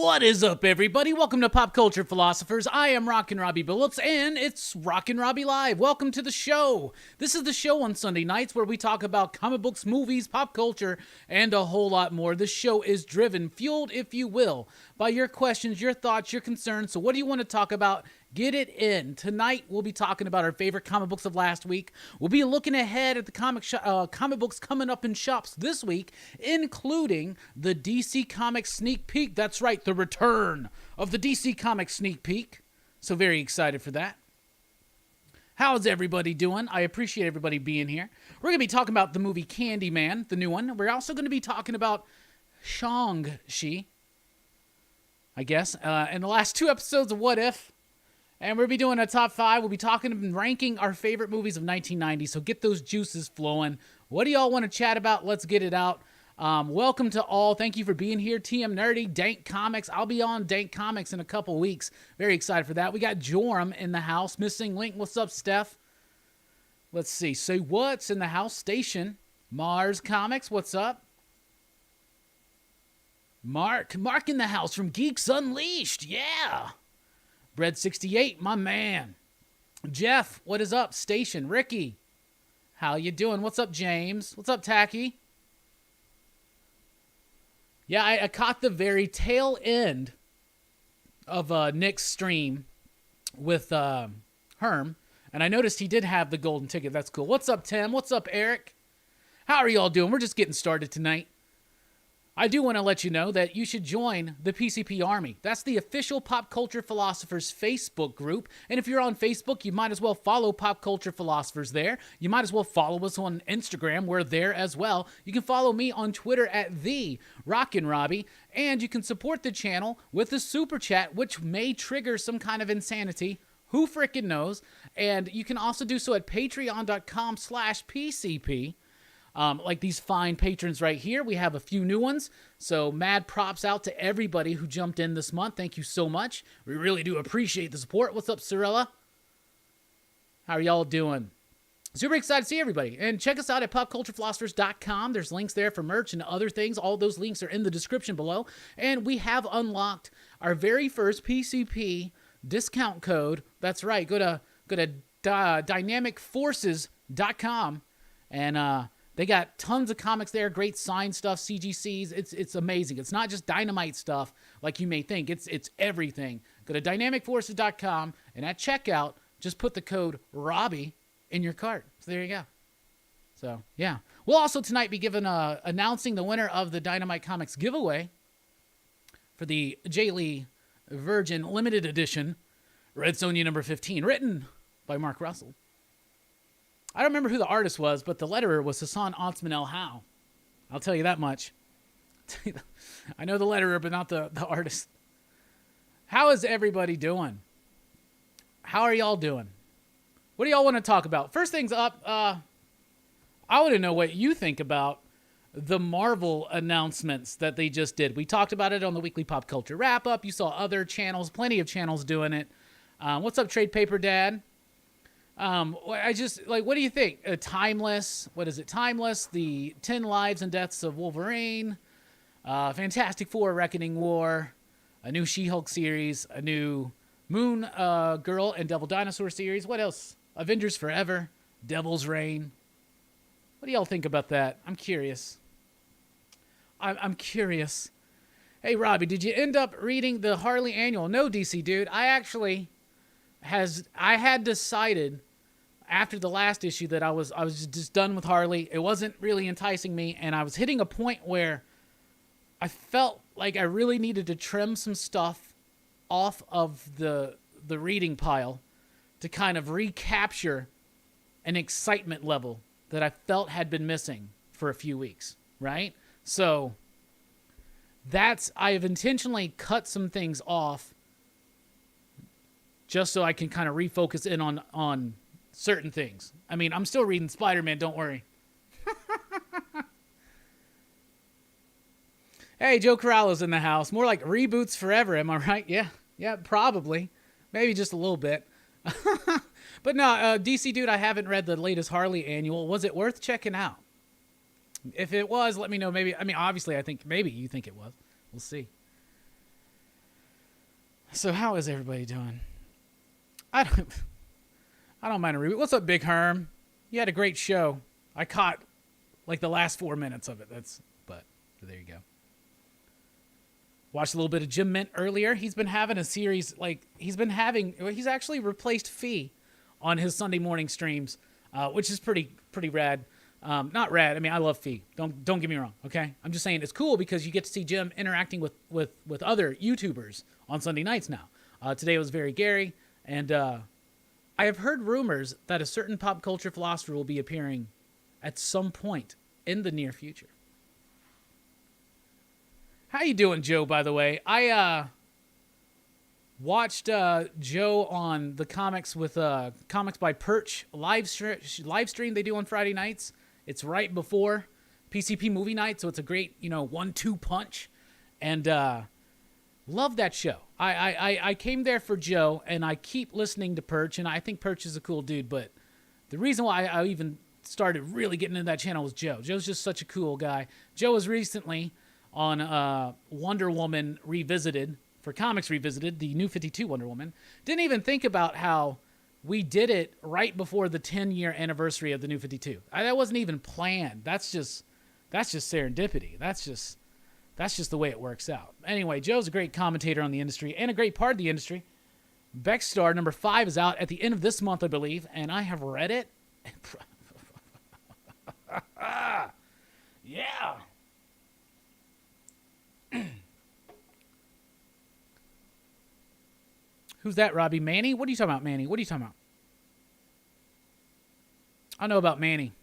What is up, everybody? Welcome to Pop Culture Philosophers. I am Rockin Robbie Billups, and it's Rockin Robbie Live. Welcome to the show. This is the show on Sunday nights where we talk about comic books, movies, pop culture, and a whole lot more. The show is driven, fueled, if you will, by your questions, your thoughts, your concerns. So what do you want to talk about? Get it in. Tonight, we'll be talking about our favorite comic books of last week. We'll be looking ahead at the comic books coming up in shops this week, including the DC Comics sneak peek. That's right, the return of the DC Comics sneak peek. So very excited for that. How's everybody doing? I appreciate everybody being here. We're going to be talking about the movie Candyman, the new one. We're also going to be talking about Shang-Chi, I guess, in the last two episodes of What If. And we'll be doing a top 5. We'll be talking and ranking our favorite movies of 1990. So get those juices flowing. What do y'all want to chat about? Let's get it out. Welcome to all. Thank you for being here. TM Nerdy, Dank Comics. I'll be on Dank Comics in a couple weeks. Very excited for that. We got Joram in the house. Missing Link. What's up, Steph? Let's see. Say what's in the house station. Mars Comics. What's up? Mark in the house from Geeks Unleashed. Yeah. Bread68, my man. Jeff, what is up? Station. Ricky, how you doing? What's up, James? What's up, Tacky? Yeah, I caught the very tail end of Nick's stream with Herm, and I noticed he did have the golden ticket. That's cool. What's up, Tim? What's up, Eric? How are y'all doing? We're just getting started tonight. I do want to let you know that you should join the PCP Army. That's the official Pop Culture Philosophers Facebook group. And if you're on Facebook, you might as well follow Pop Culture Philosophers there. You might as well follow us on Instagram. We're there as well. You can follow me on Twitter at the Rockin Robbie. And you can support the channel with a super chat, which may trigger some kind of insanity. Who frickin' knows? And you can also do so at patreon.com/PCP. Like these fine patrons right here. We have a few new ones. So mad props out to everybody who jumped in this month. Thank you so much. We really do appreciate the support. What's up, Cirilla? How are y'all doing? Super excited to see everybody. And check us out at popculturephilosophers.com. There's links there for merch and other things. All those links are in the description below. And we have unlocked our very first PCP discount code. That's right. Go to dynamicforces.com and they got tons of comics there, great signed stuff, CGCs. It's amazing. It's not just Dynamite stuff like you may think. It's everything. Go to dynamicforces.com, and at checkout, just put the code Robbie in your cart. So there you go. So, yeah. We'll also tonight be announcing the winner of the Dynamite Comics giveaway for the J. Lee Virgin Limited Edition Red Sonja number 15, written by Mark Russell. I don't remember who the artist was, but the letterer was Hassan Otsman El Howe. I'll tell you that much. I know the letterer, but not the artist. How is everybody doing? How are y'all doing? What do y'all want to talk about? First things up, I want to know what you think about the Marvel announcements that they just did. We talked about it on the weekly pop culture wrap-up. You saw other channels, plenty of channels doing it. What's up, Trade Paper Dad? What do you think? Timeless. What is it? Timeless. The 10 Lives and Deaths of Wolverine. Fantastic Four Reckoning War. A new She-Hulk series. A new Moon Girl and Devil Dinosaur series. What else? Avengers Forever. Devil's Reign. What do y'all think about that? I'm curious. I'm curious. Hey, Robbie, did you end up reading the Harley Annual? No, DC dude. I had decided after the last issue that I was just done with Harley. It wasn't really enticing me, and I was hitting a point where I felt like I really needed to trim some stuff off of the reading pile to kind of recapture an excitement level that I felt had been missing for a few weeks, right? So I have intentionally cut some things off just so I can kind of refocus in on certain things. I mean, I'm still reading Spider-Man, don't worry. Hey, Joe Corralo's in the house. More like reboots forever, am I right? Yeah, probably. Maybe just a little bit. But no, DC dude, I haven't read the latest Harley Annual. Was it worth checking out? If it was, let me know. Maybe, I mean, obviously, I think maybe you think it was. We'll see. So how is everybody doing? I don't mind a reboot. What's up, Big Herm? You had a great show. I caught like the last 4 minutes of it. But there you go. Watched a little bit of Jim Mint earlier. He's been having a series he's actually replaced Fee on his Sunday morning streams, which is pretty rad. Not rad. I mean, I love Fee. Don't get me wrong. Okay, I'm just saying it's cool because you get to see Jim interacting with other YouTubers on Sunday nights now. Today was very Gary, and I have heard rumors that a certain pop culture philosopher will be appearing at some point in the near future. How you doing, Joe, by the way? I watched Joe on the Comics with Comics by Perch live stream they do on Friday nights. It's right before PCP movie night, so it's a great, 1-2 punch. And love that show. I came there for Joe, and I keep listening to Perch, and I think Perch is a cool dude, but the reason why I even started really getting into that channel was Joe. Joe's just such a cool guy. Joe was recently on Wonder Woman Revisited, for Comics Revisited, the New 52 Wonder Woman. Didn't even think about how we did it right before the 10-year anniversary of the New 52. That wasn't even planned. That's just serendipity. That's just the way it works out. Anyway, Joe's a great commentator on the industry and a great part of the industry. Beckstar number 5 is out at the end of this month, I believe, and I have read it. Yeah. Who's that, Robbie? Manny? What are you talking about, Manny? What are you talking about? I know about Manny.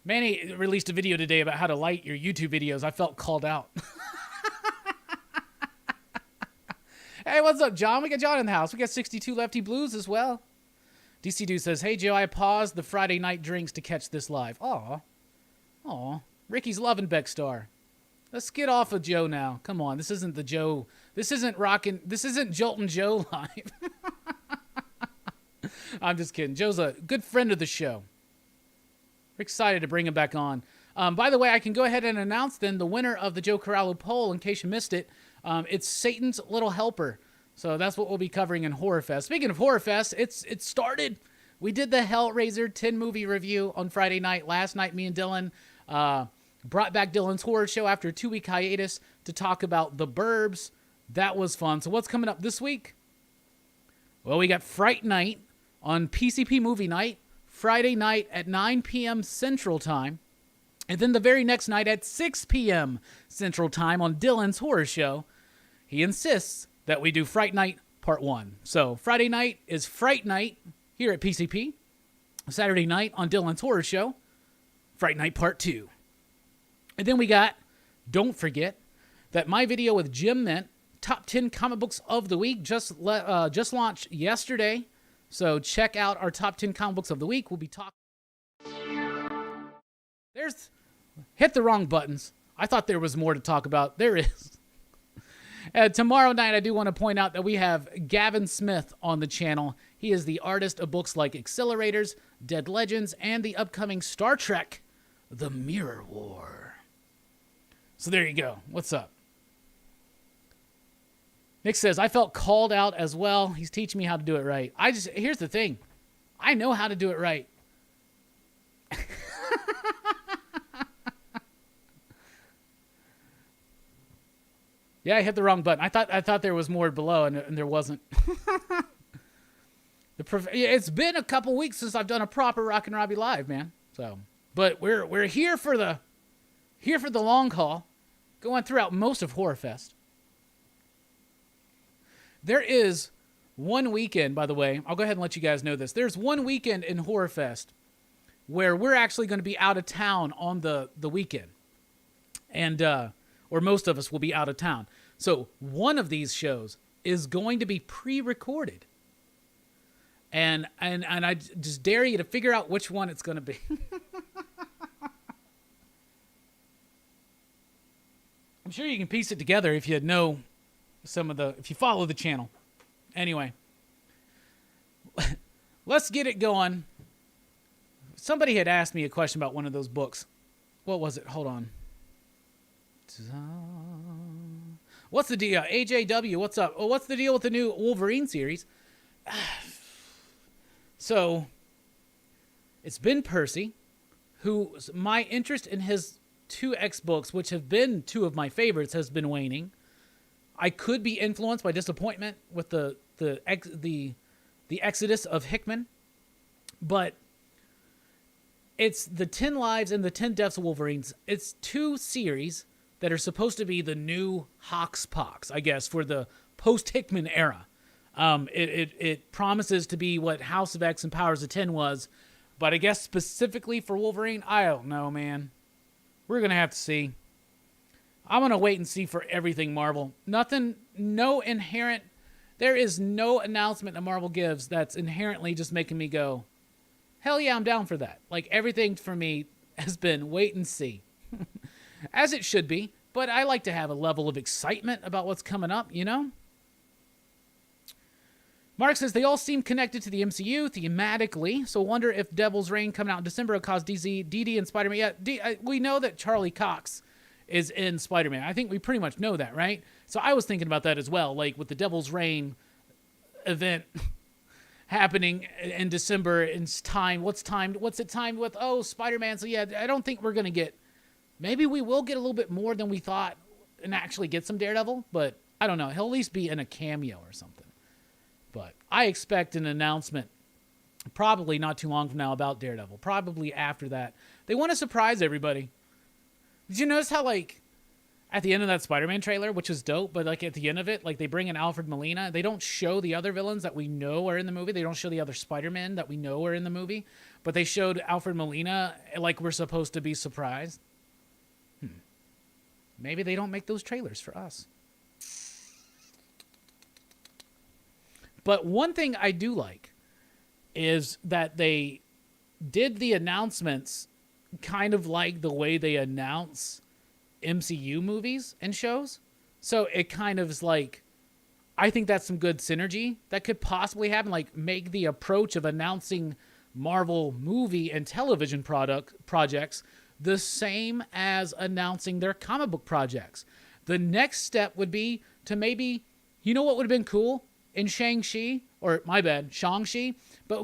Manny released a video today about how to light your YouTube videos. I felt called out. Hey, what's up, John? We got John in the house. We got 62 Lefty Blues as well. DC Dude says, hey, Joe, I paused the Friday night drinks to catch this live. Aw. Ricky's loving Beckstar. Let's get off of Joe now. Come on, this isn't the Joe. This isn't Joltin' Joe live. I'm just kidding. Joe's a good friend of the show. We're excited to bring him back on. By the way, I can go ahead and announce then the winner of the Joe Corallo poll, in case you missed it. It's Satan's Little Helper. So that's what we'll be covering in Horror Fest. Speaking of Horror Fest, it started. We did the Hellraiser 10 movie review on Friday night. Last night, me and Dylan brought back Dylan's horror show after a 2-week hiatus to talk about The Burbs. That was fun. So what's coming up this week? Well, we got Fright Night on PCP Movie Night, Friday night at 9 p.m. Central Time. And then the very next night at 6 p.m. Central Time on Dylan's horror show, he insists that we do Fright Night Part 1. So Friday night is Fright Night here at PCP. Saturday night on Dylan's horror show, Fright Night Part 2. And then we got, don't forget, that my video with Jim Mint, Top 10 Comic Books of the Week, just launched yesterday. So check out our Top 10 Comic Books of the Week. We'll be talking. Hit the wrong buttons. I thought there was more to talk about. There is. Tomorrow night, I do want to point out that we have Gavin Smith on the channel. He is the artist of books like Accelerators, Dead Legends, and the upcoming Star Trek, The Mirror War. So there you go. What's up? Nick says, I felt called out as well. He's teaching me how to do it right. Here's the thing. I know how to do it right. Yeah, I hit the wrong button. I thought there was more below, and there wasn't. It's been a couple weeks since I've done a proper Rockin Robbie live, man. So, but we're here for the long haul, going throughout most of Horror Fest. There is one weekend, by the way. I'll go ahead and let you guys know this. There's one weekend in Horror Fest where we're actually going to be out of town on the weekend, and or most of us will be out of town. So one of these shows is going to be pre-recorded. And I just dare you to figure out which one it's going to be. I'm sure you can piece it together if you know if you follow the channel. Anyway, let's get it going. Somebody had asked me a question about one of those books. What was it? Hold on. What's the deal? AJW, what's up? Oh, what's the deal with the new Wolverine series? So, it's been Percy, who my interest in his 2X books, which have been two of my favorites, has been waning. I could be influenced by disappointment with the exodus of Hickman, but it's the 10 Lives and the 10 Deaths of Wolverines. It's two series that are supposed to be the new Hoxpox, I guess, for the post-Hickman era. It promises to be what House of X and Powers of 10 was, but I guess specifically for Wolverine, I don't know, man. We're going to have to see. I'm going to wait and see for everything Marvel. There is no announcement that Marvel gives that's inherently just making me go, hell yeah, I'm down for that. Like, everything for me has been wait and see. As it should be, but I like to have a level of excitement about what's coming up, you know? Mark says, they all seem connected to the MCU thematically, so wonder if Devil's Reign coming out in December will cause DD and Spider-Man. Yeah, we know that Charlie Cox is in Spider-Man. I think we pretty much know that, right? So I was thinking about that as well, like with the Devil's Reign event happening in December. What's it timed with? Oh, Spider-Man. So yeah, I don't think we're going to get, maybe we will get a little bit more than we thought and actually get some Daredevil, but I don't know. He'll at least be in a cameo or something. But I expect an announcement probably not too long from now about Daredevil. Probably after that. They want to surprise everybody. Did you notice how, like, at the end of that Spider-Man trailer, which is dope, but, like, at the end of it, like, they bring in Alfred Molina. They don't show the other villains that we know are in the movie. They don't show the other Spider-Men that we know are in the movie. But they showed Alfred Molina like we're supposed to be surprised. Maybe they don't make those trailers for us. But one thing I do like is that they did the announcements kind of like the way they announce MCU movies and shows. So it kind of is like, I think that's some good synergy that could possibly happen. Like, make the approach of announcing Marvel movie and television projects the same as announcing their comic book projects. The next step would be to maybe, you know what would have been cool? In Shang-Chi, but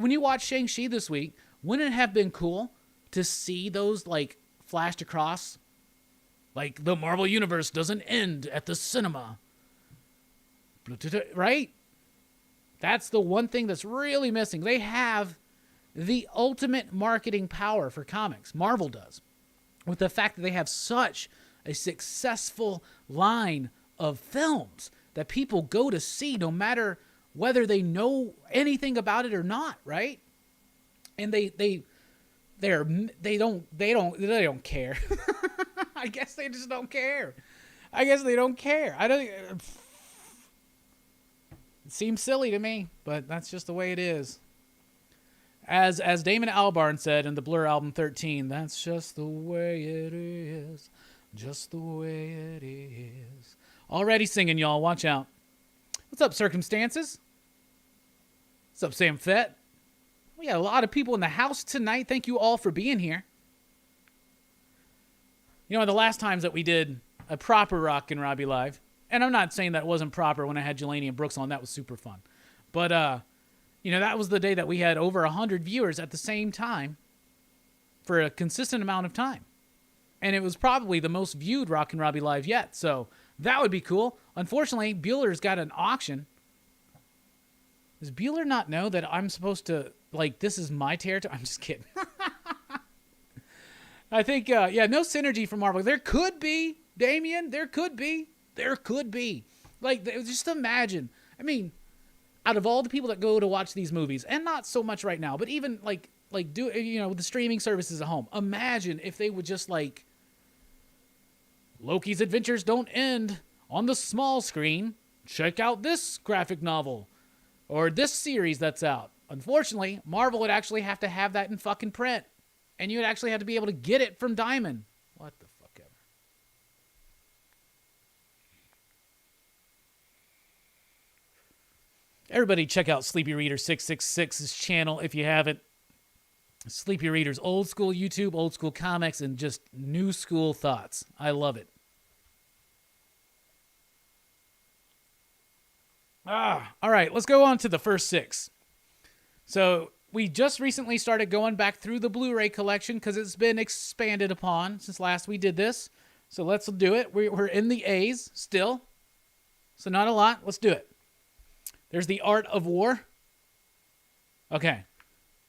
when you watch Shang-Chi this week, wouldn't it have been cool to see those, like, flashed across? Like, the Marvel Universe doesn't end at the cinema. Right? That's the one thing that's really missing. They have the ultimate marketing power for comics. Marvel does. With the fact that they have such a successful line of films that people go to see no matter whether they know anything about it or not, right? And they don't care. I guess they just don't care. I guess they don't care. It seems silly to me, but that's just the way it is. As Damon Albarn said in the Blur album 13, that's just the way it is. Just the way it is. Already singing, y'all. Watch out. What's up, Circumstances? What's up, Sam Fett? We got a lot of people in the house tonight. Thank you all for being here. You know, the last times that we did a proper Rockin Robbie live, and I'm not saying that wasn't proper when I had Jelani and Brooks on. That was super fun. But, you know, that was the day that we had over 100 viewers at the same time for a consistent amount of time. And it was probably the most viewed Rockin Robbie live yet. So that would be cool. Unfortunately, Bueller's got an auction. Does Bueller not know that I'm supposed to, like, this is my territory? I'm just kidding. I think, no synergy from Marvel. There could be, Damien. There could be. Like, just imagine. I mean, out of all the people that go to watch these movies, and not so much right now, but even, like do, you know, the streaming services at home, imagine if they would just, like, Loki's adventures don't end on the small screen. Check out this graphic novel or this series that's out. Unfortunately, Marvel would actually have to have that in fucking print. And you would actually have to be able to get it from Diamond. What the fuck ever. Everybody check out Sleepy Reader 666's channel if you haven't. Sleepy Reader's old school YouTube, old school comics, and just new school thoughts. I love it. All right, let's go on to the first six. So we just recently started going back through the Blu-ray collection because it's been expanded upon since last we did this. So let's do it. We're in the A's still. So not a lot. Let's do it. There's The Art of War. Okay.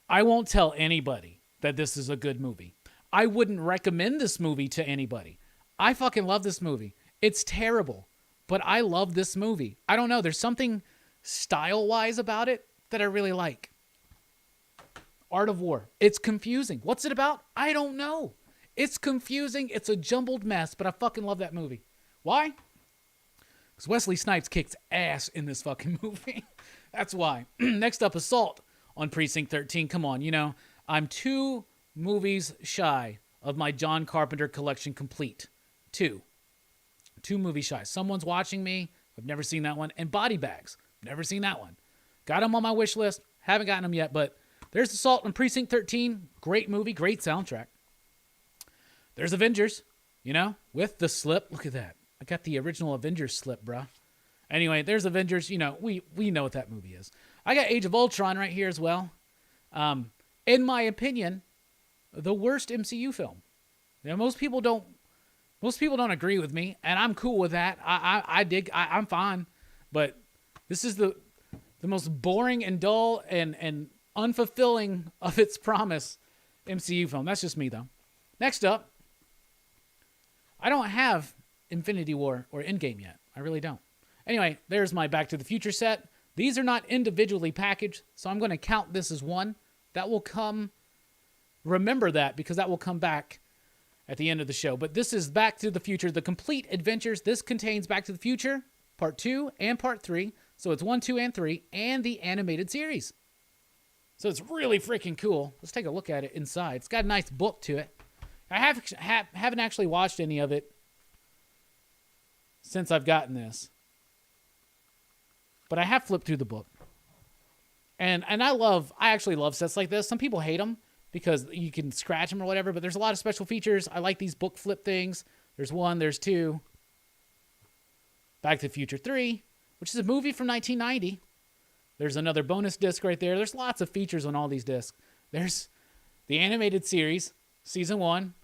I won't tell anybody that this is a good movie. I wouldn't recommend this movie to anybody. I fucking love this movie. It's terrible, but I love this movie. I don't know. There's something style-wise about it that I really like. Art of War. It's confusing. What's it about? I don't know. It's confusing. It's a jumbled mess, but I fucking love that movie. Why? Because Wesley Snipes kicks ass in this fucking movie. That's why. Next up, Assault on Precinct 13. Come on, I'm 2 movies shy of my John Carpenter collection complete. 2 movies shy. Someone's Watching Me. I've never seen that one. And Body Bags. Never seen that one. Got them on my wish list. Haven't gotten them yet, but there's Assault on Precinct 13. Great movie. Great soundtrack. There's Avengers, with the slip. Look at that. I got the original Avengers slip, bruh. Anyway, there's Avengers. We know what that movie is. I got Age of Ultron right here as well. In my opinion, the worst MCU film. Most people don't agree with me, and I'm cool with that. I'm fine. But this is the most boring and dull and unfulfilling of its promise MCU film. That's just me, though. Next up, I don't have Infinity War or Endgame yet. I really don't. Anyway, there's my Back to the Future set. These are not individually packaged, so I'm going to count this as one. That will come. Remember that, because that will come back at the end of the show. But this is Back to the Future, The Complete Adventures. This contains Back to the Future, Part 2 and Part 3. So it's 1, 2, and 3, and the animated series. So it's really freaking cool. Let's take a look at it inside. It's got a nice book to it. I haven't actually watched any of it since I've gotten this. But I have flipped through the book. And I actually love sets like this. Some people hate them because you can scratch them or whatever, but there's a lot of special features. I like these book flip things. There's 1, there's 2. Back to the Future 3, which is a movie from 1990. There's another bonus disc right there. There's lots of features on all these discs. There's the animated series, Season 1.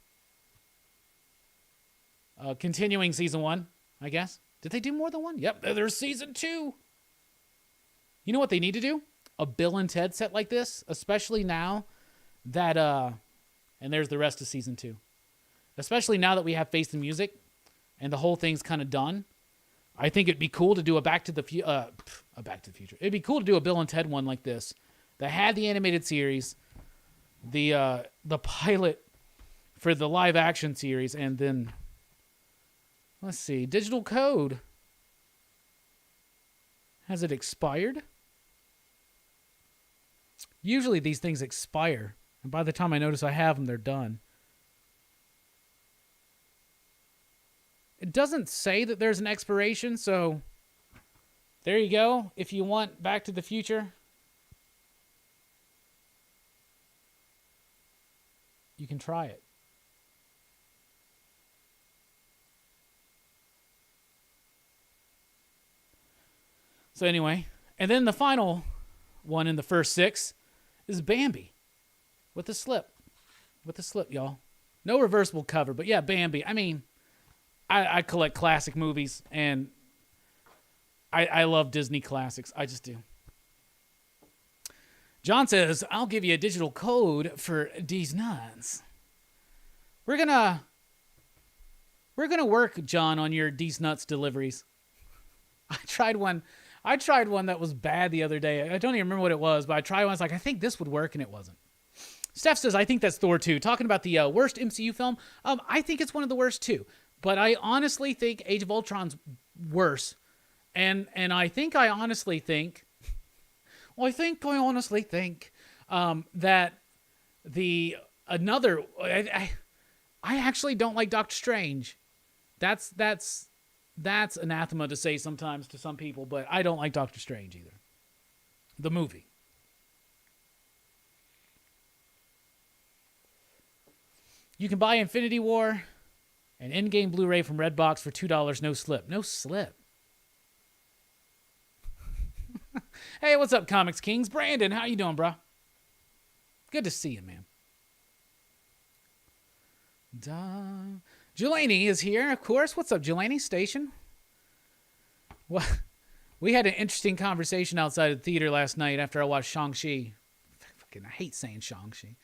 Continuing Season 1, I guess. Did they do more than one? Yep, there's Season 2. You know what they need to do? A Bill and Ted set like this, especially now that, and there's the rest of Season 2. Especially now that we have Face the Music and the whole thing's kind of done. I think it'd be cool to do a Back to the Future. It'd be cool to do a Bill and Ted one like this that had the animated series, the pilot for the live action series, and then let's see, digital code. Has it expired? Usually these things expire, and by the time I notice I have them, they're done. It doesn't say that there's an expiration, so there you go. If you want Back to the Future, you can try it. So anyway, and then the final one in the first 6 is Bambi with the slip. With the slip, y'all. No reversible cover, but yeah, Bambi. I mean, I collect classic movies, and I love Disney classics. I just do. John says, I'll give you a digital code for these nuts. We're gonna work, John, on your D's Nuts deliveries. I tried one that was bad the other day. I don't even remember what it was, but I tried one. I was like, I think this would work, and it wasn't. Steph says, I think that's Thor 2. Talking about the worst MCU film, I think it's one of the worst too. But I honestly think Age of Ultron's worse. And I honestly think that I actually don't like Doctor Strange. That's anathema to say sometimes to some people, but I don't like Doctor Strange either. The movie. You can buy Infinity War and Endgame Blu-ray from Redbox for $2, no slip. No slip. Hey, what's up, Comics Kings? Brandon, how you doing, bro? Good to see you, man. Jelani is here, of course. What's up, Jelani? Station? Well, we had an interesting conversation outside of the theater last night after I watched Shang-Chi. Fucking, I hate saying Shang-Chi.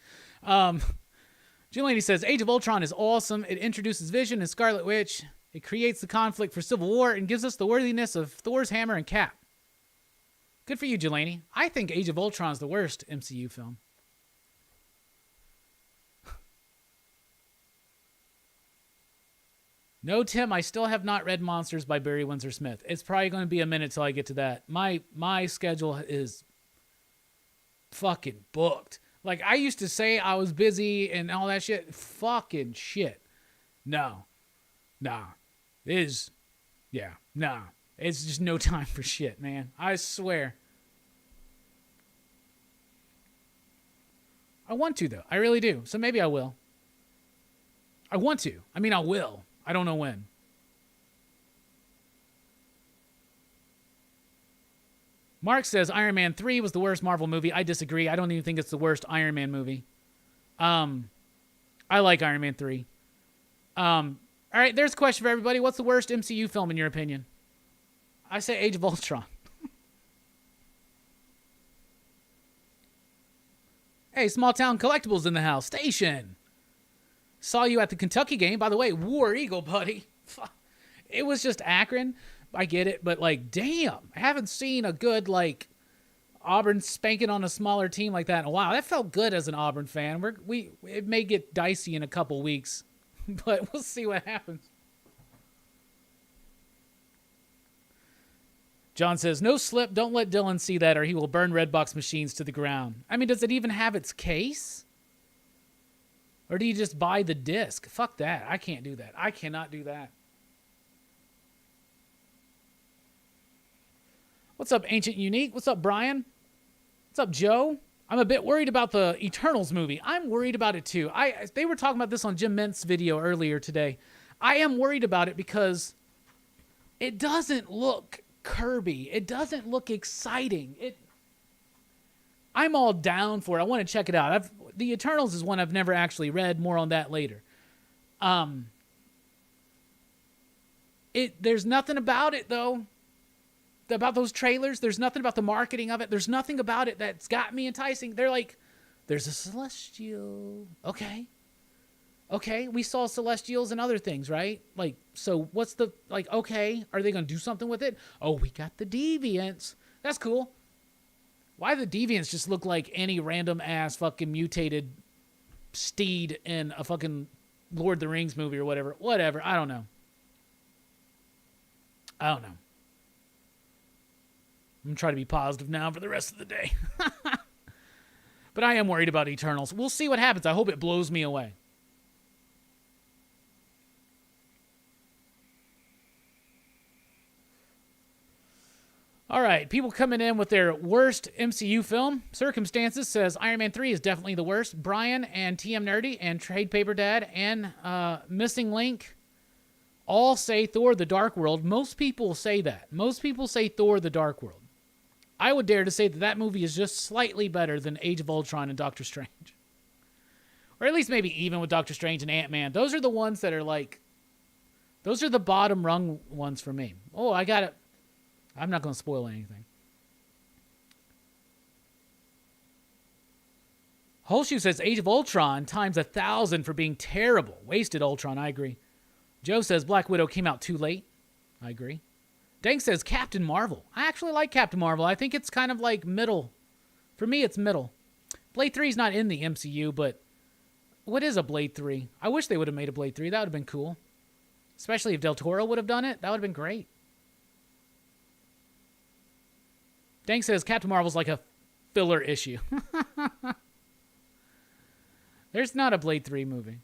Jelani says, Age of Ultron is awesome. It introduces Vision and Scarlet Witch. It creates the conflict for Civil War and gives us the worthiness of Thor's hammer and Cap. Good for you, Jelani. I think Age of Ultron is the worst MCU film. No, Tim, I still have not read Monsters by Barry Windsor Smith. It's probably going to be a minute till I get to that. My schedule is fucking booked. Like, I used to say I was busy and all that shit. Fucking shit. No. Nah. It's just no time for shit, man. I swear. I want to, though. I really do. So maybe I will. I want to. I mean, I will. I don't know when. Mark says Iron Man 3 was the worst Marvel movie. I disagree. I don't even think it's the worst Iron Man movie. I like Iron Man 3. All right, there's a question for everybody. What's the worst MCU film in your opinion? I say Age of Ultron. Hey, Small Town Collectibles in the house. Station. Saw you at the Kentucky game. By the way, War Eagle, buddy. It was just Akron. I get it, but like, damn. I haven't seen a good, like, Auburn spanking on a smaller team like that in a while. That felt good as an Auburn fan. It may get dicey in a couple weeks, but we'll see what happens. John says, no slip. Don't let Dylan see that or he will burn Redbox machines to the ground. I mean, does it even have its case? Or do you just buy the disc? Fuck that. I can't do that. I cannot do that. What's up, Ancient Unique? What's up, Brian? What's up, Joe? I'm a bit worried about the Eternals movie. I'm worried about it too. They were talking about this on Jim Mint's video earlier today. I am worried about it because it doesn't look Kirby. It doesn't look exciting. I'm all down for it. I want to check it out. The Eternals is one I've never actually read. More on that later. There's nothing about it, though. About those trailers. There's nothing about the marketing of it. There's nothing about it that's got me enticing. They're like, there's a Celestial. Okay. We saw Celestials and other things, right? Like, so what's the, like, okay. Are they going to do something with it? Oh, we got the Deviants. That's cool. Why the Deviants just look like any random ass fucking mutated steed in a fucking Lord of the Rings movie or whatever. Whatever. I don't know. I'm going to try to be positive now for the rest of the day. But I am worried about Eternals. We'll see what happens. I hope it blows me away. All right, people coming in with their worst MCU film. Circumstances says Iron Man 3 is definitely the worst. Brian and TM Nerdy and Trade Paper Dad and Missing Link all say Thor the Dark World. Most people say that. Most people say Thor the Dark World. I would dare to say that movie is just slightly better than Age of Ultron and Doctor Strange. Or at least maybe even with Doctor Strange and Ant-Man. Those are the ones that are like, those are the bottom rung ones for me. Oh, I got it. I'm not going to spoil anything. Holshoe says Age of Ultron times 1,000 for being terrible. Wasted Ultron, I agree. Joe says Black Widow came out too late. I agree. Dank says Captain Marvel. I actually like Captain Marvel. I think it's kind of like middle. For me, it's middle. Blade 3 is not in the MCU, but what is a Blade 3? I wish they would have made a Blade 3. That would have been cool. Especially if Del Toro would have done it. That would have been great. Dank says Captain Marvel's like a filler issue. There's not a Blade 3 movie.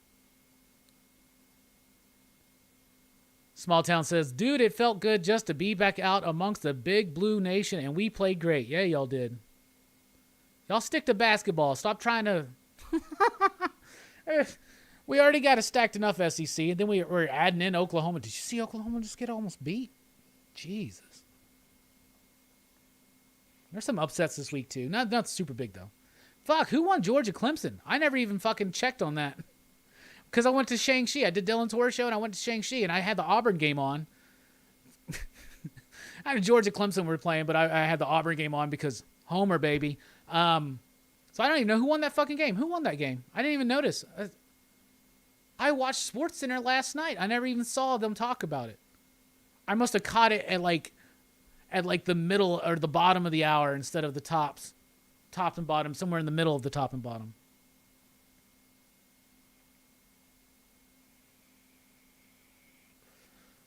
Small Town says, dude, it felt good just to be back out amongst the big blue nation, and we played great. Yeah, y'all did. Y'all stick to basketball. Stop trying to... We already got a stacked enough SEC, and then we're adding in Oklahoma. Did you see Oklahoma just get almost beat? Jesus. There's some upsets this week, too. Not super big, though. Fuck, who won Georgia Clemson? I never even fucking checked on that. Because I went to Shang-Chi. I did Dylan's Horror Show, and I went to Shang-Chi, and I had the Auburn game on. I had Georgia Clemson were playing, but I had the Auburn game on because Homer, baby. So I don't even know who won that fucking game. Who won that game? I didn't even notice. I watched SportsCenter last night. I never even saw them talk about it. I must have caught it at the middle or the bottom of the hour instead of the top and bottom, somewhere in the middle of the top and bottom.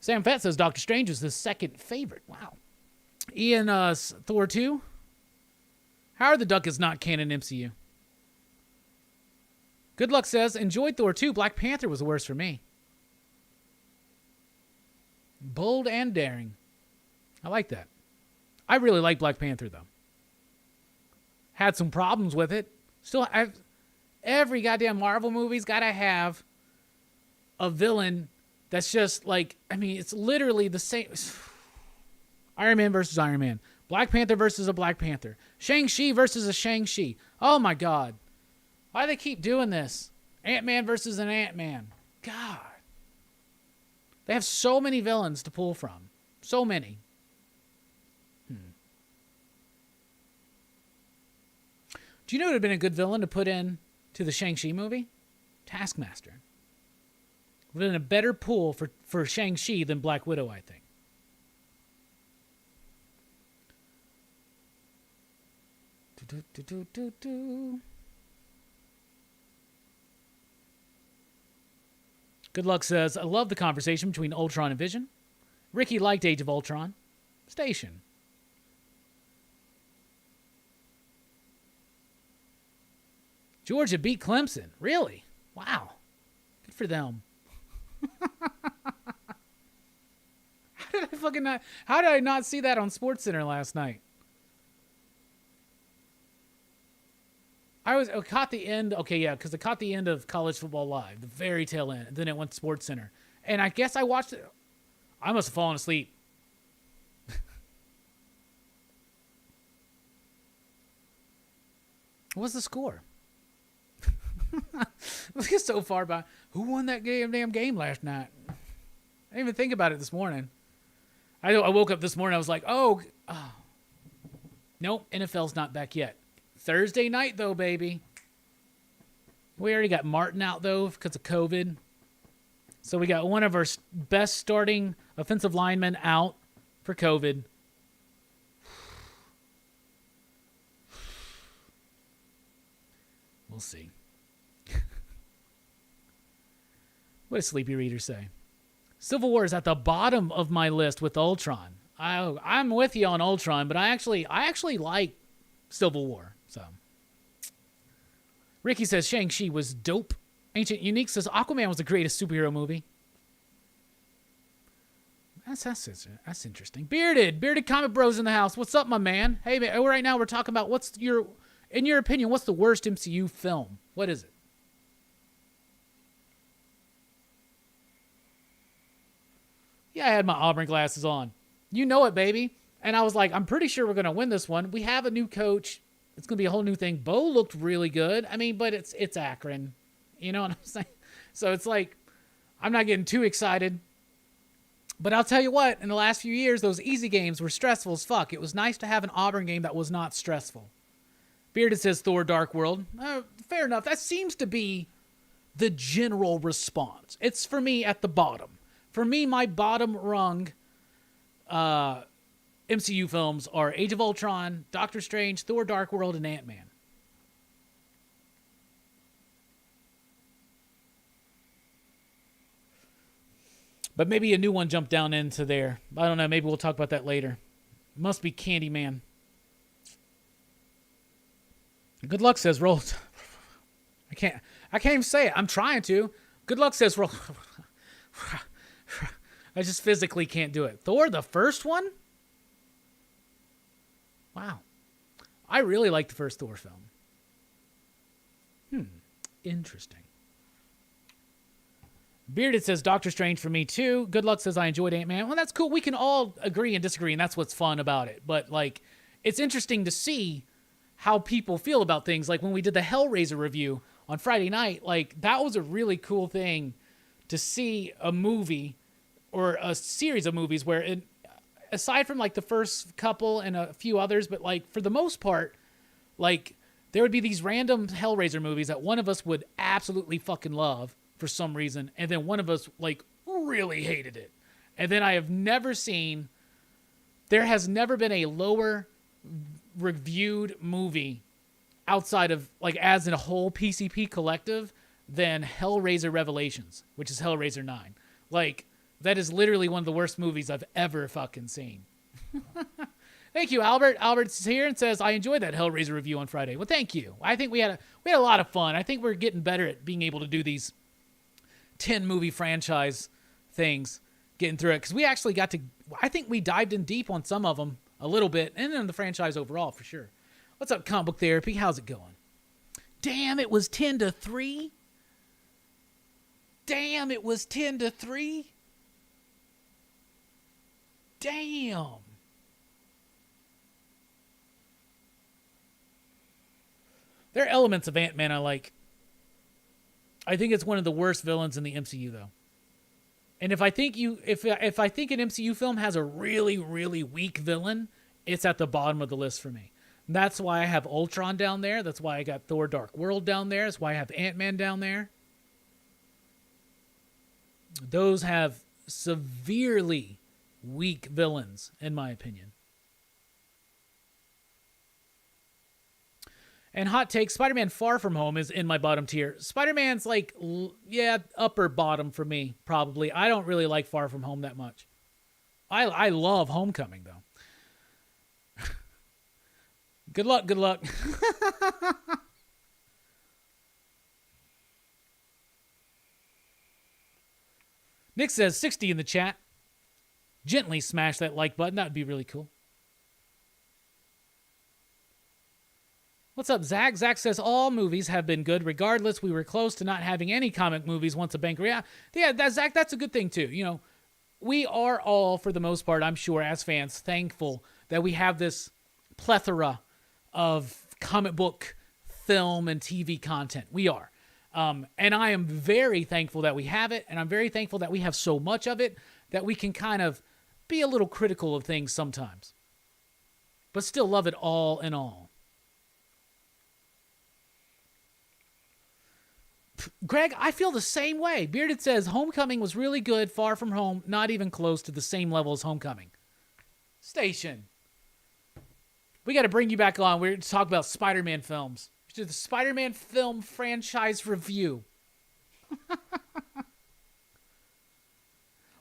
Sam Fett says Doctor Strange is his second favorite. Wow. Ian, Thor 2. Howard the Duck is not canon MCU. Good Luck says, enjoyed Thor 2. Black Panther was the worst for me. Bold and daring. I like that. I really like Black Panther, though. Had some problems with it. Still, every goddamn Marvel movie's got to have a villain that's just like, I mean, it's literally the same. Iron Man versus Iron Man. Black Panther versus a Black Panther. Shang-Chi versus a Shang-Chi. Oh, my God. Why do they keep doing this? Ant-Man versus an Ant-Man. God. They have so many villains to pull from. So many. Do you know what would have been a good villain to put in to the Shang-Chi movie? Taskmaster. Would have been a better pull for Shang-Chi than Black Widow, I think. Good Luck says, I love the conversation between Ultron and Vision. Ricky liked Age of Ultron. Station. Georgia beat Clemson. Really? Wow. Good for them. How did I not see that on SportsCenter last night? I caught the end. Okay, yeah, because I caught the end of College Football Live, the very tail end. Then it went to SportsCenter. And I guess I watched it. I must have fallen asleep. What's the score? Let's get so far by. Who won that damn game last night? I didn't even think about it this morning. I woke up this morning. I was like, oh. Nope, NFL's not back yet. Thursday night, though, baby. We already got Martin out, though, because of COVID. So we got one of our best starting offensive linemen out for COVID. We'll see. What does Sleepy Reader say? Civil War is at the bottom of my list with Ultron. I'm with you on Ultron, but I actually like Civil War. So Ricky says Shang-Chi was dope. Ancient Unique says Aquaman was the greatest superhero movie. That's interesting. Bearded Comic Bros in the house. What's up, my man? Hey, man, right now we're talking about in your opinion, what's the worst MCU film? What is it? Yeah, I had my Auburn glasses on. You know it, baby. And I was like, I'm pretty sure we're going to win this one. We have a new coach. It's going to be a whole new thing. Bo looked really good. I mean, but it's Akron. You know what I'm saying? So it's like, I'm not getting too excited. But I'll tell you what, in the last few years, those easy games were stressful as fuck. It was nice to have an Auburn game that was not stressful. Bearded says Thor Dark World. Fair enough. That seems to be the general response. It's for me at the bottom. For me, my bottom rung MCU films are Age of Ultron, Doctor Strange, Thor Dark World, and Ant-Man. But maybe a new one jumped down into there. I don't know. Maybe we'll talk about that later. Must be Candyman. Good Luck says roll. I can't even say it. I'm trying to. Good Luck says roll. I just physically can't do it. Thor, the first one? Wow. I really like the first Thor film. Interesting. Bearded says Doctor Strange for me too. Good Luck says I enjoyed Ant-Man. Well, that's cool. We can all agree and disagree, and that's what's fun about it. But like, it's interesting to see how people feel about things. Like when we did the Hellraiser review on Friday night, like that was a really cool thing to see a movie or a series of movies where it, aside from like the first couple and a few others, but like for the most part, like there would be these random Hellraiser movies that one of us would absolutely fucking love for some reason. And then one of us like really hated it. And then there has never been a lower reviewed movie outside of like as in a whole PCP collective than Hellraiser Revelations, which is Hellraiser 9. Like that is literally one of the worst movies I've ever fucking seen. Thank you, Albert. Albert's here and says, I enjoyed that Hellraiser review on Friday. Well, thank you. I think we had a lot of fun. I think we're getting better at being able to do these 10 movie franchise things, getting through it. Because we actually I think we dived in deep on some of them a little bit, and then the franchise overall for sure. What's up, Comic Book Therapy? How's it going? Damn, it was 10-3. Damn, it was 10-3. Damn. There are elements of Ant-Man I like. I think it's one of the worst villains in the MCU, though. And if I think if I think an MCU film has a really, really weak villain, it's at the bottom of the list for me. And that's why I have Ultron down there. That's why I got Thor: Dark World down there. That's why I have Ant-Man down there. Those have severely weak villains, in my opinion. And hot take, Spider-Man Far From Home is in my bottom tier. Spider-Man's like, upper bottom for me, probably. I don't really like Far From Home that much. I love Homecoming, though. Good luck, good luck. Nick says 60 in the chat. Gently smash that like button. That would be really cool. What's up, Zach? Zach says all movies have been good. Regardless, we were close to not having any comic movies once a banker. Yeah, Zach, that's a good thing too. You know, we are all, for the most part, I'm sure, as fans, thankful that we have this plethora of comic book, film, and TV content. We are. And I am very thankful that we have it, and I'm very thankful that we have so much of it that we can kind of be a little critical of things sometimes, but still love it all in all. Greg, I feel the same way. Bearded says Homecoming was really good. Far From Home, not even close to the same level as Homecoming. Station. We got to bring you back on. We're going to talk about Spider-Man films. We should do the Spider-Man film franchise review.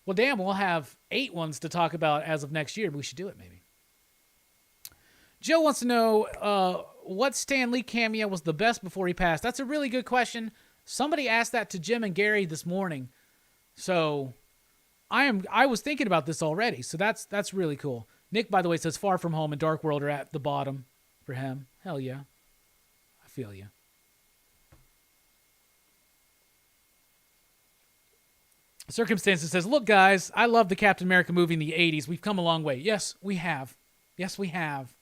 Well, damn, we'll have 8 ones to talk about as of next year. But we should do it, maybe. Joe wants to know what Stan Lee cameo was the best before he passed. That's a really good question. Somebody asked that to Jim and Gary this morning. So I was thinking about this already. So that's really cool. Nick, by the way, says Far From Home and Dark World are at the bottom for him. Hell yeah. I feel you. Circumstances says, look, guys, I love the Captain America movie in the 80s. We've come a long way. Yes, we have. Yes, we have.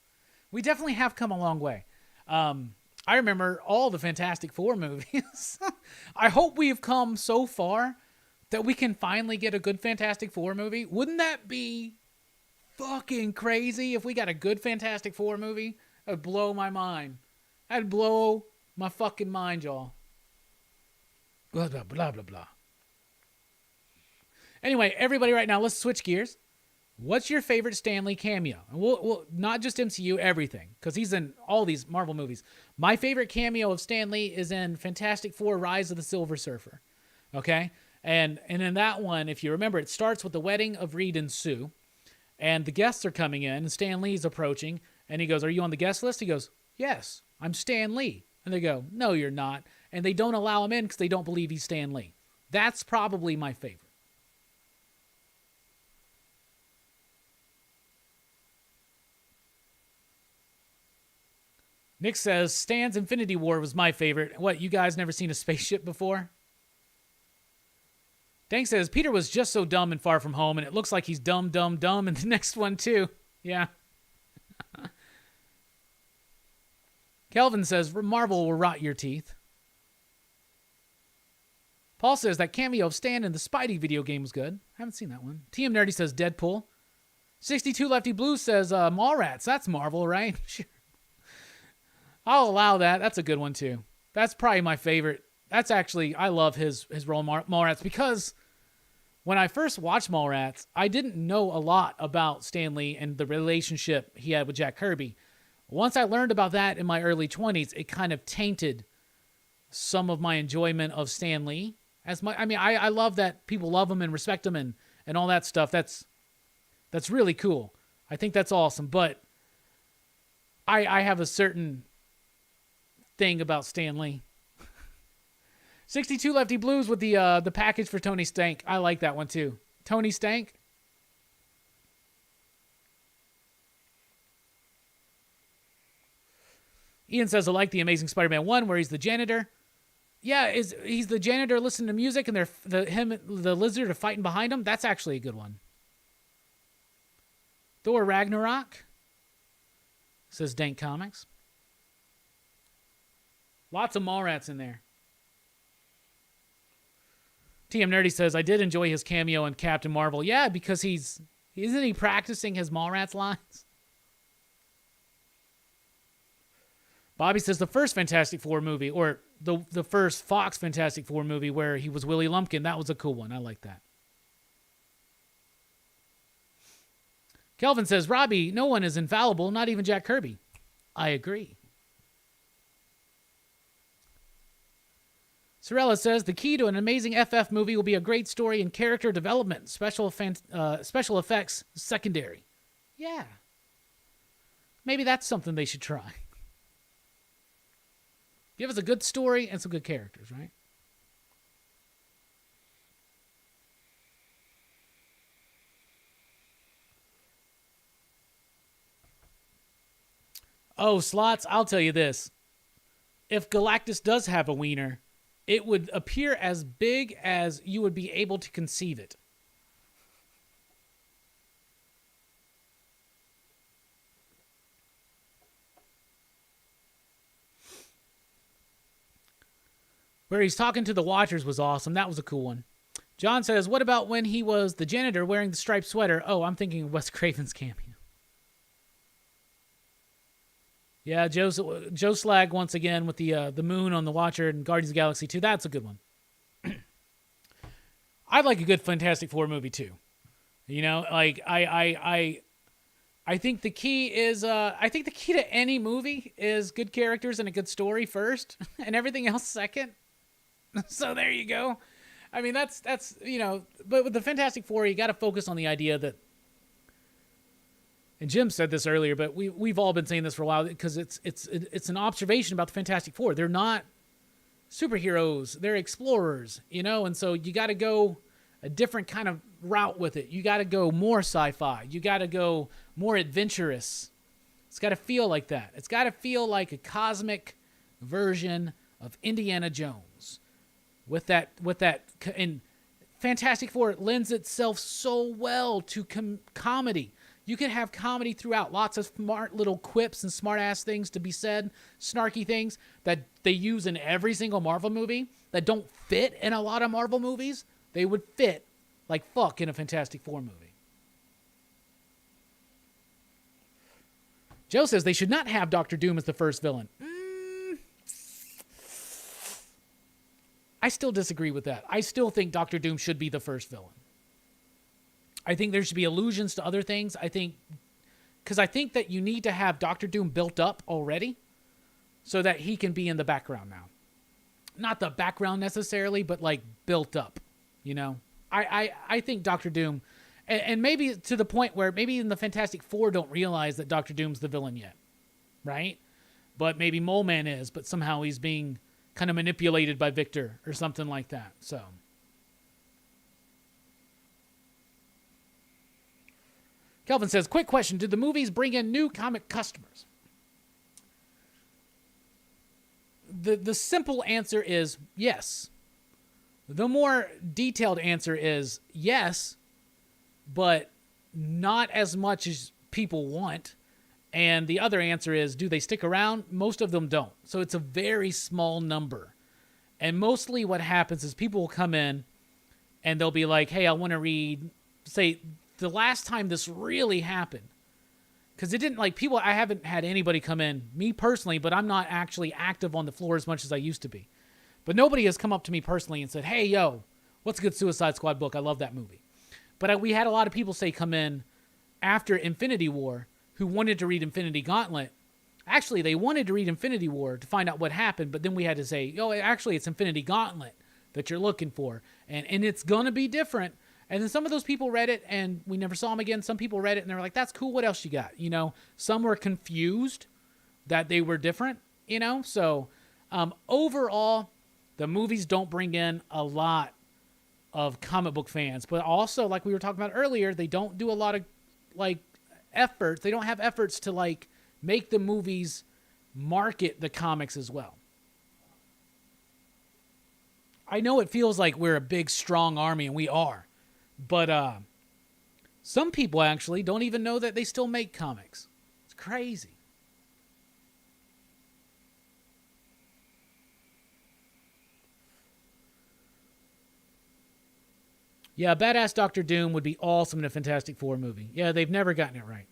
We definitely have come a long way. I remember all the Fantastic Four movies. I hope we have come so far that we can finally get a good Fantastic Four movie. Wouldn't that be fucking crazy if we got a good Fantastic Four movie? That would blow my mind. That'd blow my fucking mind, y'all. Blah, blah, blah, blah, blah. Anyway, everybody right now, let's switch gears. What's your favorite Stan Lee cameo? And we'll not just MCU, everything, because he's in all these Marvel movies. My favorite cameo of Stan Lee is in Fantastic Four: Rise of the Silver Surfer. Okay? And in that one, if you remember, it starts with the wedding of Reed and Sue, and the guests are coming in, and Stan Lee's approaching, and he goes, "Are you on the guest list?" He goes, "Yes, I'm Stan Lee." And they go, "No, you're not." And they don't allow him in because they don't believe he's Stan Lee. That's probably my favorite. Nick says, Stan's Infinity War was my favorite. What, you guys never seen a spaceship before? Dank says, Peter was just so dumb in Far From Home, and it looks like he's dumb in the next one, too. Yeah. Kelvin says, Marvel will rot your teeth. Paul says that cameo of Stan in the Spidey video game was good. Haven't seen that one. TM Nerdy says Deadpool. 62 Lefty Blue says Mallrats. That's Marvel, right? Sure. I'll allow that. That's a good one, too. That's probably my favorite. That's actually, I love his role in Mallrats because when I first watched Mallrats, I didn't know a lot about Stan Lee and the relationship he had with Jack Kirby. Once I learned about that in my early 20s, it kind of tainted some of my enjoyment of Stan Lee. I love that people love him and respect him and all that stuff. That's really cool. I think that's awesome. But I have a certain thing about Stan Lee. 62 Lefty Blues with the package for Tony Stank. I like that one too. Tony Stank. Ian says, I like the Amazing Spider-Man 1 where he's the janitor. Yeah, he's the janitor listening to music and the lizard are fighting behind him. That's actually a good one. Thor Ragnarok, says Dank Comics. Lots of Mallrats in there. TM Nerdy says, I did enjoy his cameo in Captain Marvel. Yeah, because isn't he practicing his Mallrats lines? Bobby says the first Fantastic Four movie, or the first Fox Fantastic Four movie where he was Willie Lumpkin, that was a cool one. I like that. Kelvin says, Robbie, no one is infallible, not even Jack Kirby. I agree. Sorella says, the key to an amazing FF movie will be a great story and character development. Special effects secondary. Yeah. Maybe that's something they should try. Give us a good story and some good characters, right? Oh, Slots, I'll tell you this. If Galactus does have a wiener, it would appear as big as you would be able to conceive it. Where he's talking to the Watchers was awesome. That was a cool one. John says, what about when he was the janitor wearing the striped sweater? Oh, I'm thinking of Wes Craven's cameo. Yeah, Joe Slag once again with the moon on the Watcher and Guardians of the Galaxy 2. That's a good one. I'd like a good Fantastic Four movie too. You know, like I think the key is I think the key to any movie is good characters and a good story first, and everything else second. So there you go. I mean, that's you know, but with the Fantastic Four, you got to focus on the idea that. And Jim said this earlier, but we've all been saying this for a while because it's an observation about the Fantastic Four. They're not superheroes; they're explorers, you know. And so you got to go a different kind of route with it. You got to go more sci-fi. You got to go more adventurous. It's got to feel like that. It's got to feel like a cosmic version of Indiana Jones. With that, and Fantastic Four lends itself so well to comedy. You can have comedy throughout, lots of smart little quips and smart-ass things to be said, snarky things that they use in every single Marvel movie that don't fit in a lot of Marvel movies. They would fit like fuck in a Fantastic Four movie. Joe says they should not have Doctor Doom as the first villain. I still disagree with that. I still think Doctor Doom should be the first villain. I think there should be allusions to other things. I think that you need to have Doctor Doom built up already so that he can be in the background now. Not the background necessarily, but like built up, you know? I think Doctor Doom, and maybe to the point where maybe even the Fantastic Four don't realize that Doctor Doom's the villain yet, right? But maybe Mole Man is, but somehow he's being kind of manipulated by Victor or something like that. So Kelvin says, quick question. Did the movies bring in new comic customers? The simple answer is yes. The more detailed answer is yes, but not as much as people want. And the other answer is, do they stick around? Most of them don't. So it's a very small number. And mostly what happens is people will come in and they'll be like, hey, I want to read, say, the last time this really happened. Because it didn't, like, people, I haven't had anybody come in, me personally, but I'm not actually active on the floor as much as I used to be. But nobody has come up to me personally and said, hey, yo, what's a good Suicide Squad book? I love that movie. But we had a lot of people say come in after Infinity War who wanted to read Infinity Gauntlet. Actually, they wanted to read Infinity War to find out what happened, but then we had to say, oh, actually, it's Infinity Gauntlet that you're looking for, and it's going to be different. And then some of those people read it, and we never saw them again. Some people read it, and they were like, that's cool, what else you got? You know, some were confused that they were different, you know? So overall, the movies don't bring in a lot of comic book fans, but also, like we were talking about earlier, they don't do a lot of, like, efforts. They don't have efforts to, like, make the movies market the comics as well. I know it feels like we're a big, strong army, and we are. But some people actually don't even know that they still make comics. It's crazy. Yeah, Badass Doctor Doom would be awesome in a Fantastic Four movie. Yeah, they've never gotten it right.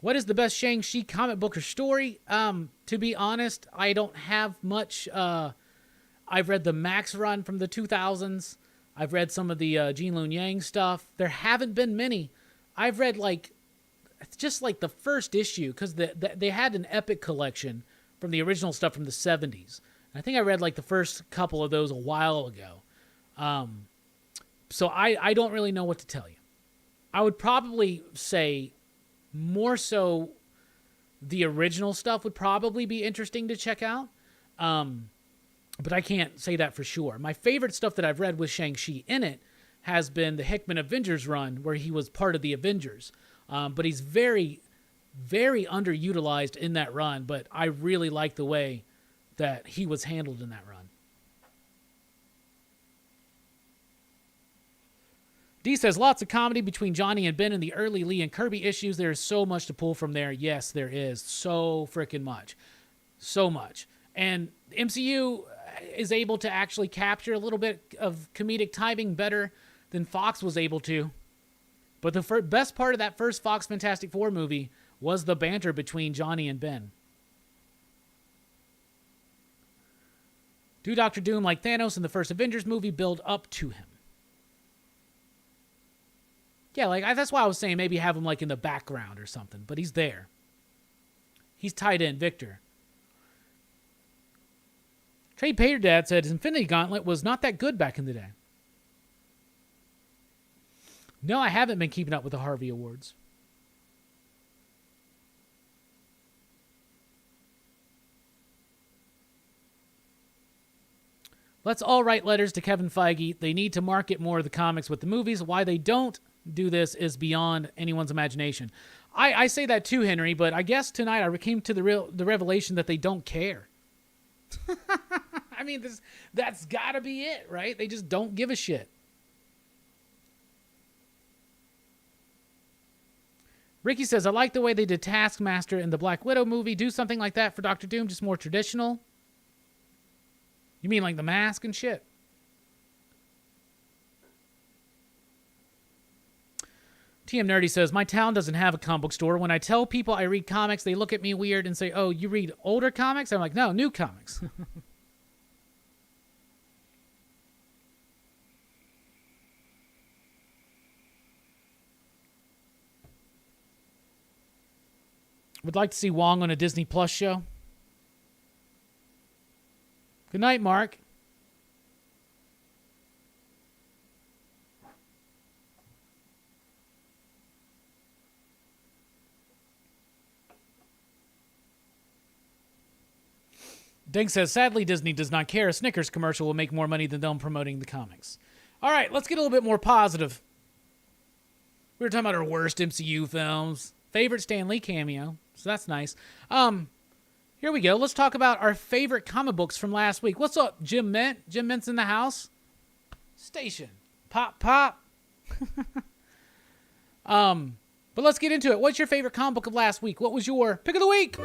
What is the best Shang-Chi comic book or story? To be honest, I don't have much. I've read the Max run from the 2000s. I've read some of the Gene Luen Yang stuff. There haven't been many. I've read, like, just like the first issue, because they had an epic collection from the original stuff from the 70s. I think I read, like, the first couple of those a while ago. So I don't really know what to tell you. I would probably say more so the original stuff would probably be interesting to check out. But I can't say that for sure. My favorite stuff that I've read with Shang-Chi in it has been the Hickman Avengers run, where he was part of the Avengers. But he's very, very underutilized in that run, but I really like the way that he was handled in that run. D says, lots of comedy between Johnny and Ben in the early Lee and Kirby issues. There is so much to pull from there. Yes, there is. So freaking much. So much. And MCU is able to actually capture a little bit of comedic timing better than Fox was able to. But the best part of that first Fox Fantastic Four movie was the banter between Johnny and Ben. Do Doctor Doom like Thanos in the first Avengers movie build up to him? Yeah, like that's why I was saying maybe have him like in the background or something, but he's there. He's tied in, Victor. Trade Pater Dad said Infinity Gauntlet was not that good back in the day. No, I haven't been keeping up with the Harvey Awards. Let's all write letters to Kevin Feige. They need to market more of the comics with the movies. Why they don't do this is beyond anyone's imagination. I say that too, Henry, but I guess tonight I came to the revelation that they don't care. I mean, that's got to be it, right? They just don't give a shit. Ricky says, I like the way they did Taskmaster in the Black Widow movie. Do something like that for Doctor Doom, just more traditional. You mean like the mask and shit? TM Nerdy says, my town doesn't have a comic book store. When I tell people I read comics, they look at me weird and say, oh, you read older comics? I'm like, no, new comics. Would like to see Wong on a Disney Plus show. Good night, Mark. Dink says, sadly, Disney does not care. A Snickers commercial will make more money than them promoting the comics. All right, let's get a little bit more positive. We were talking about our worst MCU films. Favorite Stan Lee cameo, so that's nice. Here we go. Let's talk about our favorite comic books from last week. What's up, Jim Mint? Jim Mint's in the house. Station. Pop, pop. But let's get into it. What's your favorite comic book of last week? What was your pick of the week?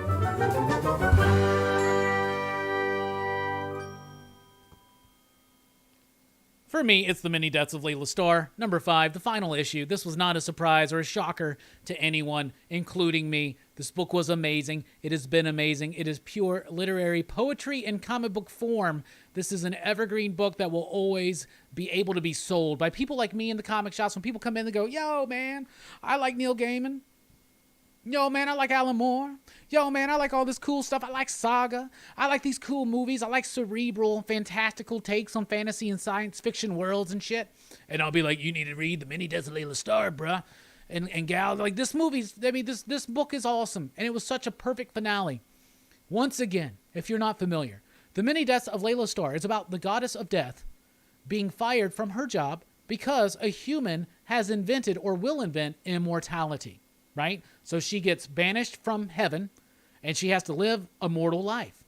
For me, it's The Many Deaths of Layla Starr, number 5, the final issue. This was not a surprise or a shocker to anyone, including me. This book was amazing. It has been amazing. It is pure literary poetry in comic book form. This is an evergreen book that will always be able to be sold by people like me in the comic shops. When people come in and go, yo, man, I like Neil Gaiman. Yo, man, I like Alan Moore. Yo, man, I like all this cool stuff. I like Saga. I like these cool movies. I like cerebral, fantastical takes on fantasy and science fiction worlds and shit. And I'll be like, you need to read The Many Deaths of Layla Starr, bruh. And gal, like, this book is awesome. And it was such a perfect finale. Once again, if you're not familiar, The Many Deaths of Layla Starr is about the goddess of death being fired from her job because a human has invented or will invent immortality. Right? So she gets banished from heaven and she has to live a mortal life.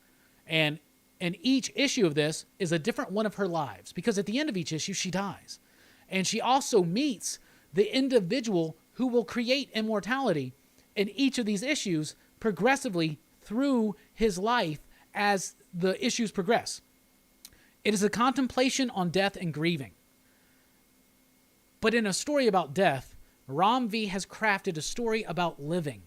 And each issue of this is a different one of her lives because at the end of each issue, she dies. And she also meets the individual who will create immortality in each of these issues progressively through his life as the issues progress. It is a contemplation on death and grieving. But in a story about death, Ram V has crafted a story about living.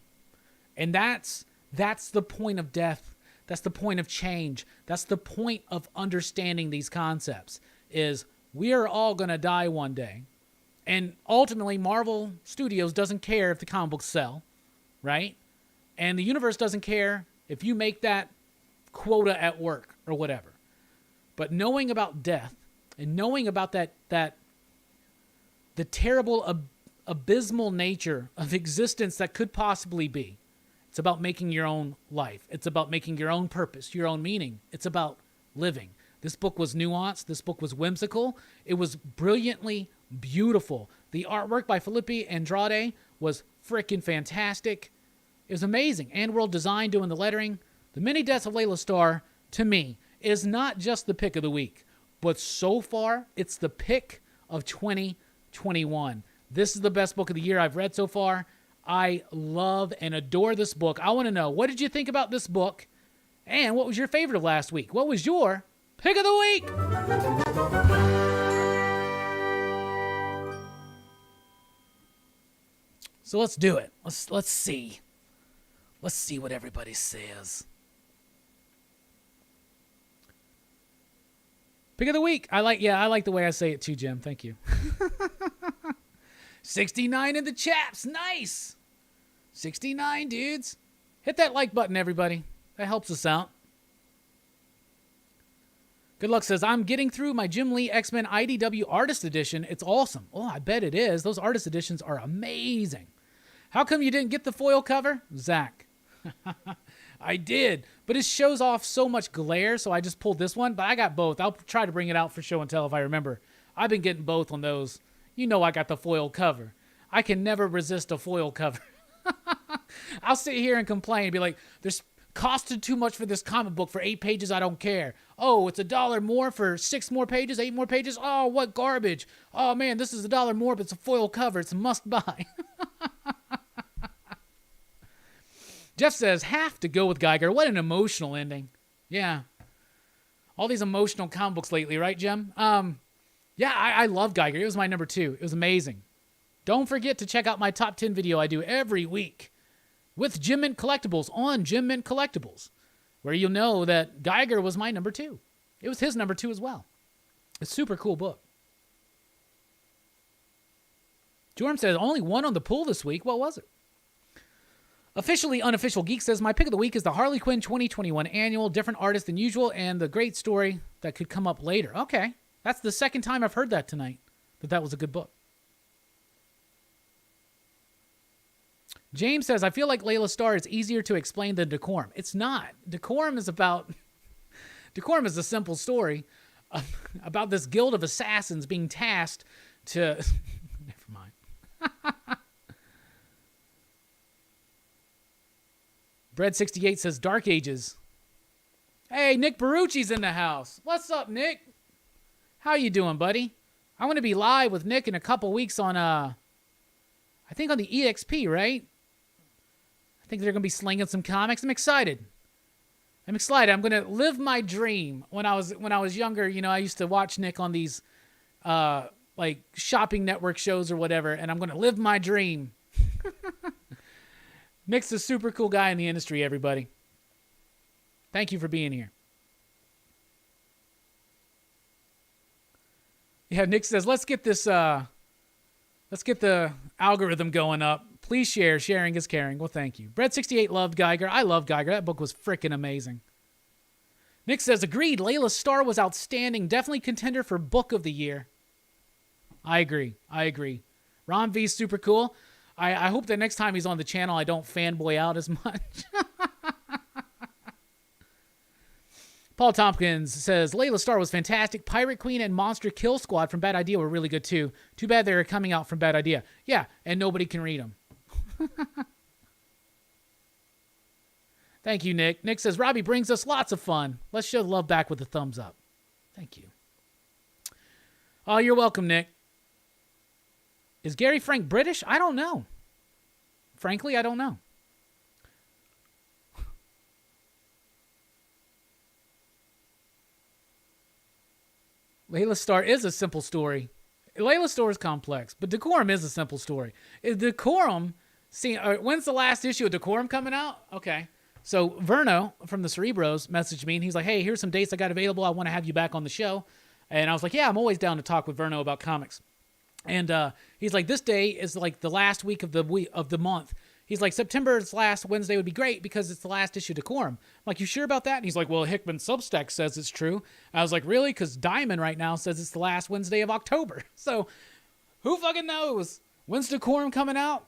And that's the point of death. That's the point of change. That's the point of understanding these concepts is we are all going to die one day. And ultimately, Marvel Studios doesn't care if the comic books sell, right? And the universe doesn't care if you make that quota at work or whatever. But knowing about death and knowing about the terrible abysmal nature of existence that could possibly be. It's about making your own life. It's about making your own purpose, your own meaning. It's about living. This book was nuanced. This book was whimsical. It was brilliantly beautiful. The artwork by Felipe Andrade was freaking fantastic. It was amazing. And World Design doing the lettering. The Many Deaths of Layla Starr, to me, is not just the pick of the week, but so far, it's the pick of 2021. This is the best book of the year I've read so far. I love and adore this book. I want to know, what did you think about this book? And what was your favorite of last week? What was your pick of the week? So let's do it. Let's see. Let's see what everybody says. Pick of the week. I like the way I say it too, Jim. Thank you. 69 in the chaps. Nice. 69, dudes. Hit that like button, everybody. That helps us out. Good Luck says, I'm getting through my Jim Lee X-Men IDW Artist Edition. It's awesome. Oh, I bet it is. Those Artist Editions are amazing. How come you didn't get the foil cover? Zach. I did, but it shows off so much glare, so I just pulled this one, but I got both. I'll try to bring it out for show and tell if I remember. I've been getting both on those. You know I got the foil cover. I can never resist a foil cover. I'll sit here and complain and be like, there's costed too much for this comic book for 8 pages. I don't care. Oh, it's $1 more for 6 more pages, 8 more pages. Oh, what garbage. Oh man, this is $1 more, but it's a foil cover. It's a must buy. Jeff says, have to go with Geiger. What an emotional ending. Yeah. All these emotional comic books lately, right, Jim? Yeah, I love Geiger. It was my number 2. It was amazing. Don't forget to check out my top 10 video I do every week with Jim Mint Collectibles on Jim Mint Collectibles, where you'll know that Geiger was my number 2. It was his number 2 as well. It's a super cool book. Jorm says, only one on the pool this week. What was it? Officially Unofficial Geek says, my pick of the week is the Harley Quinn 2021 annual, different artist than usual, and the great story that could come up later. Okay. That's the second time I've heard that tonight, that was a good book. James says, I feel like Layla Starr is easier to explain than Decorum. It's not. Decorum is a simple story about this guild of assassins being tasked to... Never mind. Bread68 says, Dark Ages. Hey, Nick Barucci's in the house. What's up, Nick? How you doing, buddy? I'm going to be live with Nick in a couple weeks on I think on the EXP, right? I think they're going to be slinging some comics. I'm excited. I'm going to live my dream. When I was younger, you know, I used to watch Nick on these like shopping network shows or whatever, and I'm going to live my dream. Nick's a super cool guy in the industry, everybody. Thank you for being here. Yeah, Nick says, let's get the algorithm going up. Please share. Sharing is caring. Well, thank you. Bread68 loved Geiger. I love Geiger. That book was freaking amazing. Nick says, agreed. Layla's Star was outstanding. Definitely contender for book of the year. I agree. Ron V's super cool. I hope that next time he's on the channel, I don't fanboy out as much. Paul Tompkins says, Layla Star was fantastic. Pirate Queen and Monster Kill Squad from Bad Idea were really good too. Too bad they're coming out from Bad Idea. Yeah, and nobody can read them. Thank you, Nick. Nick says, Robbie brings us lots of fun. Let's show the love back with a thumbs up. Thank you. Oh, you're welcome, Nick. Is Gary Frank British? I don't know. Frankly, I don't know. Layla Star is a simple story. Layla Star is complex, but Decorum is a simple story. Decorum, when's the last issue of Decorum coming out? Okay. So Verno from the Cerebros messaged me, and he's like, hey, here's some dates I got available. I want to have you back on the show. And I was like, yeah, I'm always down to talk with Verno about comics. And he's like, this day is like the last week of the month. He's like, September's last Wednesday would be great because it's the last issue of Decorum. I'm like, you sure about that? And he's like, well, Hickman Substack says it's true. I was like, really? Because Diamond right now says it's the last Wednesday of October. So who fucking knows? When's Decorum coming out?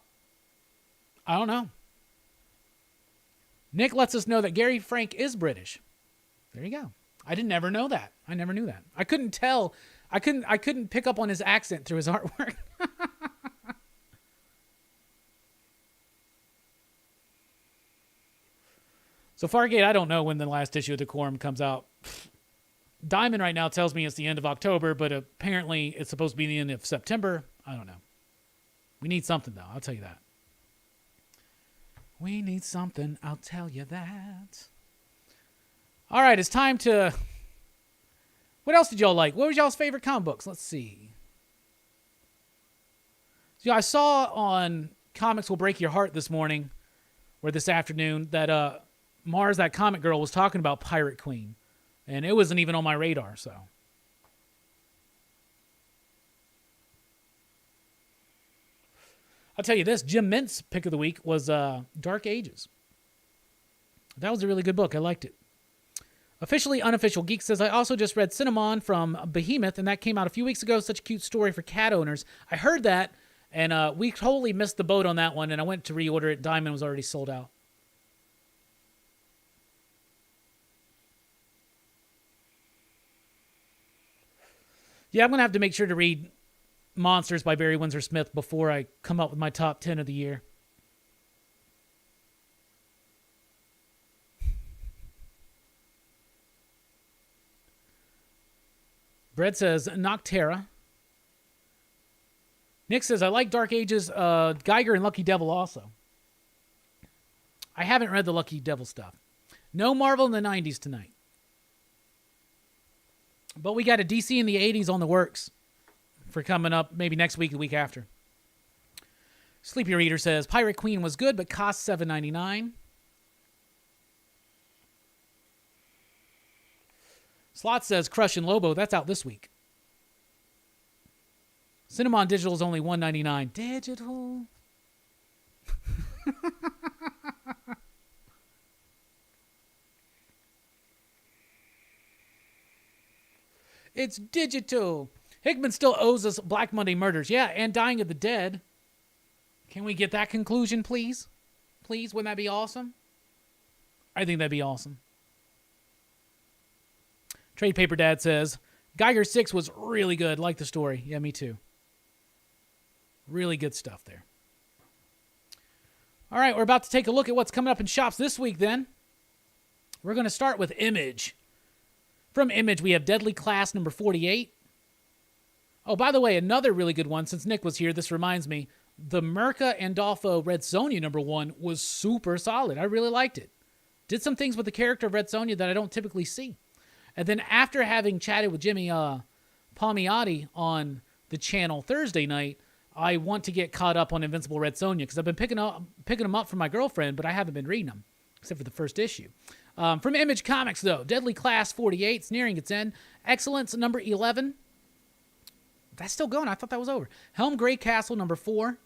I don't know. Nick lets us know that Gary Frank is British. There you go. I didn't ever know that. I never knew that. I couldn't tell. I couldn't pick up on his accent through his artwork. So Fargate, I don't know when the last issue of Decorum comes out. Diamond right now tells me it's the end of October, but apparently it's supposed to be the end of September. I don't know. We need something, though. I'll tell you that. We need something. I'll tell you that. All right, it's time to... What else did y'all like? What was y'all's favorite comic books? Let's see. So I saw on Comics Will Break Your Heart this morning, or this afternoon, that Mars, that comic girl, was talking about Pirate Queen. And it wasn't even on my radar, so... I'll tell you this, Jim Mint's pick of the week was Dark Ages. That was a really good book. I liked it. Officially Unofficial Geek says, I also just read Cinnamon from Behemoth, and that came out a few weeks ago. Such a cute story for cat owners. I heard that, and we totally missed the boat on that one, and I went to reorder it. Diamond was already sold out. Yeah, I'm going to have to make sure to read Monsters by Barry Windsor Smith before I come up with my top 10 of the year. Brett says, Noctera. Nick says, I like Dark Ages, Geiger and Lucky Devil also. I haven't read the Lucky Devil stuff. No Marvel in the 90s tonight. But we got a DC in the 80s on the works for coming up maybe next week, the week after. Sleepy Reader says, Pirate Queen was good, but cost $7.99. Slot says, Crush and Lobo, that's out this week. Cinnamon Digital is only $1.99. Digital. It's digital. Hickman still owes us Black Monday Murders. Yeah, and Dying of the Dead. Can we get that conclusion, please? Please, wouldn't that be awesome? I think that'd be awesome. Trade Paper Dad says, Geiger 6 was really good. Like the story. Yeah, me too. Really good stuff there. All right, we're about to take a look at what's coming up in shops this week then. We're going to start with Image. From Image, we have Deadly Class number 48. Oh, by the way, another really good one. Since Nick was here, this reminds me. The Merca Andolfo Red Sonja #1 was super solid. I really liked it. Did some things with the character of Red Sonja that I don't typically see. And then after having chatted with Jimmy Palmiotti on the channel Thursday night, I want to get caught up on Invincible Red Sonja because I've been picking them up for my girlfriend, but I haven't been reading them, except for the first issue. From Image Comics, though, Deadly Class 48, it's nearing its end. Excellence #11. That's still going. I thought that was over. Helm Grey Castle #4.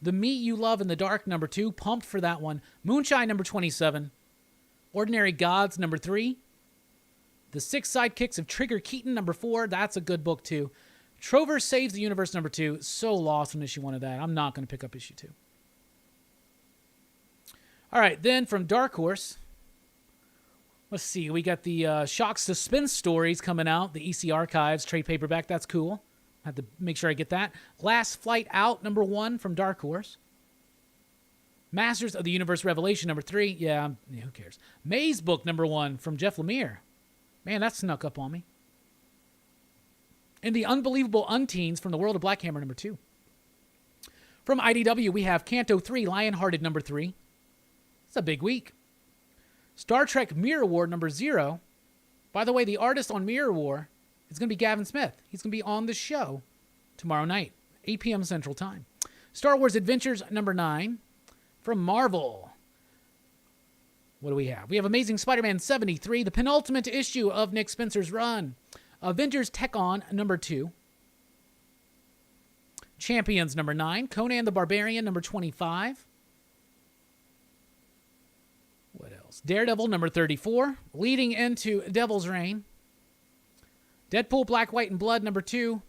The Meat You Love in the Dark #2. Pumped for that one. Moonshine #27. Ordinary Gods #3. The Six Sidekicks of Trigger Keaton #4. That's a good book, too. Trover Saves the Universe #2. So lost on issue 1 of that. I'm not going to pick up issue 2. All right, then from Dark Horse, let's see. We got the Shock Suspense stories coming out. The EC Archives trade paperback. That's cool. I have to make sure I get that. Last Flight Out #1 from Dark Horse. Masters of the Universe Revelation #3. Yeah, who cares? Maze Book #1 from Jeff Lemire. Man, that snuck up on me. And The Unbelievable Unteens from the World of Black Hammer #2. From IDW, we have Canto 3, Lionhearted #3. It's a big week. Star Trek Mirror War #0. By the way, the artist on Mirror War is going to be Gavin Smith. He's going to be on the show tomorrow night, 8 p.m. Central Time. Star Wars Adventures #9 from Marvel. What do we have? We have Amazing Spider-Man 73, the penultimate issue of Nick Spencer's run. Avengers Tech-On #2. Champions #9. Conan the Barbarian #25. What else? Daredevil #34. Leading into Devil's Reign. Deadpool Black, White, and Blood #2.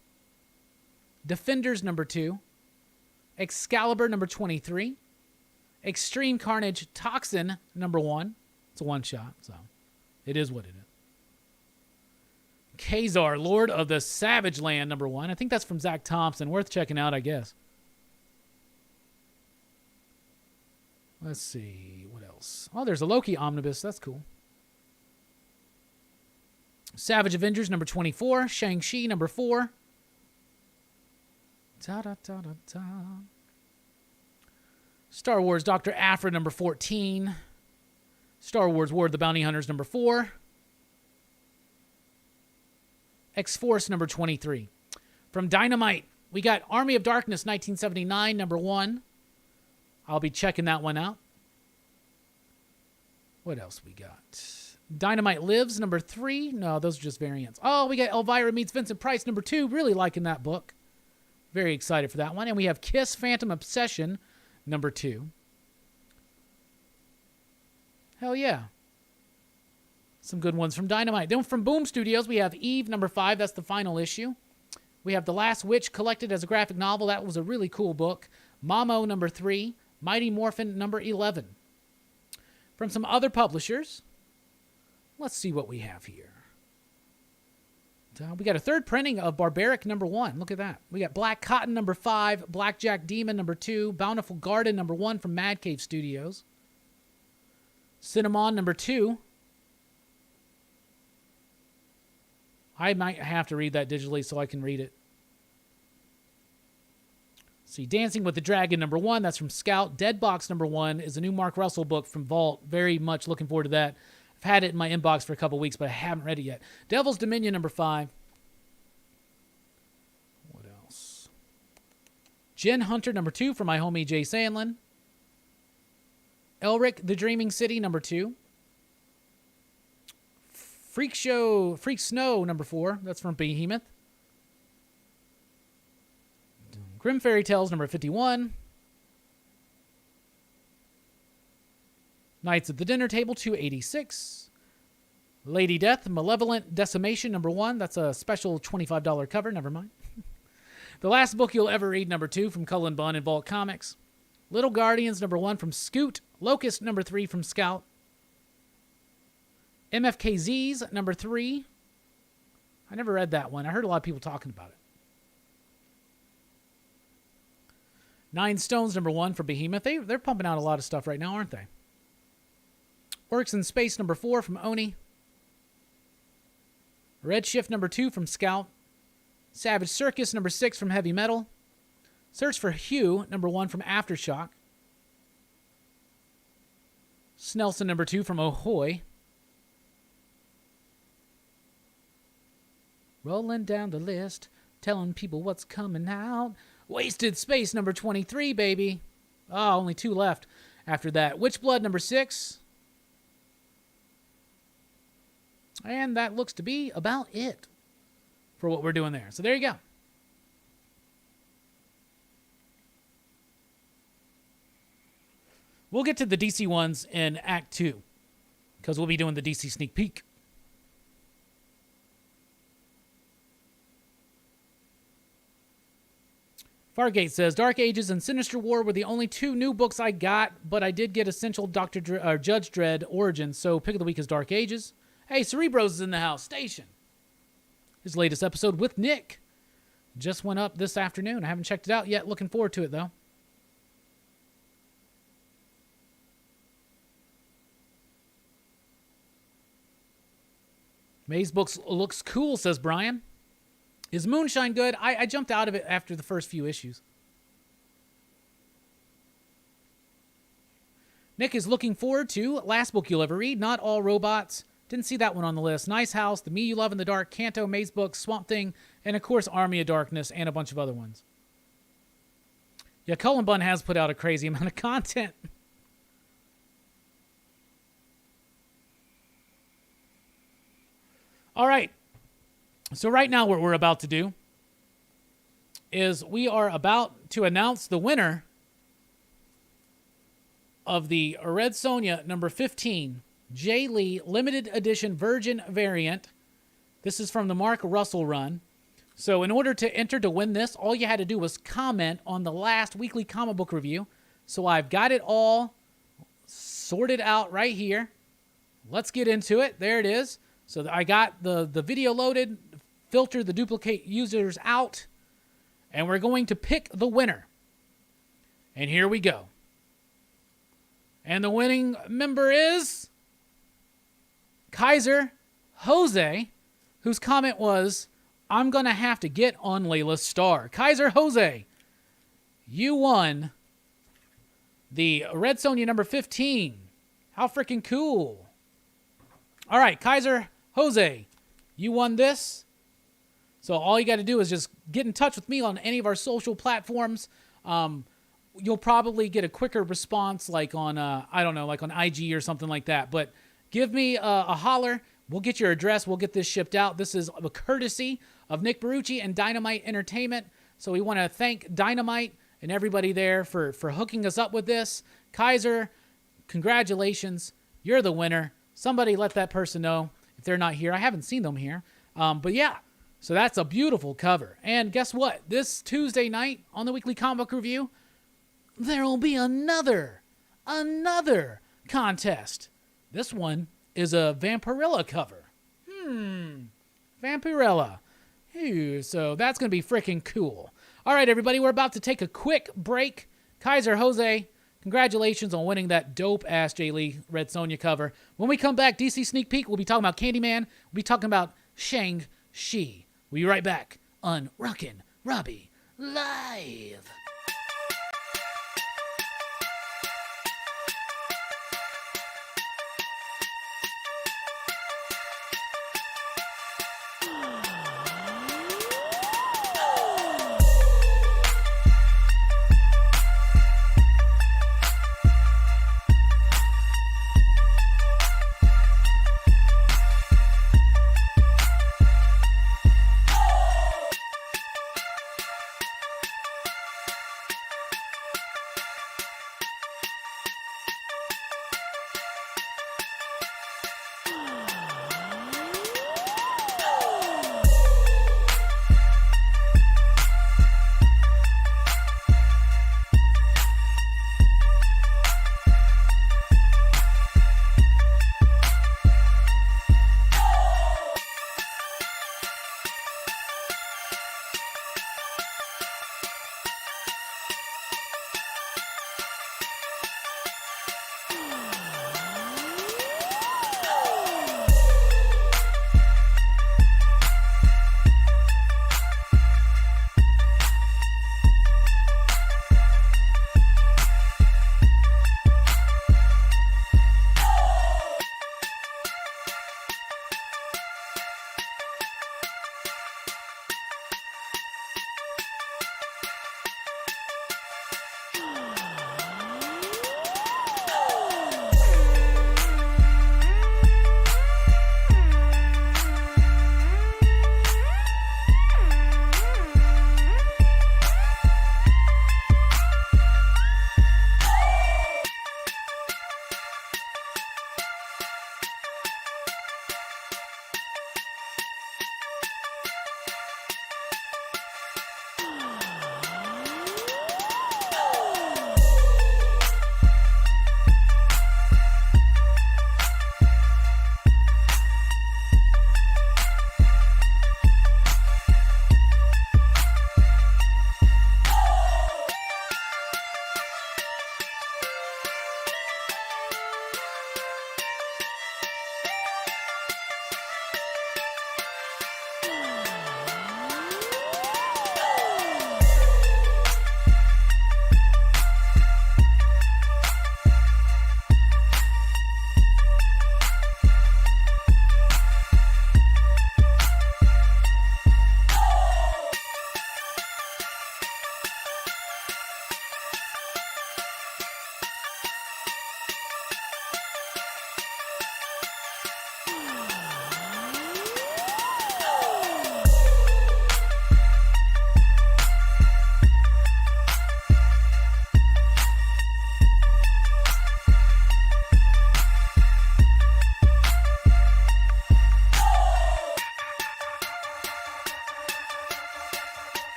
Defenders #2. Excalibur #23. Extreme Carnage Toxin #1. It's a one-shot, so it is what it is. Kazar, Lord of the Savage Land #1. I think that's from Zach Thompson. Worth checking out, I guess. Let's see. What else? Oh, there's a Loki omnibus. That's cool. Savage Avengers #24. Shang-Chi #4. Star Wars Dr. Aphra #14. Star Wars War of the Bounty Hunters #4. X-Force #23. From Dynamite, we got Army of Darkness 1979 #1. I'll be checking that one out. What else we got? Dynamite Lives #3. No, those are just variants. Oh, we got Elvira Meets Vincent Price #2. Really liking that book. Very excited for that one. And we have Kiss Phantom Obsession #2. Hell yeah. Some good ones from Dynamite. Then from Boom Studios, we have Eve #5. That's the final issue. We have The Last Witch collected as a graphic novel. That was a really cool book. Mamo #3. Mighty Morphin #11. From some other publishers, let's see what we have here. We got a third printing of Barbaric #1. Look at that. We got Black Cotton #5, Blackjack Demon #2, Bountiful Garden #1 from Mad Cave Studios. Cinnamon #2. I might have to read that digitally so I can read it. See, Dancing with the Dragon #1, that's from Scout. Deadbox #1 is a new Mark Russell book from Vault. Very much looking forward to that. I've had it in my inbox for a couple weeks, but I haven't read it yet. Devil's Dominion #5. What else? Gin Hunter #2 from my homie Jay Sandlin. Elric the Dreaming City #2. Freak Snow #4. That's from Behemoth. Grim Fairy Tales #51. Knights at the Dinner Table 286. Lady Death, Malevolent Decimation #1. That's a special $25 cover. Never mind. The Last Book You'll Ever Read #2 from Cullen Bunn and Vault Comics. Little Guardians #1 from Scoot. Locust #3 from Scout. MFKZ's #3. I never read that one. I heard a lot of people talking about it. Nine Stones #1 for Behemoth. They're pumping out a lot of stuff right now, aren't they? Orcs in Space #4 from Oni. Redshift #2 from Scout. Savage Circus #6 from Heavy Metal. Search for Hugh, number 1 from Aftershock. Snelson, number 2 from Ahoy. Rolling down the list, telling people what's coming out. Wasted Space, number 23, baby. Oh, only 2 left after that. Witchblood, number 6. And that looks to be about it for what we're doing there. So there you go. We'll get to the DC ones in Act 2 because we'll be doing the DC sneak peek. Fargate says, Dark Ages and Sinister War were the only 2 new books I got, but I did get Essential Judge Dredd Origins, so pick of the week is Dark Ages. Hey, Cerebros is in the house. Station. His latest episode with Nick just went up this afternoon. I haven't checked it out yet. Looking forward to it, though. Maze Books looks cool, says Brian. Is Moonshine good? I jumped out of it after the first few issues. Nick is looking forward to last book you'll ever read, Not All Robots. Didn't see that one on the list. Nice House, The Me You Love in the Dark, Kanto, Maze Books, Swamp Thing, and of course Army of Darkness, and a bunch of other ones. Yeah, Cullen Bunn has put out a crazy amount of content. All right. So right now what we're about to do is we are about to announce the winner of the Red Sonja number 15 Jay Lee limited edition virgin variant. This is from the Mark Russell run. So in order to enter to win this, all you had to do was comment on the last weekly comic book review. So I've got it all sorted out right here. Let's get into it. There it is. So I got the video loaded, filter the duplicate users out, and we're going to pick the winner. And here we go. And the winning member is Kaiser Jose, whose comment was, I'm going to have to get on Layla's star. Kaiser Jose, you won the Red Sonja number 15. How freaking cool. All right, Kaiser Jose, you won this. So all you got to do is just get in touch with me on any of our social platforms. You'll probably get a quicker response like on, I don't know, like on IG or something like that. But give me a holler. We'll get your address. We'll get this shipped out. This is a courtesy of Nick Barucci and Dynamite Entertainment. So we want to thank Dynamite and everybody there for hooking us up with this. Kaiser, congratulations. You're the winner. Somebody let that person know if they're not here. I haven't seen them here. But yeah, so that's a beautiful cover. And guess what? This Tuesday night on the Weekly Comic Book Review, there will be another contest. This one is a Vampirella cover. Vampirella. So that's going to be freaking cool. All right, everybody, we're about to take a quick break. Kaiser Jose, congratulations on winning that dope-ass Jay Lee Red Sonja cover. When we come back, DC Sneak Peek, we'll be talking about Candyman. We'll be talking about Shang-Chi. We'll be right back on Rockin Robbie Live.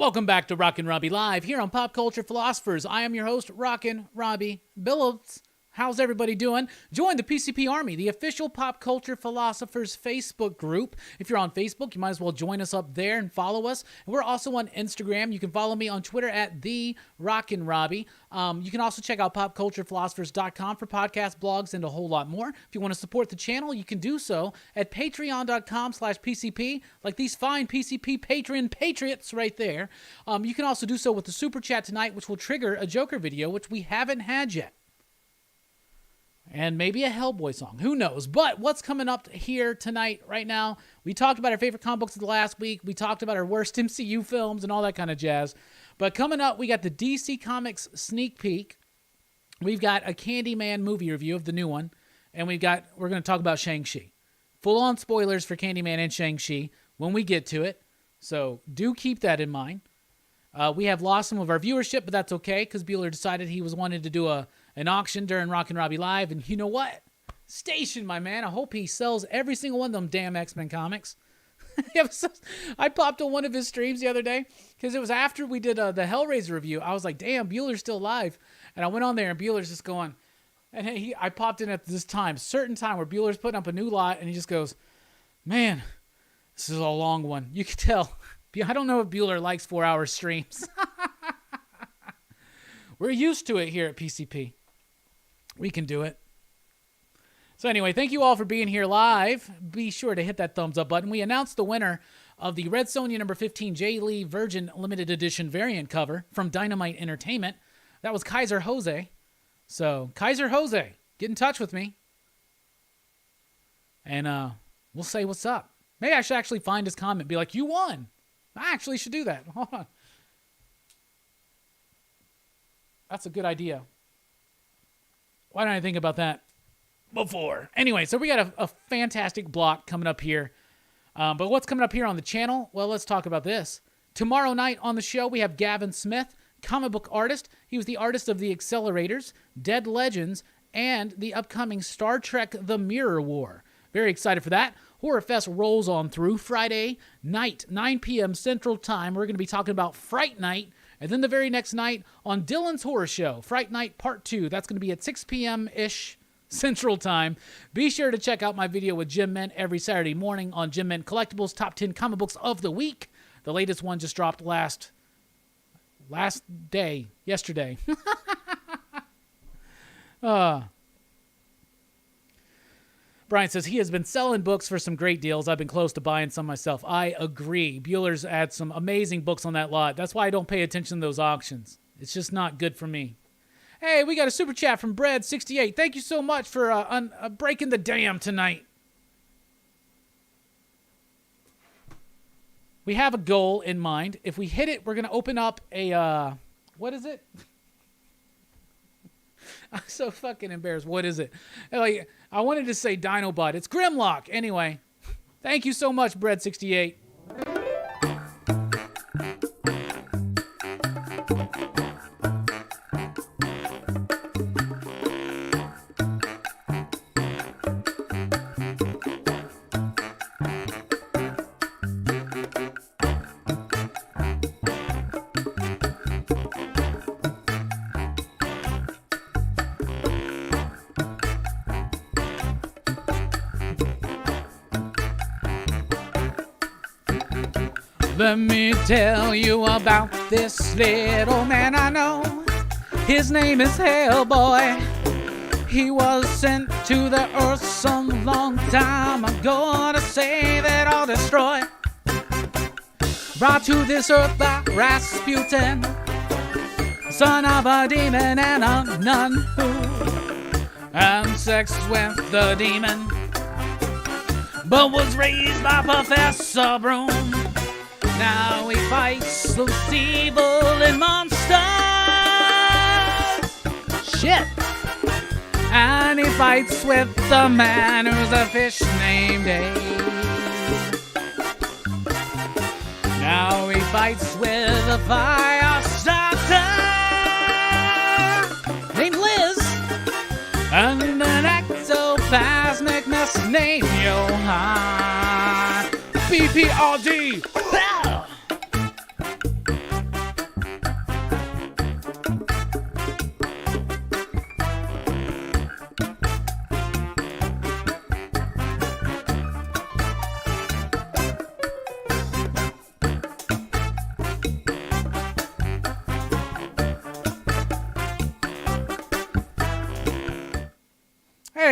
Welcome back to Rockin Robbie Live here on Pop Culture Philosophers. I am your host, Rockin Robbie Billups. How's everybody doing? Join the PCP Army, the official Pop Culture Philosophers Facebook group. If you're on Facebook, you might as well join us up there and follow us. And we're also on Instagram. You can follow me on Twitter at the Rockin Robbie. You can also check out popculturephilosophers.com for podcasts, blogs, and a whole lot more. If you want to support the channel, you can do so at patreon.com/PCP, like these fine PCP Patreon patriots right there. You can also do so with the Super Chat tonight, which will trigger a Joker video, which we haven't had yet. And maybe a Hellboy song. Who knows? But what's coming up here tonight, right now? We talked about our favorite comic books of the last week. We talked about our worst MCU films and all that kind of jazz. But coming up, we got the DC Comics sneak peek. We've got a Candyman movie review of the new one. And we're going to talk about Shang-Chi. Full-on spoilers for Candyman and Shang-Chi when we get to it. So do keep that in mind. We have lost some of our viewership, but that's okay, because Bueller decided he was wanting to do an auction during Rockin Robbie Live, and you know what? Station, my man. I hope he sells every single one of them damn X-Men comics. I popped on one of his streams the other day, because it was after we did the Hellraiser review. I was like, damn, Bueller's still alive. And I went on there, and Bueller's just going, and I popped in at this certain time, where Bueller's putting up a new lot, and he just goes, man, this is a long one. You can tell. I don't know if Bueller likes 4-hour streams. We're used to it here at PCP. We can do it. So anyway, thank you all for being here live. Be sure to hit that thumbs up button. We announced the winner of the Red Sonja number 15 J. Lee Virgin Limited Edition variant cover from Dynamite Entertainment. That was Kaiser Jose. So, Kaiser Jose, get in touch with me. And we'll say what's up. Maybe I should actually find his comment and be like, you won. I actually should do that. Hold on. That's a good idea. Why didn't I think about that before? Anyway, so we got a fantastic block coming up here. But what's coming up here on the channel? Well, let's talk about this. Tomorrow night on the show, we have Gavin Smith, comic book artist. He was the artist of The Accelerators, Dead Legends, and the upcoming Star Trek The Mirror War. Very excited for that. Horror Fest rolls on through Friday night, 9 p.m. Central Time. We're going to be talking about Fright Night. And then the very next night on Dylan's Horror Show, Fright Night Part 2. That's going to be at 6 p.m.-ish Central Time. Be sure to check out my video with Jim Mint every Saturday morning on Jim Mint Collectibles Top 10 Comic Books of the Week. The latest one just dropped last day, yesterday. Brian says, he has been selling books for some great deals. I've been close to buying some myself. I agree. Bueller's had some amazing books on that lot. That's why I don't pay attention to those auctions. It's just not good for me. Hey, we got a super chat from Bread68. Thank you so much for breaking the dam tonight. We have a goal in mind. If we hit it, we're going to open up a, what is it? I'm so fucking embarrassed. What is it? Like, I wanted to say Dinobot. It's Grimlock. Anyway, thank you so much, Bread68. Let me tell you about this little man I know. His name is Hellboy. He was sent to the earth some long time ago to save it or destroy. Brought to this earth by Rasputin, son of a demon and a nun who had sex with the demon, but was raised by Professor Broom. Now he fights those evil and monsters. Shit. And he fights with the man who's a fish named Dave. Now he fights with a fire starter named Liz. And an ectoplasmic mess named Johann. BPRD.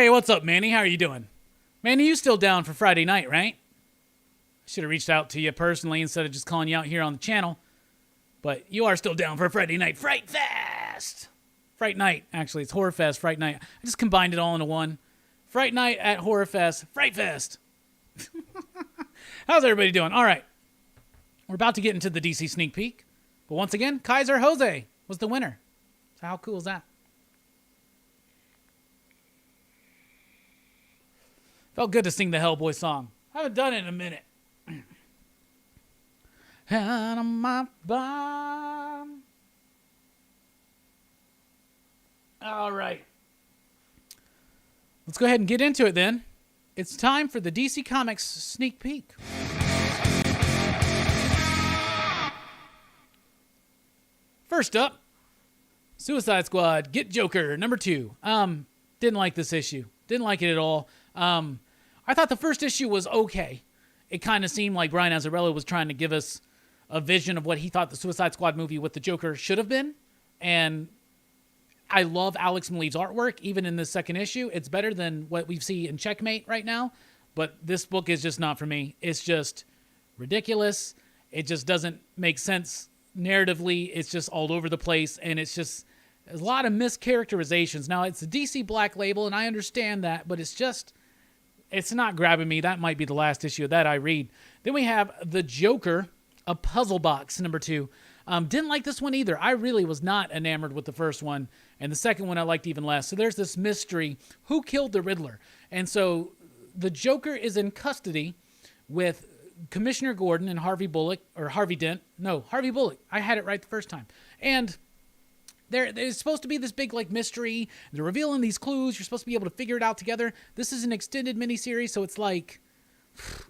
Hey, what's up, Manny? How are you doing? Manny, you still down for Friday night, right? I should have reached out to you personally instead of just calling you out here on the channel. But you are still down for Friday night Fright Fest. Fright Night, actually. It's Horror Fest, Fright Night. I just combined it all into one. Fright Night at Horror Fest, Fright Fest. How's everybody doing? All right. We're about to get into the DC sneak peek. But once again, Kaiser Jose was the winner. So how cool is that? Felt good to sing the Hellboy song. I haven't done it in a minute. Out of my bomb. All right. Let's go ahead and get into it then. It's time for the DC Comics sneak peek. First up, Suicide Squad, Get Joker, number 2. Didn't like this issue. Didn't like it at all. I thought the first issue was okay. It kind of seemed like Brian Azzarello was trying to give us a vision of what he thought the Suicide Squad movie with the Joker should have been. And I love Alex Maleev's artwork, even in this second issue. It's better than what we see in Checkmate right now. But this book is just not for me. It's just ridiculous. It just doesn't make sense narratively. It's just all over the place. And it's just a lot of mischaracterizations. Now, it's a DC Black Label, and I understand that. But it's not grabbing me. That might be the last issue of that I read. Then we have The Joker, a puzzle box, number 2. Didn't like this one either. I really was not enamored with the first one. And the second one I liked even less. So there's this mystery. Who killed the Riddler? And so the Joker is in custody with Commissioner Gordon and Harvey Bullock. Or Harvey Dent. No, Harvey Bullock. I had it right the first time. And there's supposed to be this big mystery. They're revealing these clues. You're supposed to be able to figure it out together. This is an extended miniseries, so it's like,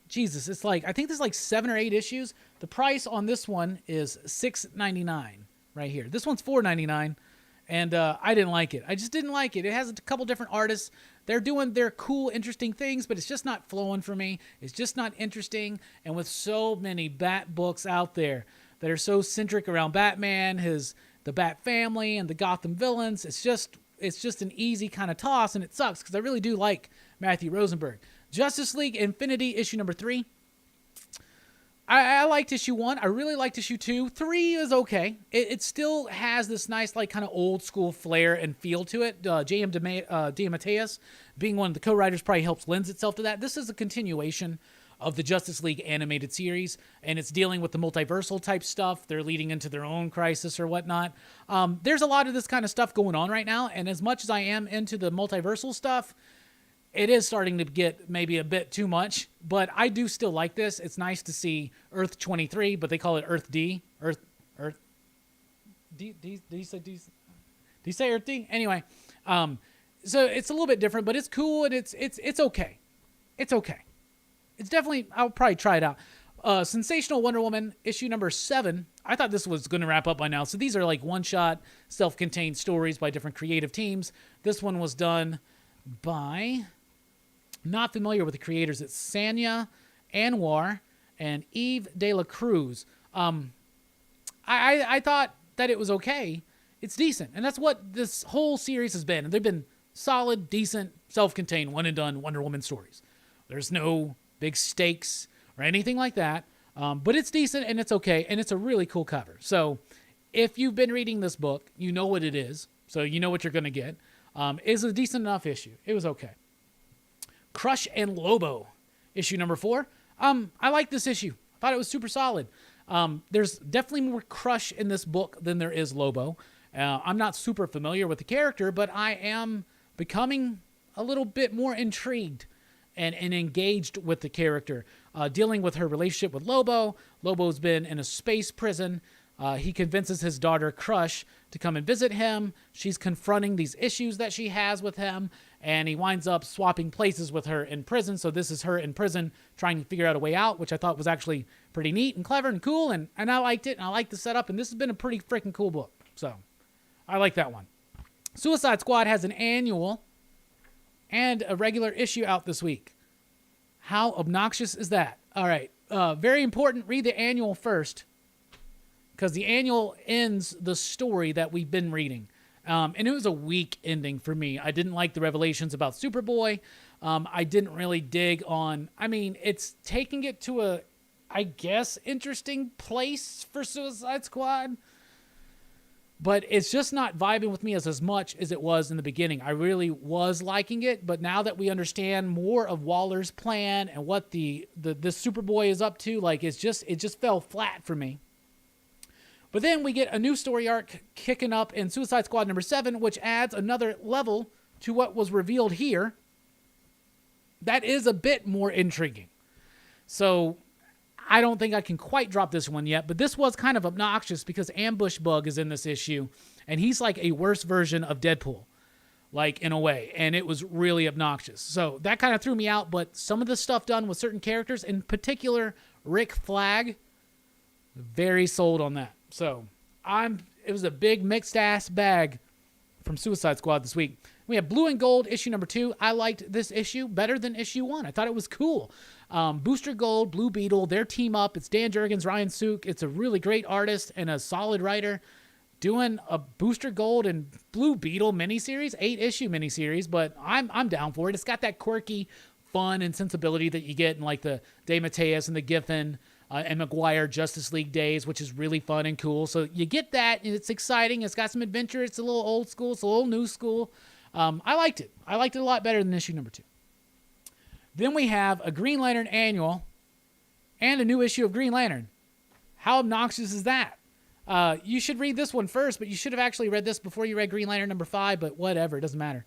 Jesus, it's like, I think there's 7 or 8 issues. The price on this one is $6.99 right here. This one's $4.99, and I didn't like it. I just didn't like it. It has a couple different artists. They're doing their cool, interesting things, but it's just not flowing for me. It's just not interesting. And with so many Bat books out there that are so centric around Batman, the Bat family, and the Gotham villains, it's just an easy kind of toss, and it sucks because I really do like Matthew Rosenberg. Justice League Infinity, issue number 3. I liked issue 1. I really liked issue 2. 3 is okay. It still has this nice, kind of old school flair and feel to it. J.M. DeMatteis, being one of the co-writers, probably helps lends itself to that. This is a continuation of the Justice League animated series, and it's dealing with the multiversal type stuff. They're leading into their own crisis or whatnot. There's a lot of this kind of stuff going on right now, and as much as I am into the multiversal stuff, it is starting to get maybe a bit too much, but I do still like this. It's nice to see Earth 23, but they call it Earth D. Earth D. Do you say Earth D? Anyway, so it's a little bit different, but it's cool, and it's okay. It's okay. It's definitely, I'll probably try it out. Sensational Wonder Woman, issue number 7. I thought this was going to wrap up by now. So these are one-shot, self-contained stories by different creative teams. This one was done by, not familiar with the creators, it's Sanya Anwar and Eve De La Cruz. I thought that it was okay. It's decent. And that's what this whole series has been. And they've been solid, decent, self-contained, one-and-done Wonder Woman stories. There's no big stakes or anything like that. But it's decent and it's okay. And it's a really cool cover. So if you've been reading this book, you know what it is. So you know what you're going to get. It's a decent enough issue. It was okay. Crush and Lobo, issue number 4. I like this issue. I thought it was super solid. There's definitely more Crush in this book than there is Lobo. I'm not super familiar with the character, but I am becoming a little bit more intrigued and engaged with the character, dealing with her relationship with Lobo. Lobo's been in a space prison. He convinces his daughter, Crush, to come and visit him. She's confronting these issues that she has with him, and he winds up swapping places with her in prison. So this is her in prison trying to figure out a way out, which I thought was actually pretty neat and clever and cool, and I liked it, and I liked the setup, and this has been a pretty freaking cool book. So I like that one. Suicide Squad has an annual and a regular issue out this week. How obnoxious is that? All right. Very important. Read the annual first, because the annual ends the story that we've been reading. And it was a weak ending for me. I didn't like the revelations about Superboy. I didn't really dig on, I mean, it's taking it to a, I guess, interesting place for Suicide Squad, but it's just not vibing with me as much as it was in the beginning. I really was liking it, but now that we understand more of Waller's plan and what the Superboy is up to, like, it just fell flat for me. But then we get a new story arc kicking up in Suicide Squad number 7, which adds another level to what was revealed here. That is a bit more intriguing. So I don't think I can quite drop this one yet, but this was kind of obnoxious because Ambush Bug is in this issue, and he's like a worse version of Deadpool, like, in a way, and it was really obnoxious. So that kind of threw me out, but some of the stuff done with certain characters, in particular Rick Flag, very sold on that. So it was a big mixed ass bag from Suicide Squad this week. We have Blue and Gold issue number 2. I liked this issue better than issue 1. I thought it was cool. Booster Gold, Blue Beetle, their team up. It's Dan Jurgens, Ryan Sook. It's a really great artist and a solid writer doing a Booster Gold and Blue Beetle miniseries, 8-issue miniseries, but I'm down for it. It's got that quirky fun and sensibility that you get in like the DeMatteis and the Giffen and McGuire Justice League days, which is really fun and cool. So you get that, and it's exciting. It's got some adventure. It's a little old school. It's a little new school. I liked it. I liked it a lot better than issue number 2. Then we have a Green Lantern annual and a new issue of Green Lantern. How obnoxious is that? You should read this one first, but you should have actually read this before you read Green Lantern number 5, but whatever. It doesn't matter.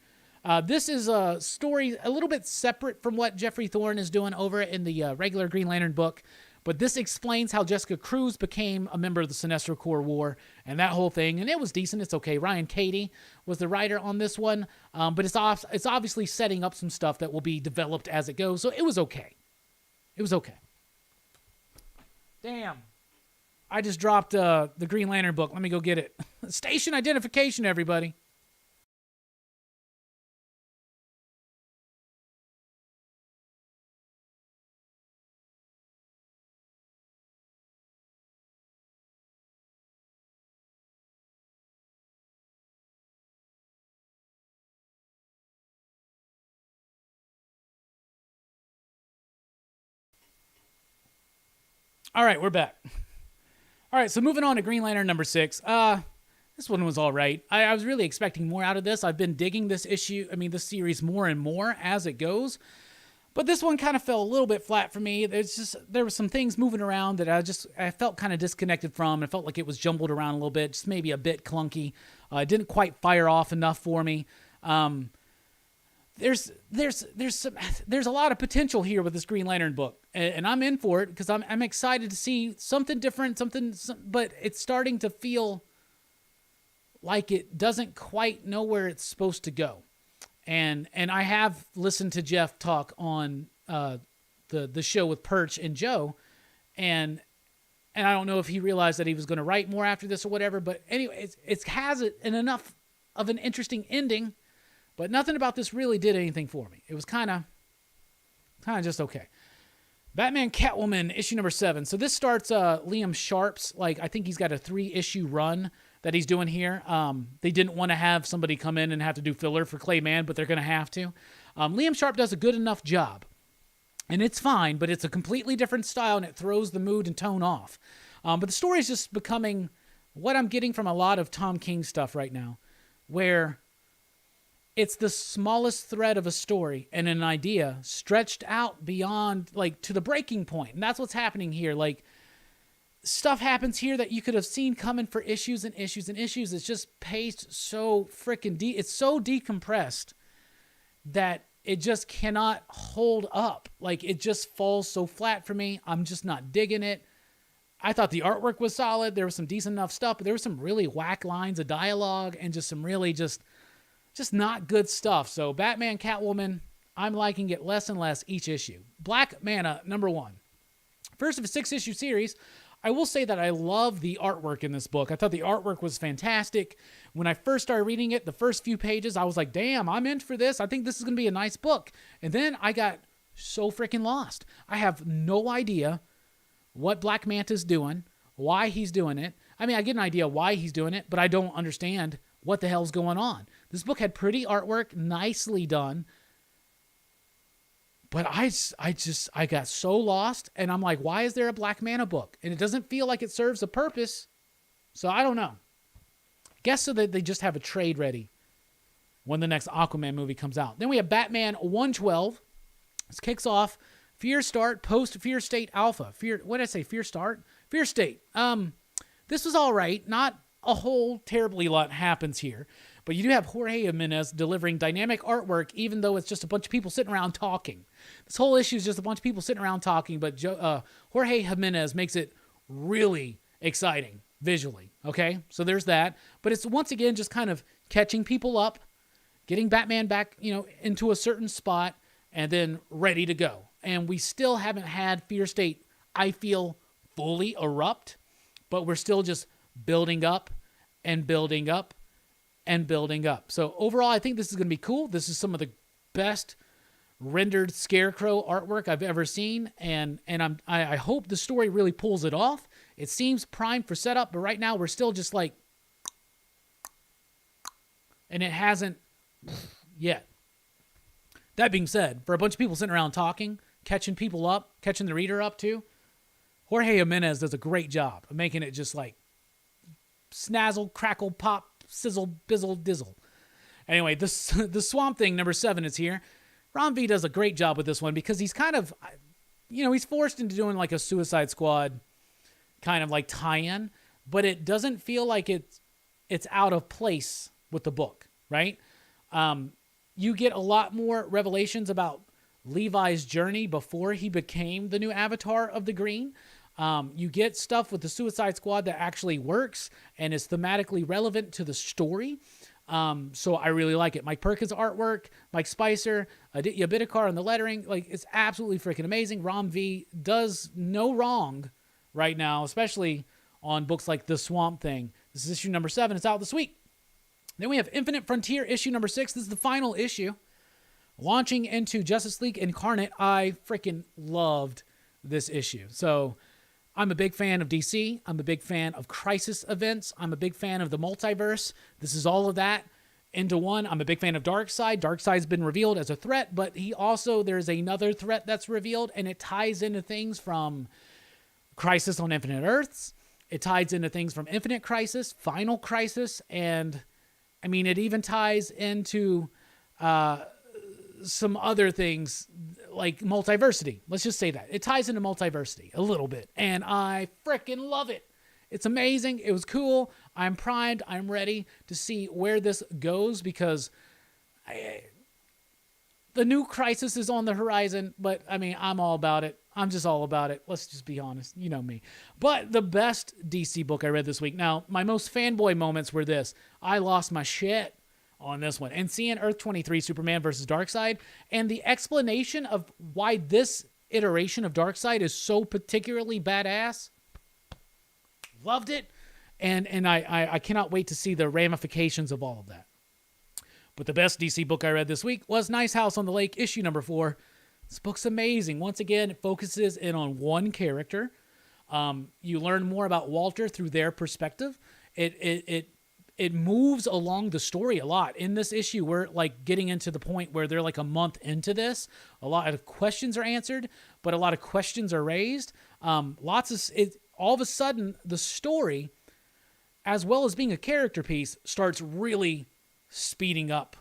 This is a story a little bit separate from what Jeffrey Thorne is doing over in the regular Green Lantern book. But this explains how Jessica Cruz became a member of the Sinestro Corps War and that whole thing. And it was decent. It's okay. Ryan Cady was the writer on this one. But it's obviously setting up some stuff that will be developed as it goes. So it was okay. It was okay. Damn. I just dropped the Green Lantern book. Let me go get it. Station identification, everybody. All right, we're back. All right, so moving on to Green Lantern number 6. This one was all right. I was really expecting more out of this. I've been digging this series more and more as it goes. But this one kind of fell a little bit flat for me. There were some things moving around that I felt kind of disconnected from. I felt like it was jumbled around a little bit, just maybe a bit clunky. It didn't quite fire off enough for me. There's a lot of potential here with this Green Lantern book, and I'm in for it because I'm excited to see something different, but it's starting to feel like it doesn't quite know where it's supposed to go. And I have listened to Jeff talk on the show with Perch and Joe, and I don't know if he realized that he was going to write more after this or whatever. But anyway, it has enough of an interesting ending. But nothing about this really did anything for me. It was kind of just okay. Batman Catwoman issue number 7. So this starts Liam Sharp's, I think he's got a 3-issue run that he's doing here. They didn't want to have somebody come in and have to do filler for Clayman, but they're going to have to. Liam Sharp does a good enough job. And it's fine, but it's a completely different style, and it throws the mood and tone off. But the story is just becoming what I'm getting from a lot of Tom King stuff right now, where it's the smallest thread of a story and an idea stretched out beyond, to the breaking point. And that's what's happening here. Stuff happens here that you could have seen coming for issues and issues and issues. It's just paced so freaking it's so decompressed that it just cannot hold up. It just falls so flat for me. I'm just not digging it. I thought the artwork was solid. There was some decent enough stuff, but there was some really whack lines of dialogue and just some really just not good stuff. So Batman Catwoman, I'm liking it less and less each issue. Black Manta, number 1. First of a 6-issue series. I will say that I love the artwork in this book. I thought the artwork was fantastic. When I first started reading it, the first few pages, I was like, damn, I'm in for this. I think this is going to be a nice book. And then I got so freaking lost. I have no idea what Black Manta's doing, why he's doing it. I mean, I get an idea why he's doing it, but I don't understand what the hell's going on. This book had pretty artwork, nicely done. But I got so lost, and I'm like, why is there a Black Manta book? And it doesn't feel like it serves a purpose. So I don't know. Guess so that they just have a trade ready when the next Aquaman movie comes out. Then we have Batman 112. This kicks off Fear Start, post Fear State Alpha. What did I say? Fear Start? Fear State. This was all right. Not a whole terribly lot happens here. But you do have Jorge Jimenez delivering dynamic artwork, even though it's just a bunch of people sitting around talking. This whole issue is just a bunch of people sitting around talking, but Jorge Jimenez makes it really exciting visually, okay? So there's that. But it's, once again, just kind of catching people up, getting Batman back, into a certain spot, and then ready to go. And we still haven't had Fear State, I feel, fully erupt, but we're still just building up and building up and building up. So overall, I think this is going to be cool. This is some of the best rendered Scarecrow artwork I've ever seen, and I hope the story really pulls it off. It seems primed for setup, but right now we're still just like, and it hasn't yet. That being said, for a bunch of people sitting around talking, catching people up, catching the reader up too, Jorge Jimenez does a great job of making it just like snazzle, crackle, pop, sizzle, bizzle, dizzle. Anyway, the Swamp Thing number 7 is here. Ron V does a great job with this one because he's kind of, he's forced into doing like a Suicide Squad kind of like tie-in, but it doesn't feel like it's out of place with the book, right? You get a lot more revelations about Levi's journey before he became the new avatar of the Green. You get stuff with the Suicide Squad that actually works and is thematically relevant to the story. So I really like it. Mike Perkins' artwork, Mike Spicer, Aditya Bidikar on the lettering. Like, it's absolutely freaking amazing. Ram V does no wrong right now, especially on books like The Swamp Thing. This is issue number 7. It's out this week. Then we have Infinite Frontier, issue number 6. This is the final issue. Launching into Justice League Incarnate. I freaking loved this issue. So I'm a big fan of DC. I'm a big fan of crisis events. I'm a big fan of the multiverse. This is all of that into one. I'm a big fan of Darkseid. Darkseid's been revealed as a threat, but there's another threat that's revealed, and it ties into things from Crisis on Infinite Earths. It ties into things from Infinite Crisis, Final Crisis, and it even ties into some other things like multiversity. Let's just say that. It ties into multiversity a little bit, and I freaking love it. It's amazing. It was cool. I'm primed. I'm ready to see where this goes because the new Crisis is on the horizon, but I'm all about it. I'm just all about it. Let's just be honest. You know me. But the best DC book I read this week. Now, my most fanboy moments were this. I lost my shit on this one. And seeing Earth 23 Superman versus Darkseid and the explanation of why this iteration of Darkseid is so particularly badass. Loved it. And I cannot wait to see the ramifications of all of that. But the best DC book I read this week was Nice House on the Lake, issue number 4. This book's amazing. Once again, it focuses in on one character. You learn more about Walter through their perspective. It moves along the story a lot. In this issue, we're like getting into the point where they're like a month into this. A lot of questions are answered, but a lot of questions are raised. All of a sudden, the story, as well as being a character piece, starts really speeding up.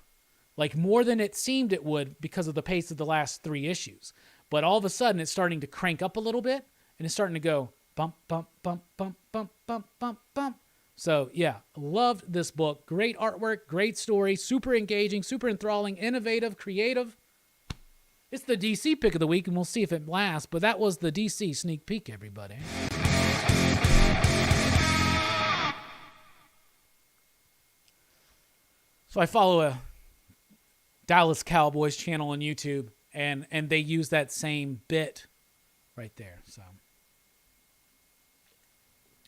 Like more than it seemed it would because of the pace of the last 3 issues. But all of a sudden, it's starting to crank up a little bit, and it's starting to go bump, bump, bump, bump, bump, bump, bump, bump. So, yeah, loved this book. Great artwork, great story, super engaging, super enthralling, innovative, creative. It's the DC pick of the week, and we'll see if it lasts. But that was the DC sneak peek, everybody. So I follow a Dallas Cowboys channel on YouTube, and they use that same bit right there. So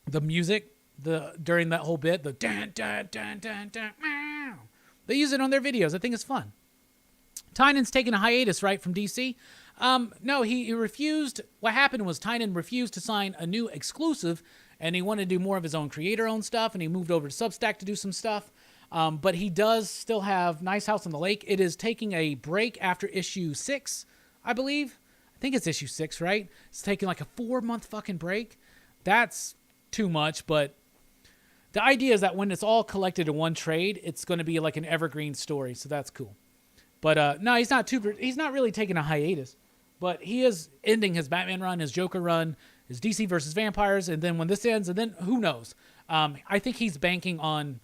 the music, during that whole bit, the dun, dun, dun, dun, dun, meow, they use it on their videos. I think it's fun. Tynan's taking a hiatus, right, from DC? No, he refused. What happened was Tynan refused to sign a new exclusive, and he wanted to do more of his own creator-owned stuff, and he moved over to Substack to do some stuff. But he does still have Nice House on the Lake. It is taking a break after issue 6, I believe. I think it's issue 6, right? It's taking like a 4-month fucking break. That's too much, but the idea is that when it's all collected in one trade, it's going to be like an evergreen story, so that's cool. But no, he's not really taking a hiatus, but he is ending his Batman run, his Joker run, his DC versus Vampires, and then when this ends, and then who knows? I think he's banking on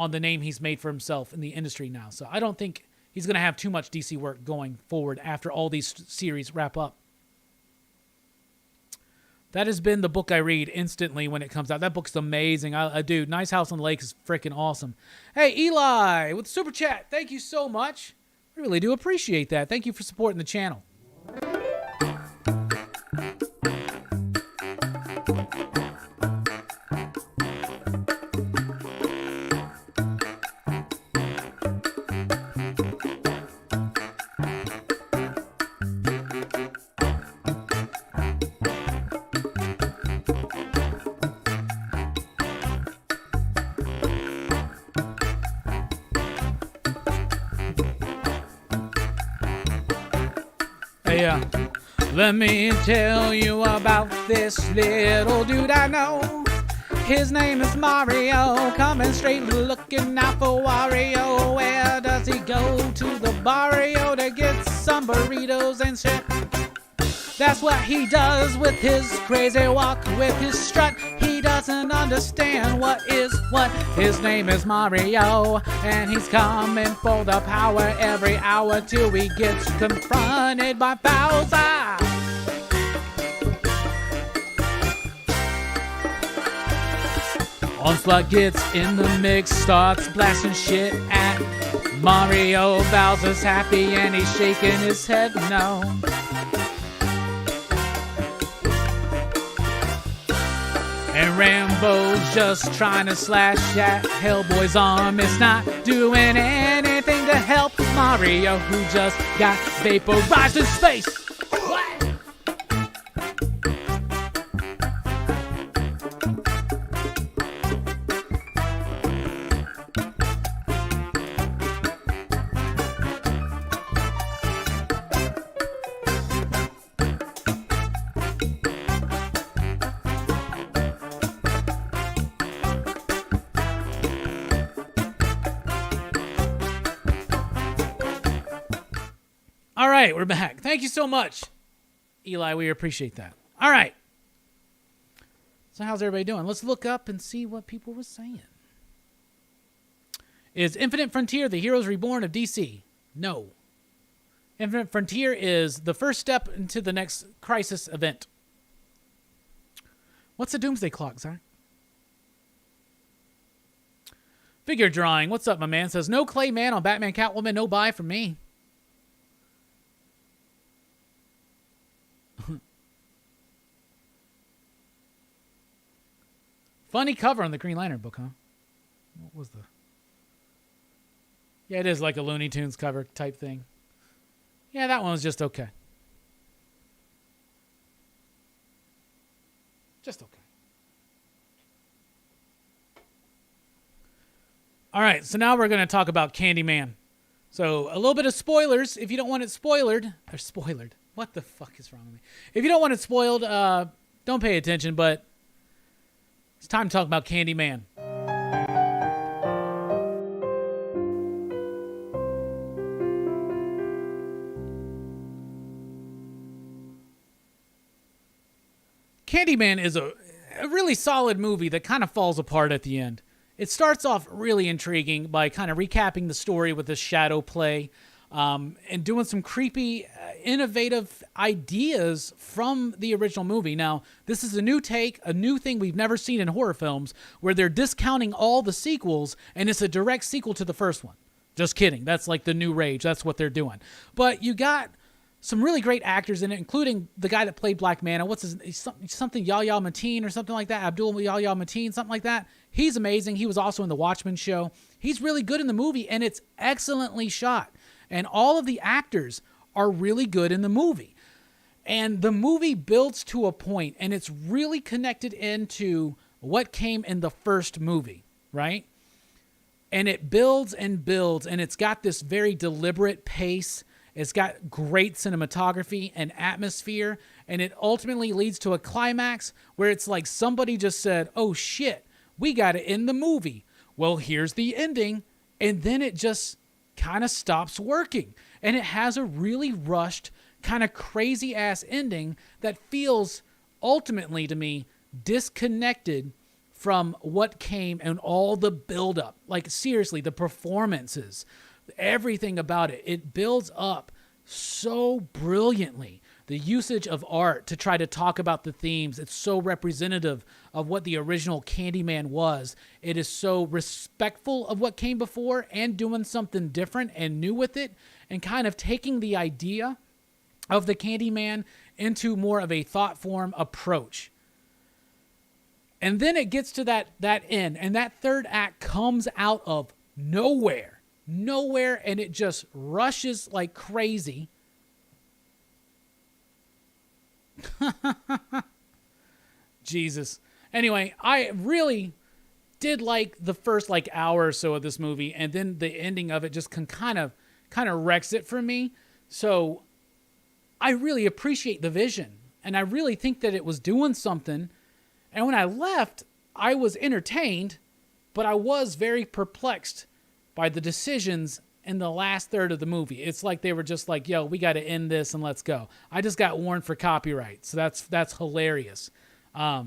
the name he's made for himself in the industry now, so I don't think he's going to have too much DC work going forward after all these series wrap up. That has been the book I read instantly when it comes out. That book's amazing. Dude, Nice House on the Lake is freaking awesome. Hey, Eli, with the Super Chat, thank you so much. I really do appreciate that. Thank you for supporting the channel. Yeah. Let me tell you about this little dude I know. His name is Mario, coming straight looking out for Wario. Where does he go? To the barrio to get some burritos and shit. That's what he does with his crazy walk, with his strut. He doesn't understand what is what. His name is Mario, and he's coming for the power every hour till he gets confronted by Bowser. Onslaught gets in the mix, starts blasting shit at Mario. Bowser's happy and he's shaking his head no. And Rambo's just trying to slash at Hellboy's arm. It's not doing anything to help Mario, who just got vaporized in space. What? All right, we're back. Thank you so much, Eli. We appreciate that. All right. So how's everybody doing? Let's look up and see what people were saying. Is Infinite Frontier the Heroes Reborn of DC? No. Infinite Frontier is the first step into the next Crisis event. What's the Doomsday Clock, Zach? Figure Drawing. What's up, my man? Says, no Clay Man on Batman Catwoman. No buy from me. Funny cover on the Green Lantern book, huh? What was the... Yeah, it is like a Looney Tunes cover type thing. Yeah, that one was just okay. Just okay. All right, so now we're going to talk about Candyman. So, a little bit of spoilers. If you don't want it spoiled... Or spoilered. What the fuck is wrong with me? If you don't want it spoiled, don't pay attention, but... It's time to talk about Candyman. Candyman is a really solid movie that kind of falls apart at the end. It starts off really intriguing by kind of recapping the story with this shadow play. And doing some creepy, innovative ideas from the original movie. Now, this is a new take, a new thing we've never seen in horror films, where they're discounting all the sequels, and it's a direct sequel to the first one. Just kidding. That's like the new rage. That's what they're doing. But you got some really great actors in it, including the guy that played Black Manta. What's his something Yahya Mateen or something like that? Abdul Yahya Mateen, something like that. He's amazing. He was also in the Watchmen show. He's really good in the movie, and it's excellently shot. And all of the actors are really good in the movie. And the movie builds to a point, and it's really connected into what came in the first movie, right? And it builds and builds, and it's got this very deliberate pace. It's got great cinematography and atmosphere, and it ultimately leads to a climax where it's like somebody just said, oh shit, we got to end the movie. Well, here's the ending, and then it just kind of stops working. And it has a really rushed, kind of crazy-ass ending that feels, ultimately to me, disconnected from what came and all the buildup. Like, seriously, the performances, everything about it, it builds up so brilliantly. The usage of art to try to talk about the themes, it's so representative of what the original Candyman was. It is so respectful of what came before and doing something different and new with it, and kind of taking the idea of the Candyman into more of a thought form approach. And then it gets to that end, and that third act comes out of nowhere, and it just rushes like crazy. Jesus. Anyway, I really did like the first like hour or so of this movie, and then the ending of it just kind of wrecks it for me. So I really appreciate the vision, and I really think that it was doing something. And when I left, I was entertained, but I was very perplexed by the decisions in the last third of the movie. It's like they were just like, yo, we got to end this and let's go. I just got warned for copyright, so that's hilarious. I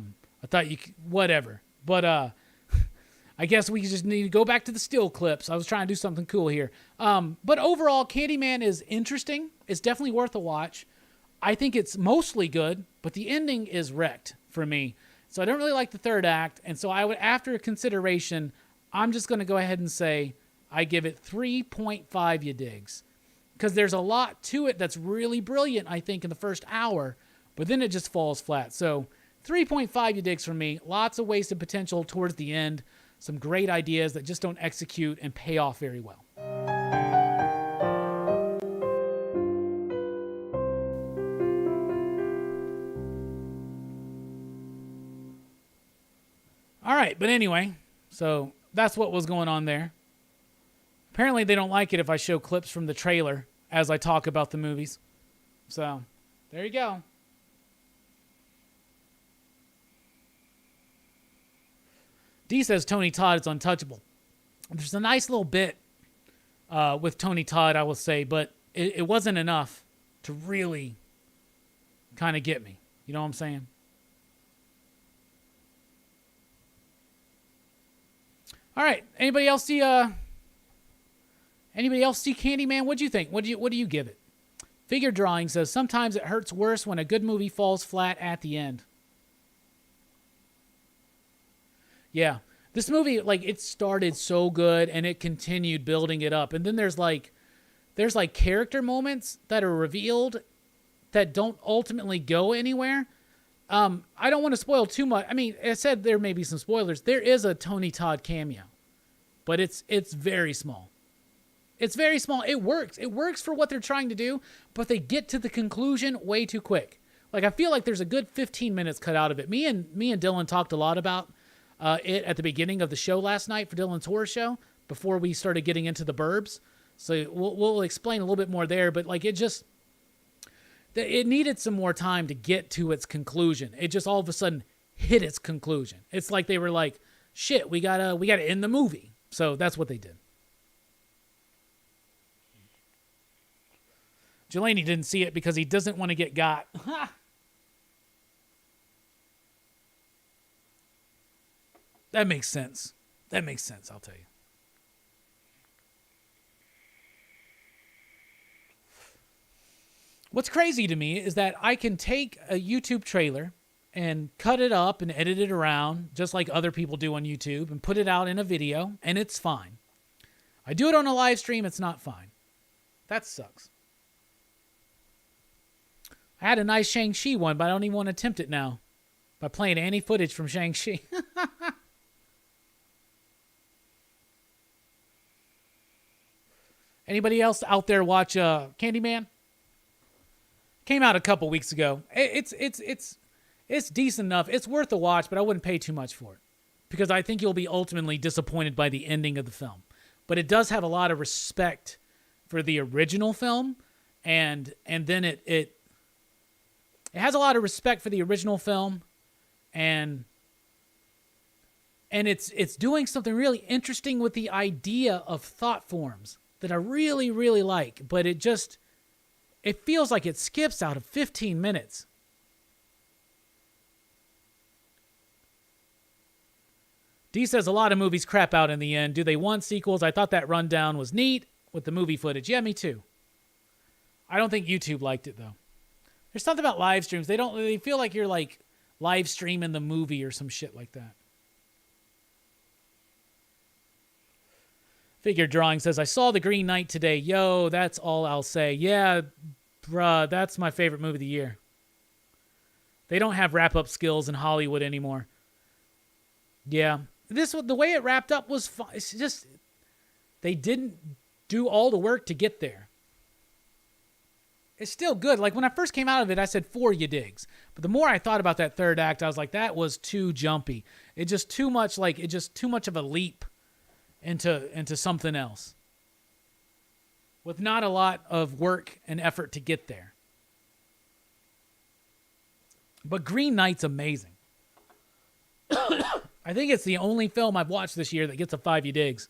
thought whatever. But I guess we just need to go back to the still clips. I was trying to do something cool here. But overall, Candyman is interesting. It's definitely worth a watch. I think it's mostly good, but the ending is wrecked for me. So I don't really like the third act, and so I would, after consideration, I'm just going to go ahead and say I give it 3.5 you digs. Because there's a lot to it that's really brilliant, I think, in the first hour, but then it just falls flat. So 3.5 you digs from me. Lots of wasted potential towards the end. Some great ideas that just don't execute and pay off very well. All right, but anyway, so that's what was going on there. Apparently they don't like it if I show clips from the trailer as I talk about the movies. So, there you go. D says Tony Todd is untouchable. There's a nice little bit with Tony Todd, I will say, but it wasn't enough to really kind of get me. You know what I'm saying? All right. Anybody else see Candyman? What'd you think? What do you give it? Figure Drawing says sometimes it hurts worse when a good movie falls flat at the end. Yeah. This movie, like, it started so good and it continued building it up. And then there's character moments that are revealed that don't ultimately go anywhere. I don't want to spoil too much. I mean, I said there may be some spoilers. There is a Tony Todd cameo, but it's very small. It's very small. It works. It works for what they're trying to do, but they get to the conclusion way too quick. Like, I feel like there's a good 15 minutes cut out of it. Me and Dylan talked a lot about it at the beginning of the show last night for Dylan's horror show before we started getting into the Burbs. So we'll explain a little bit more there, but like, it needed some more time to get to its conclusion. It just all of a sudden hit its conclusion. It's like they were like, shit, we gotta end the movie. So that's what they did. Jelani didn't see it because he doesn't want to get got. That makes sense. I'll tell you. What's crazy to me is that I can take a YouTube trailer and cut it up and edit it around just like other people do on YouTube and put it out in a video, and it's fine. I do it on a live stream, it's not fine. That sucks. I had a nice Shang-Chi one, but I don't even want to attempt it now by playing any footage from Shang-Chi. Anybody else out there watch Candyman? Came out a couple weeks ago. It's decent enough. It's worth a watch, but I wouldn't pay too much for it because I think you'll be ultimately disappointed by the ending of the film. but it does have a lot of respect for the original film, and then it has a lot of respect for the original film, and it's doing something really interesting with the idea of thought forms that I really, really like, but it feels like it skips out of 15 minutes. D says a lot of movies crap out in the end. Do they want sequels? I thought that rundown was neat with the movie footage. Yeah, me too. I don't think YouTube liked it, though. There's something about live streams. They feel like you're like live streaming the movie or some shit like that. Figure Drawing says, I saw The Green Knight today. Yo, that's all I'll say. Yeah, bruh, that's my favorite movie of the year. They don't have wrap-up skills in Hollywood anymore. Yeah. The way it wrapped up was fun. It's just, they didn't do all the work to get there. It's still good. Like, when I first came out of it, I said 4 you digs. But the more I thought about that third act, I was like, that was too jumpy. It's just too much of a leap into something else, with not a lot of work and effort to get there. But Green Knight's amazing. I think it's the only film I've watched this year that gets a 5 you digs.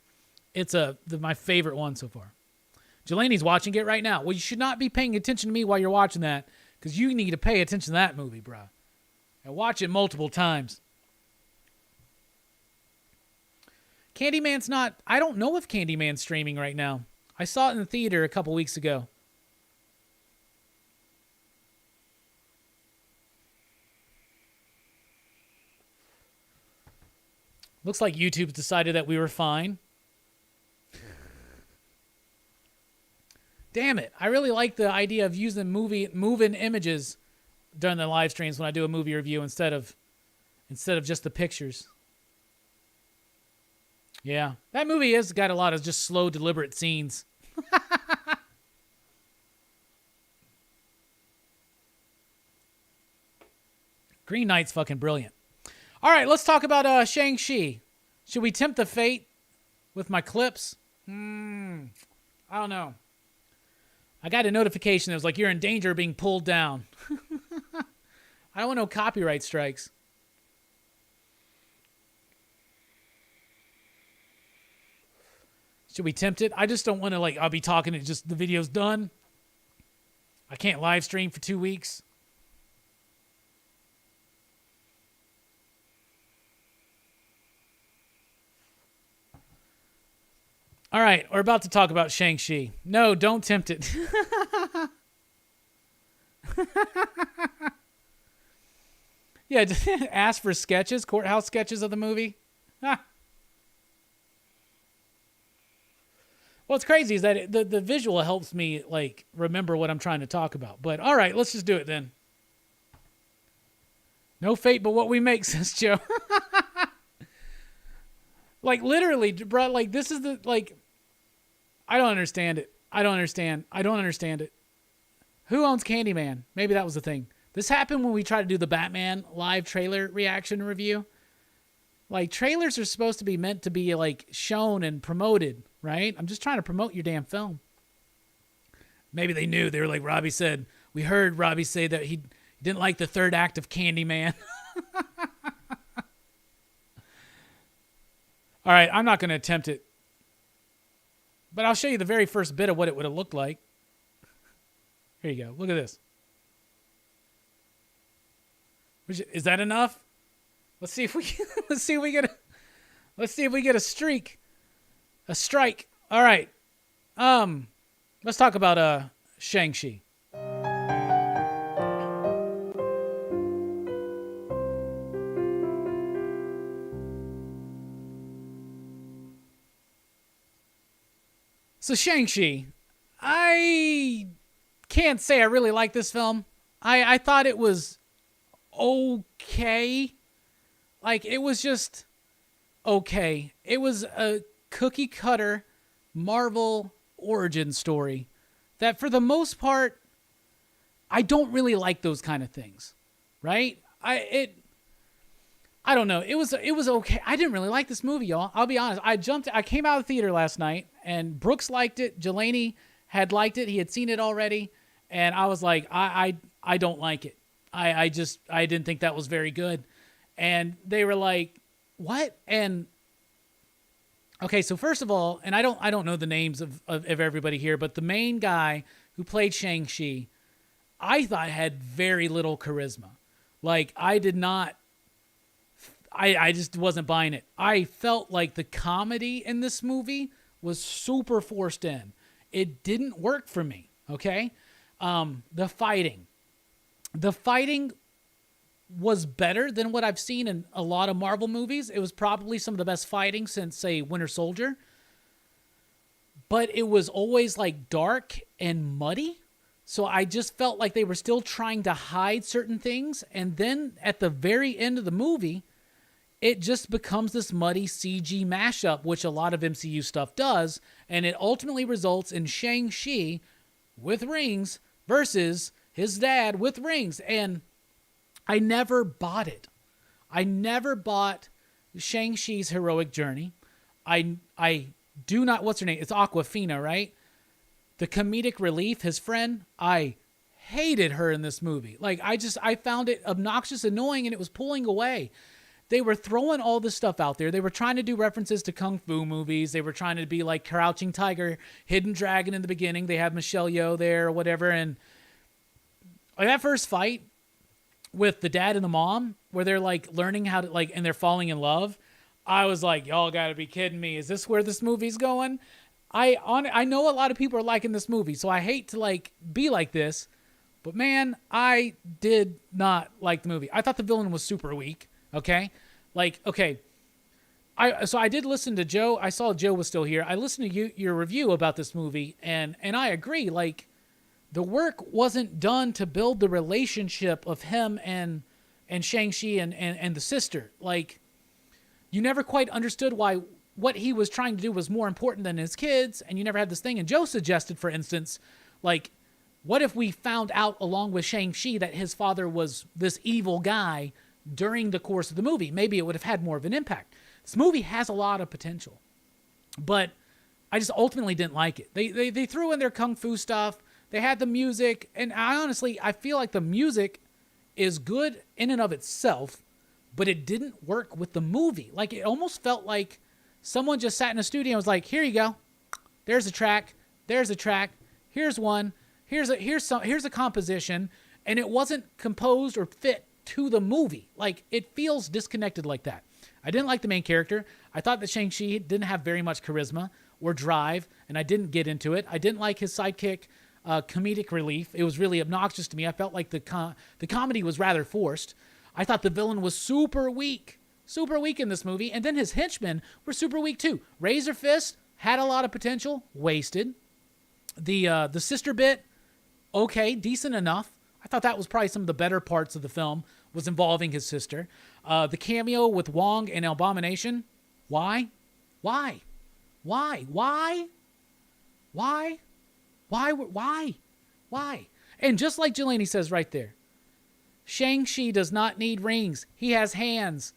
It's my favorite one so far. Jelani's watching it right now. Well, you should not be paying attention to me while you're watching that, because you need to pay attention to that movie, bro. And watch it multiple times. Candyman's not... I don't know if Candyman's streaming right now. I saw it in the theater a couple weeks ago. Looks like YouTube's decided that we were fine. Damn it. I really like the idea of using moving images during the live streams when I do a movie review instead of just the pictures. Yeah. That movie has got a lot of just slow, deliberate scenes. Green Knight's fucking brilliant. All right, let's talk about Shang-Chi. Should we tempt the fate with my clips? I don't know. I got a notification that was like, you're in danger of being pulled down. I don't want no copyright strikes. Should we tempt it? I just don't want to, like, I'll be talking and just the video's done. I can't live stream for 2 weeks. All right, we're about to talk about Shang-Chi. No, don't tempt it. Yeah, ask for sketches, courthouse sketches of the movie. Ah. What's crazy is that the visual helps me, like, remember what I'm trying to talk about. But all right, let's just do it then. No fate but what we make, says Joe. Like, literally, bro, like, this is the, like, I don't understand it. I don't understand it. Who owns Candyman? Maybe that was the thing. This happened when we tried to do the Batman live trailer reaction review. Like, trailers are supposed to be meant to be, like, shown and promoted, right? I'm just trying to promote your damn film. Maybe they knew. They were like, Robbie said, we heard Robbie say that he didn't like the third act of Candyman. All right, I'm not going to attempt it. But I'll show you the very first bit of what it would have looked like. Here you go. Look at this. Is that enough? Let's see if we get a streak. A strike. All right. Let's talk about Shang-Chi. So Shang-Chi, I can't say I really like this film. I thought it was okay. Like, it was just okay. It was a cookie cutter Marvel origin story that, for the most part, I don't really like those kind of things, right? I I don't know. It was okay. I didn't really like this movie, y'all. I'll be honest. I came out of the theater last night, and Brooks liked it. Jelani had liked it. He had seen it already, and I was like, I don't like it. I didn't think that was very good. And they were like, what? And okay, so first of all, and I don't know the names of everybody here, but the main guy who played Shang-Chi, I thought had very little charisma. Like, I just wasn't buying it. I felt like the comedy in this movie was super forced in. It didn't work for me, okay? The fighting was better than what I've seen in a lot of Marvel movies. It was probably some of the best fighting since, say, Winter Soldier. But it was always, like, dark and muddy. So I just felt like they were still trying to hide certain things. And then at the very end of the movie, it just becomes this muddy CG mashup, which a lot of MCU stuff does, and it ultimately results in Shang-Chi with rings versus his dad with rings, and I never bought it. I never bought Shang-Chi's heroic journey. I do not, what's her name? It's Aquafina, right? The comedic relief, his friend, I hated her in this movie. Like, I found it obnoxious, annoying, and it was pulling away. They were throwing all this stuff out there. They were trying to do references to Kung Fu movies. They were trying to be like Crouching Tiger, Hidden Dragon in the beginning. They have Michelle Yeoh there or whatever. And like that first fight with the dad and the mom, where they're like learning how to like, and they're falling in love. I was like, y'all gotta be kidding me. Is this where this movie's going? I know a lot of people are liking this movie, so I hate to like be like this, but man, I did not like the movie. I thought the villain was super weak. Okay. Like, okay. So I did listen to Joe. I saw Joe was still here. I listened to your review about this movie, and I agree. Like, the work wasn't done to build the relationship of him and Shang-Chi and the sister. Like, you never quite understood why what he was trying to do was more important than his kids, and you never had this thing. And Joe suggested, for instance, like, what if we found out along with Shang-Chi that his father was this evil guy during the course of the movie? Maybe it would have had more of an impact. This movie has a lot of potential, but I just ultimately didn't like it. They threw in their Kung Fu stuff. They had the music, and I feel like the music is good in and of itself, but it didn't work with the movie. Like, it almost felt like someone just sat in a studio and was like, here you go. There's a track. There's a track. Here's one. Here's a composition. And it wasn't composed or fit to the movie. Like, it feels disconnected like that. I didn't like the main character. I thought that Shang-Chi didn't have very much charisma or drive, and I didn't get into it. I didn't like his sidekick comedic relief. It was really obnoxious to me. I felt like the comedy was rather forced. I thought the villain was super weak in this movie, and then his henchmen were super weak too. Razor Fist had a lot of potential, wasted. The sister bit, okay, decent enough. I thought that was probably some of the better parts of the film, was involving his sister. The cameo with Wong and Abomination, why? And just like Jelani says right there, Shang-Chi does not need rings. He has hands.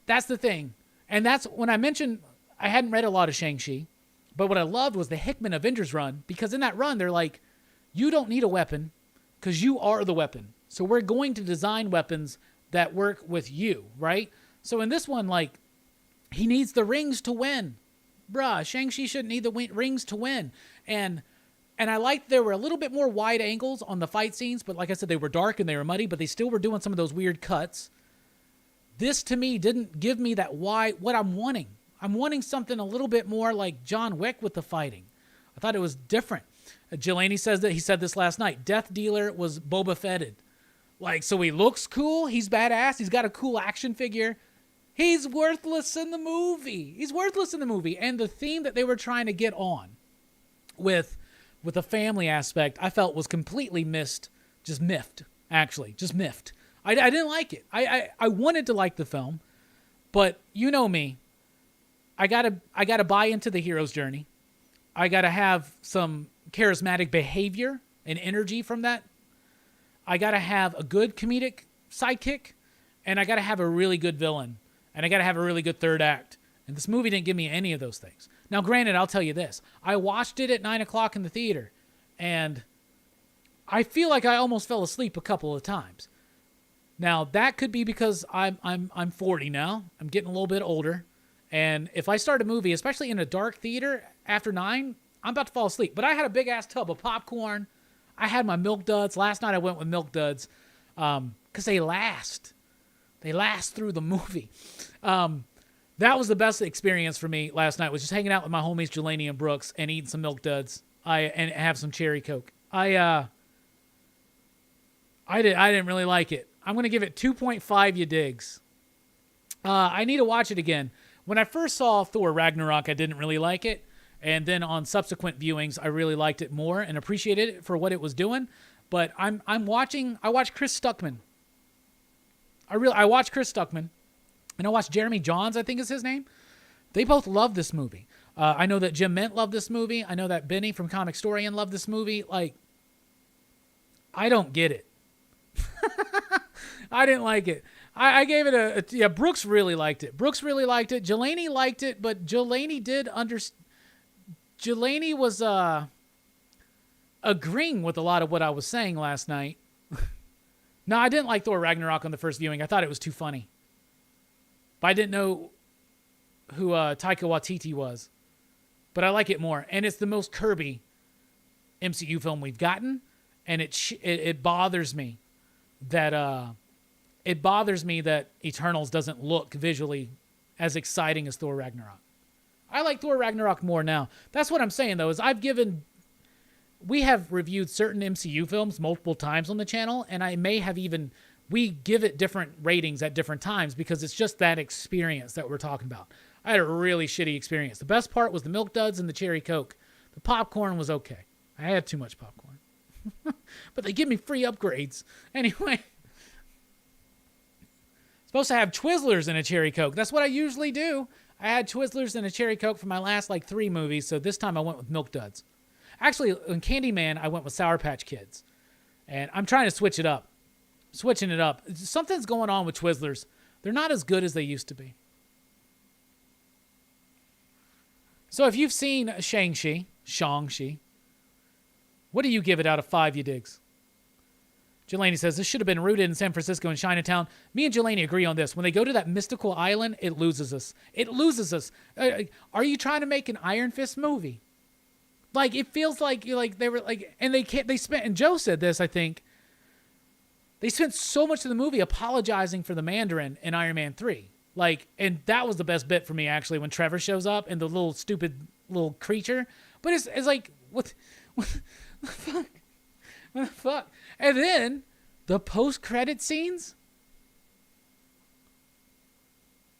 That's the thing. And that's when I mentioned I hadn't read a lot of Shang-Chi, but what I loved was the Hickman Avengers run, because in that run, they're like, you don't need a weapon because you are the weapon. So we're going to design weapons that work with you, right? So in this one, like, he needs the rings to win. Bruh, Shang-Chi shouldn't need the rings to win. And I liked there were a little bit more wide angles on the fight scenes, but like I said, they were dark and they were muddy, but they still were doing some of those weird cuts. This, to me, didn't give me that what I'm wanting. I'm wanting something a little bit more like John Wick with the fighting. I thought it was different. Jelani says that he said this last night. Death Dealer was Boba Fetted. Like, so he looks cool. He's badass. He's got a cool action figure. He's worthless in the movie. And the theme that they were trying to get on with the family aspect, I felt was completely missed. Just miffed, actually. Just miffed. I didn't like it. I wanted to like the film, but you know me. I gotta buy into the hero's journey. I gotta have some charismatic behavior and energy from that. I gotta have a good comedic sidekick, and I got to have a really good villain, and I got to have a really good third act. And this movie didn't give me any of those things. Now, granted, I'll tell you this. I watched it at 9 o'clock in the theater, and I feel like I almost fell asleep a couple of times. Now, that could be because I'm 40 now. I'm getting a little bit older. And if I start a movie, especially in a dark theater after 9, I'm about to fall asleep. But I had a big-ass tub of popcorn. I had my Milk Duds. Last night I went with Milk Duds because they last. They last through the movie. That was the best experience for me last night, was just hanging out with my homies Jelani and Brooks and eating some Milk Duds and have some cherry Coke. I didn't really like it. I'm going to give it 2.5 you digs. I need to watch it again. When I first saw Thor Ragnarok, I didn't really like it. And then on subsequent viewings, I really liked it more and appreciated it for what it was doing. But I watched Chris Stuckman. I watched Chris Stuckman. And I watched Jeremy Johns, I think is his name. They both love this movie. I know that Jim Mint loved this movie. I know that Benny from Comic Storian loved this movie. Like, I don't get it. I didn't like it. I gave it yeah, Brooks really liked it. Jelani liked it, but Jelani was agreeing with a lot of what I was saying last night. No, I didn't like Thor Ragnarok on the first viewing. I thought it was too funny. But I didn't know who Taika Waititi was. But I like it more. And it's the most Kirby MCU film we've gotten. And it bothers me that Eternals doesn't look visually as exciting as Thor Ragnarok. I like Thor Ragnarok more now. That's what I'm saying, though, is we have reviewed certain MCU films multiple times on the channel, and we give it different ratings at different times because it's just that experience that we're talking about. I had a really shitty experience. The best part was the Milk Duds and the Cherry Coke. The popcorn was okay. I had too much popcorn. But they give me free upgrades. Anyway. Supposed to have Twizzlers and a Cherry Coke. That's what I usually do. I had Twizzlers and a Cherry Coke for my last 3 movies, so this time I went with Milk Duds. Actually, in Candyman, I went with Sour Patch Kids. And I'm trying to switch it up. Switching it up. Something's going on with Twizzlers. They're not as good as they used to be. So if you've seen Shang-Chi, what do you give it out of 5 you digs? Jelani says, this should have been rooted in San Francisco and Chinatown. Me and Jelani agree on this. When they go to that mystical island, it loses us. It loses us. Are you trying to make an Iron Fist movie? Like, it feels like they were like, and and Joe said this, I think, they spent so much of the movie apologizing for the Mandarin in Iron Man 3. Like, and that was the best bit for me, actually, when Trevor shows up and the little stupid little creature. But it's like, what the fuck? What the fuck? And then the post-credit scenes?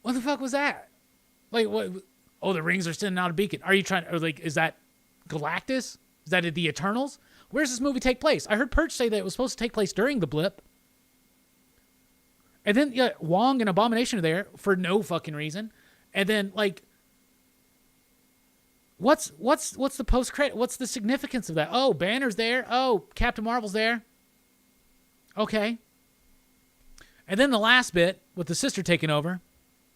What the fuck was that? Like, what? Oh, the rings are sending out a beacon. Are you trying, or like, is that Galactus? Is that the Eternals? Where does this movie take place? I heard Perch say that it was supposed to take place during the blip. And then Wong and Abomination are there for no fucking reason. And then, like, what's the post-credit? What's the significance of that? Oh, Banner's there. Oh, Captain Marvel's there. Okay. And then the last bit with the sister taking over.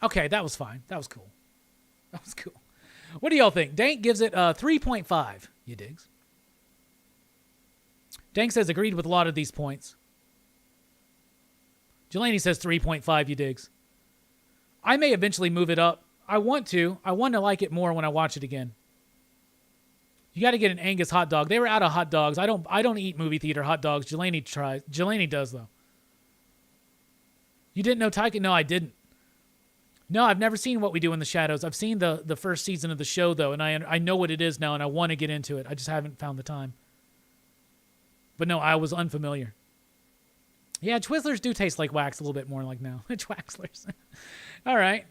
Okay, that was fine. That was cool. That was cool. What do y'all think? Dank gives it 3.5. You digs? Dank says agreed with a lot of these points. Jelani says 3.5. You digs? I may eventually move it up. I want to like it more when I watch it again. You got to get an Angus hot dog. They were out of hot dogs. I don't eat movie theater hot dogs. Jelani tries. Jelani does, though. You didn't know Taika? No, I didn't. No, I've never seen What We Do in the Shadows. I've seen the first season of the show, though, and I know what it is now, and I want to get into it. I just haven't found the time. But no, I was unfamiliar. Yeah, Twizzlers do taste like wax a little bit more like now. Twaxlers. All right.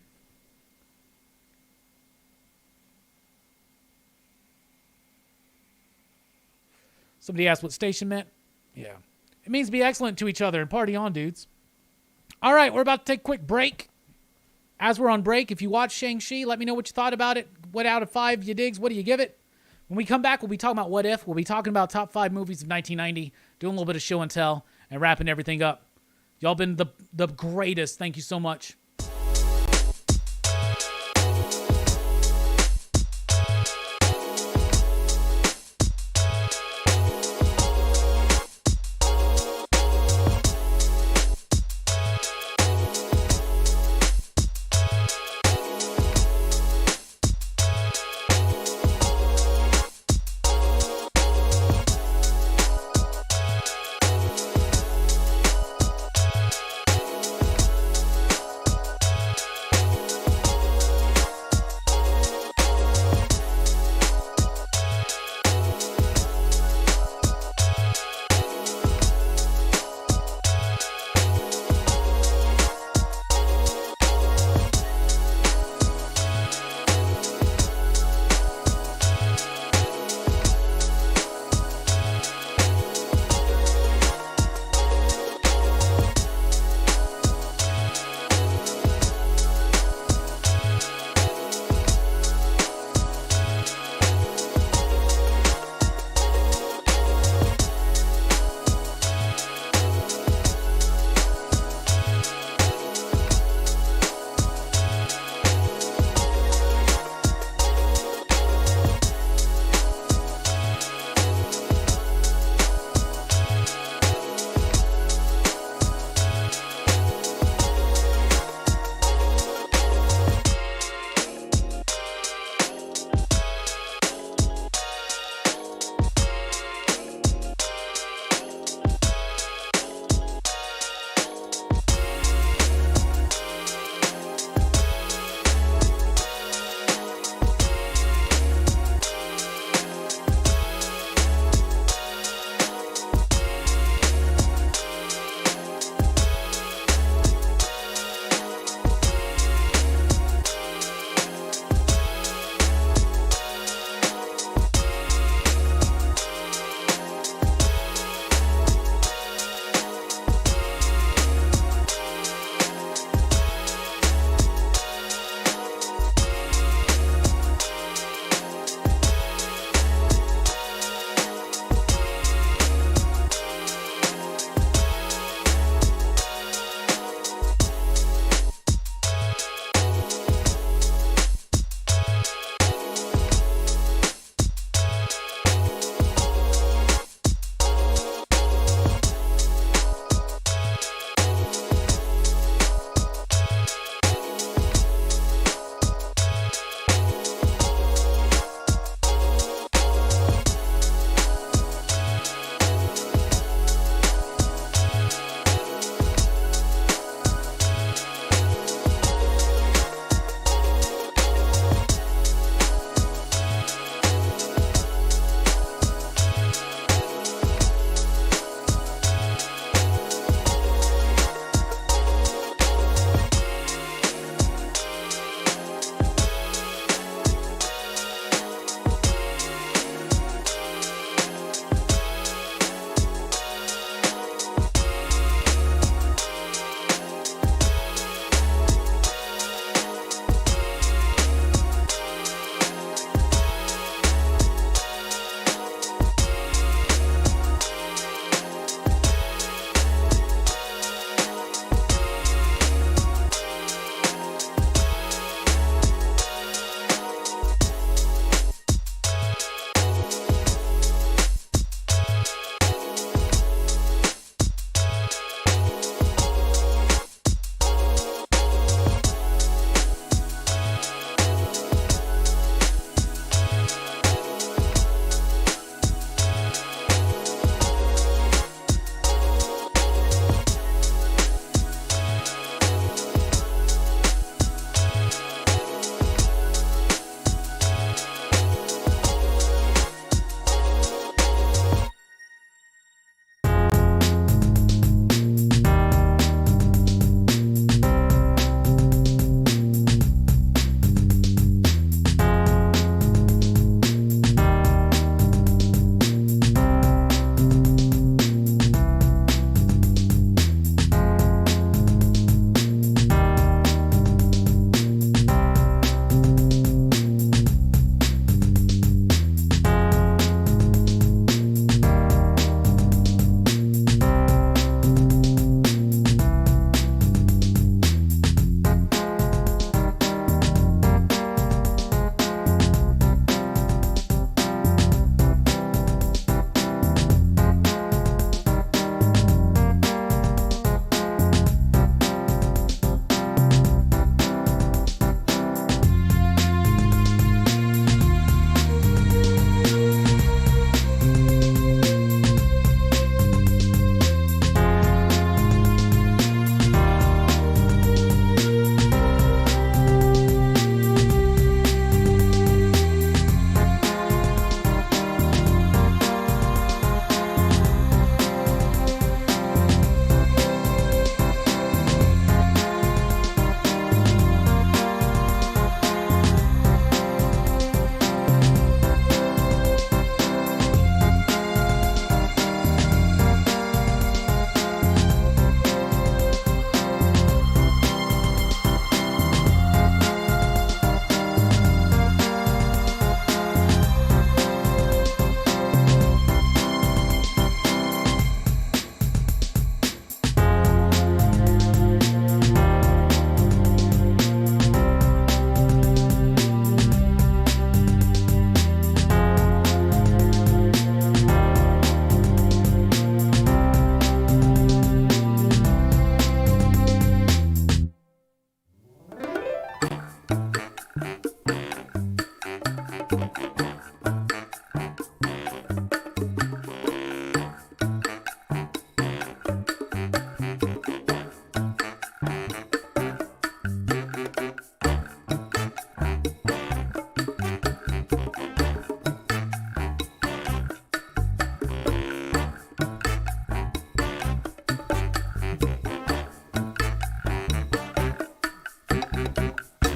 Somebody asked what station meant. Yeah. It means be excellent to each other and party on, dudes. All right, we're about to take a quick break. As we're on break, if you watch Shang-Chi, let me know what you thought about it. What out of 5 you digs? What do you give it? When we come back, we'll be talking about What If. We'll be talking about top 5 movies of 1990, doing a little bit of show and tell, and wrapping everything up. Y'all been the greatest. Thank you so much.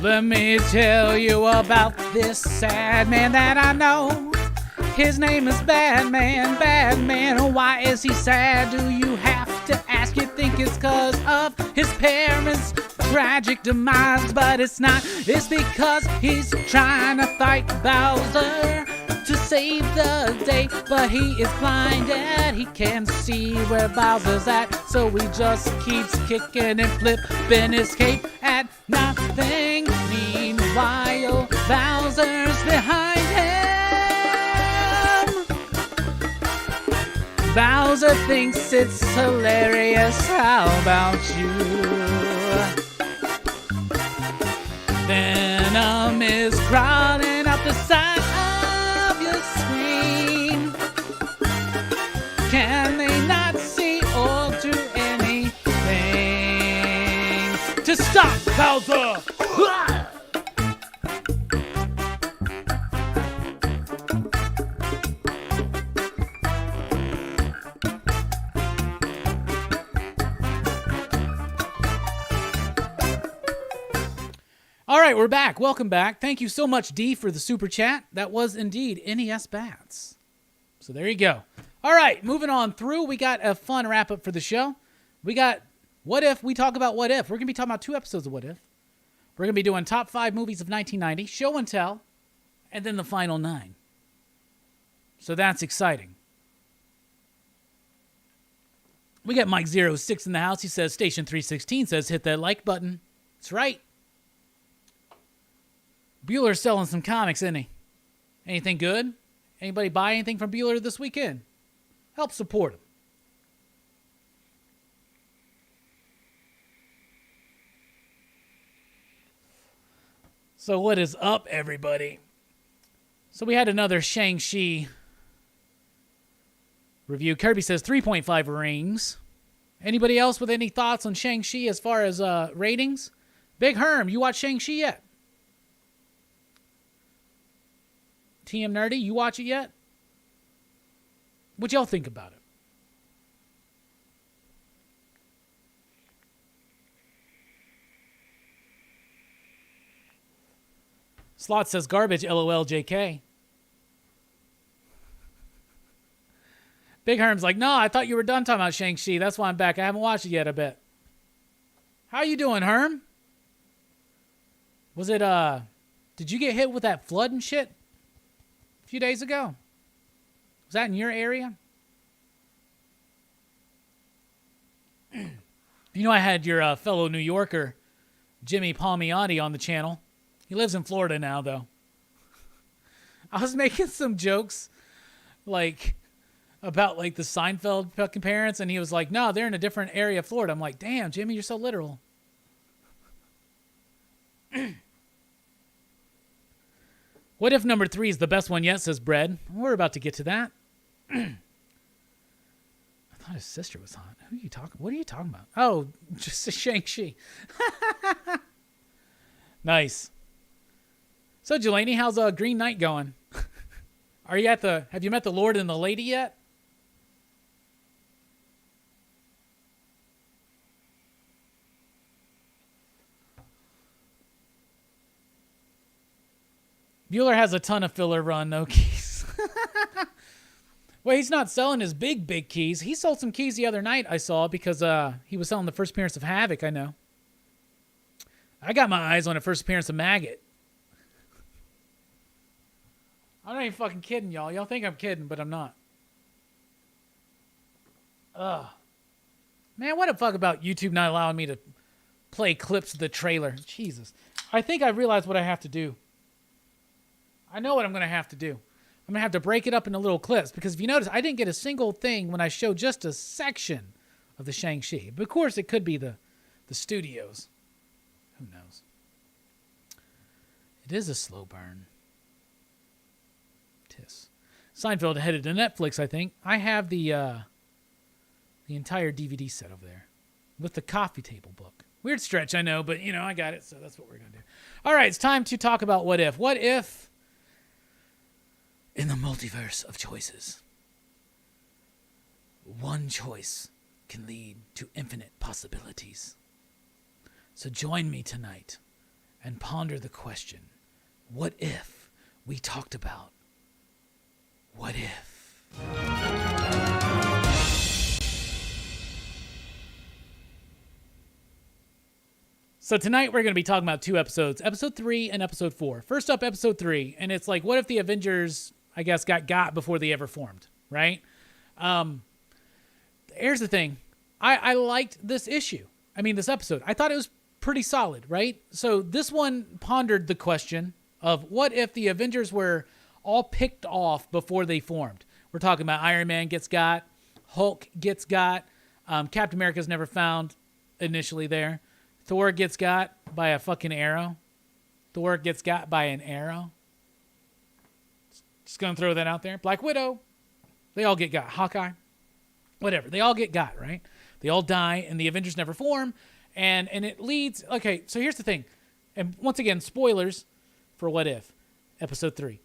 Let me tell you about this sad man that I know. His name is Batman, Batman. Why is he sad? Do you have to ask? You think it's cause of his parents' tragic demise, but it's not. It's because he's trying to fight Bowser to save the day, but he is blinded. He can't see where Bowser's at, so he just keeps kicking and flipping his cape at nothing. Meanwhile, Bowser's behind him. Bowser thinks it's hilarious. How about you? Venom is crawling up the side of your screen. Can they not see or do anything to stop Bowser? All right, we're back. Welcome back. Thank you so much, D, for the super chat. That was indeed NES Bats. So there you go. All right, moving on through. We got a fun wrap-up for the show. We got What If. We talk about What If. We're going to be talking about 2 episodes of What If. We're going to be doing top 5 movies of 1990, show and tell, and then the final 9. So that's exciting. We got Mike06 in the house. He says, Station 316 says, hit that like button. That's right. Bueller's selling some comics, isn't he? Anything good? Anybody buy anything from Bueller this weekend? Help support him. So what is up, everybody? So we had another Shang-Chi review. Kirby says 3.5 rings. Anybody else with any thoughts on Shang-Chi as far as ratings? Big Herm, you watch Shang-Chi yet? TM Nerdy, you watch it yet? What y'all think about it? Slot says garbage, LOL JK. Big Herm's like, no, I thought you were done talking about Shang-Chi. That's why I'm back. I haven't watched it yet, I bet. How you doing, Herm? Was it, did you get hit with that flood and shit a few days ago? Was that in your area? You know, I had your fellow New Yorker, Jimmy Palmiotti, on the channel. He lives in Florida now, though. I was making some jokes, like, about, like, the Seinfeld fucking parents, and he was like, no, they're in a different area of Florida. I'm like, damn, Jimmy, you're so literal. What if number 3 is the best one yet, says Bread? We're about to get to that. I thought his sister was hot. Who are you talking? What are you talking about? Oh, just a Shang-Chi. Nice. So, Jelani, how's Green Knight going? Are you at the? Have you met the Lord and the Lady yet? Bueller has a ton of filler run, no keys. Well, he's not selling his big keys. He sold some keys the other night, I saw, because he was selling the first appearance of Havoc, I know. I got my eyes on the first appearance of Maggot. I'm not even fucking kidding, y'all. Y'all think I'm kidding, but I'm not. Ugh. Man, what the fuck about YouTube not allowing me to play clips of the trailer? Jesus. I think I realized what I have to do. I know what I'm going to have to do. I'm going to have to break it up into little clips, because if you notice, I didn't get a single thing when I showed just a section of the Shang-Chi. But of course, it could be the studios. Who knows? It is a slow burn. Tis. Seinfeld headed to Netflix, I think. I have the entire DVD set over there with the coffee table book. Weird stretch, I know, but, you know, I got it, so that's what we're going to do. All right, it's time to talk about What If. What if, in the multiverse of choices, one choice can lead to infinite possibilities? So join me tonight and ponder the question, what if we talked about what if? So tonight we're going to be talking about 2 episodes, episode 3 and episode 4. First up, episode 3, and it's like, what if the Avengers, I guess, got before they ever formed, right? Here's the thing. I liked this issue. I mean, this episode. I thought it was pretty solid, right? So this one pondered the question of what if the Avengers were all picked off before they formed. We're talking about Iron Man gets got, Hulk gets got, Captain America's never found initially there. Thor gets got by a fucking arrow. Thor gets got by an arrow. Just going to throw that out there. Black Widow. They all get got. Hawkeye. Whatever. They all get got, right? They all die, and the Avengers never form. And it leads... Okay, so here's the thing. And once again, spoilers for What If, Episode 3.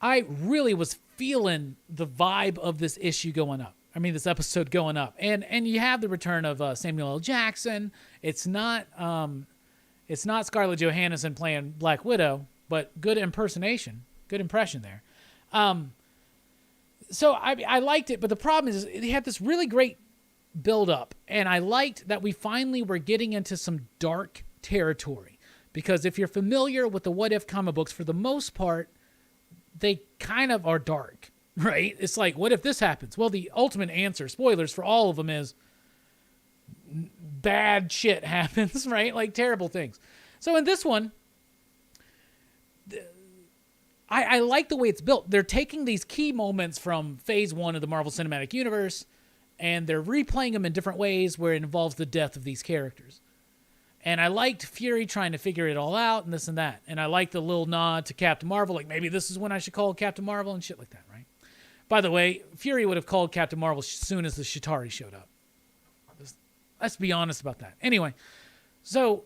I really was feeling the vibe of this issue going up. I mean, this episode going up. And you have the return of Samuel L. Jackson. It's not Scarlett Johansson playing Black Widow, but good impersonation. Good impression there. So I liked it, but the problem is they had this really great build-up, and I liked that we finally were getting into some dark territory. Because if you're familiar with the What If comic books, for the most part, they kind of are dark. Right? It's like, what if this happens? Well, the ultimate answer, spoilers for all of them, is bad shit happens, right? Like terrible things. So in this one, I like the way it's built. They're taking these key moments from phase 1 of the Marvel Cinematic Universe, and they're replaying them in different ways where it involves the death of these characters. And I liked Fury trying to figure it all out and this and that. And I liked the little nod to Captain Marvel, like maybe this is when I should call Captain Marvel and shit like that, right? By the way, Fury would have called Captain Marvel as soon as the Chitauri showed up. Let's be honest about that. Anyway, so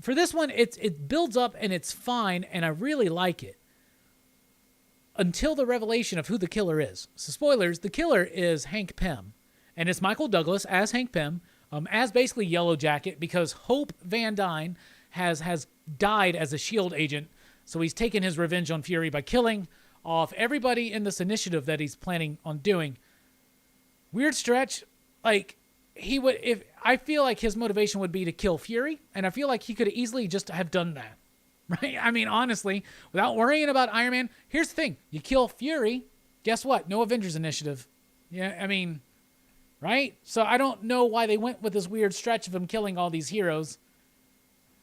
for this one, it builds up and it's fine, and I really like it. Until the revelation of who the killer is. So spoilers, the killer is Hank Pym. And it's Michael Douglas as Hank Pym, as basically Yellow Jacket, because Hope Van Dyne has died as a S.H.I.E.L.D. agent, so he's taken his revenge on Fury by killing off everybody in this initiative that he's planning on doing. Weird stretch. Like, I feel like his motivation would be to kill Fury, and I feel like he could easily just have done that. Right? I mean, honestly, without worrying about Iron Man, here's the thing. You kill Fury, guess what? No Avengers initiative. Yeah, I mean, right? So I don't know why they went with this weird stretch of him killing all these heroes.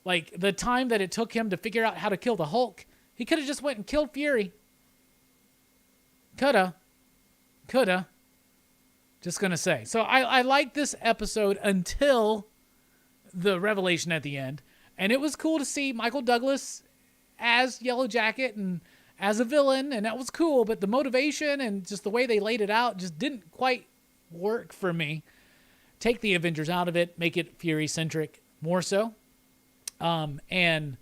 Like, the time that it took him to figure out how to kill the Hulk, he could have just went and killed Fury. Coulda. Just gonna say. So I like this episode until the revelation at the end. And it was cool to see Michael Douglas as Yellow Jacket and as a villain, and that was cool. But the motivation and just the way they laid it out just didn't quite work for me. Take the Avengers out of it, make it Fury-centric more so. And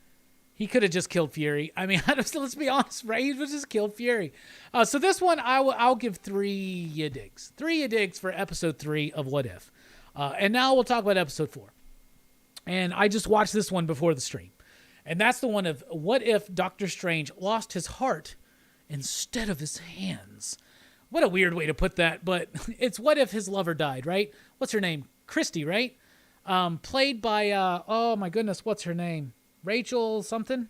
he could have just killed Fury. I mean, let's be honest, right? He would just kill Fury. So this one, I'll give 3 digs. 3 digs for episode 3 of What If. And now we'll talk about episode 4. And I just watched this one before the stream. And that's the one of what if Doctor Strange lost his heart instead of his hands. What a weird way to put that, but it's what if his lover died, right? What's her name? Christy, right? Played by, oh my goodness, what's her name? Rachel something?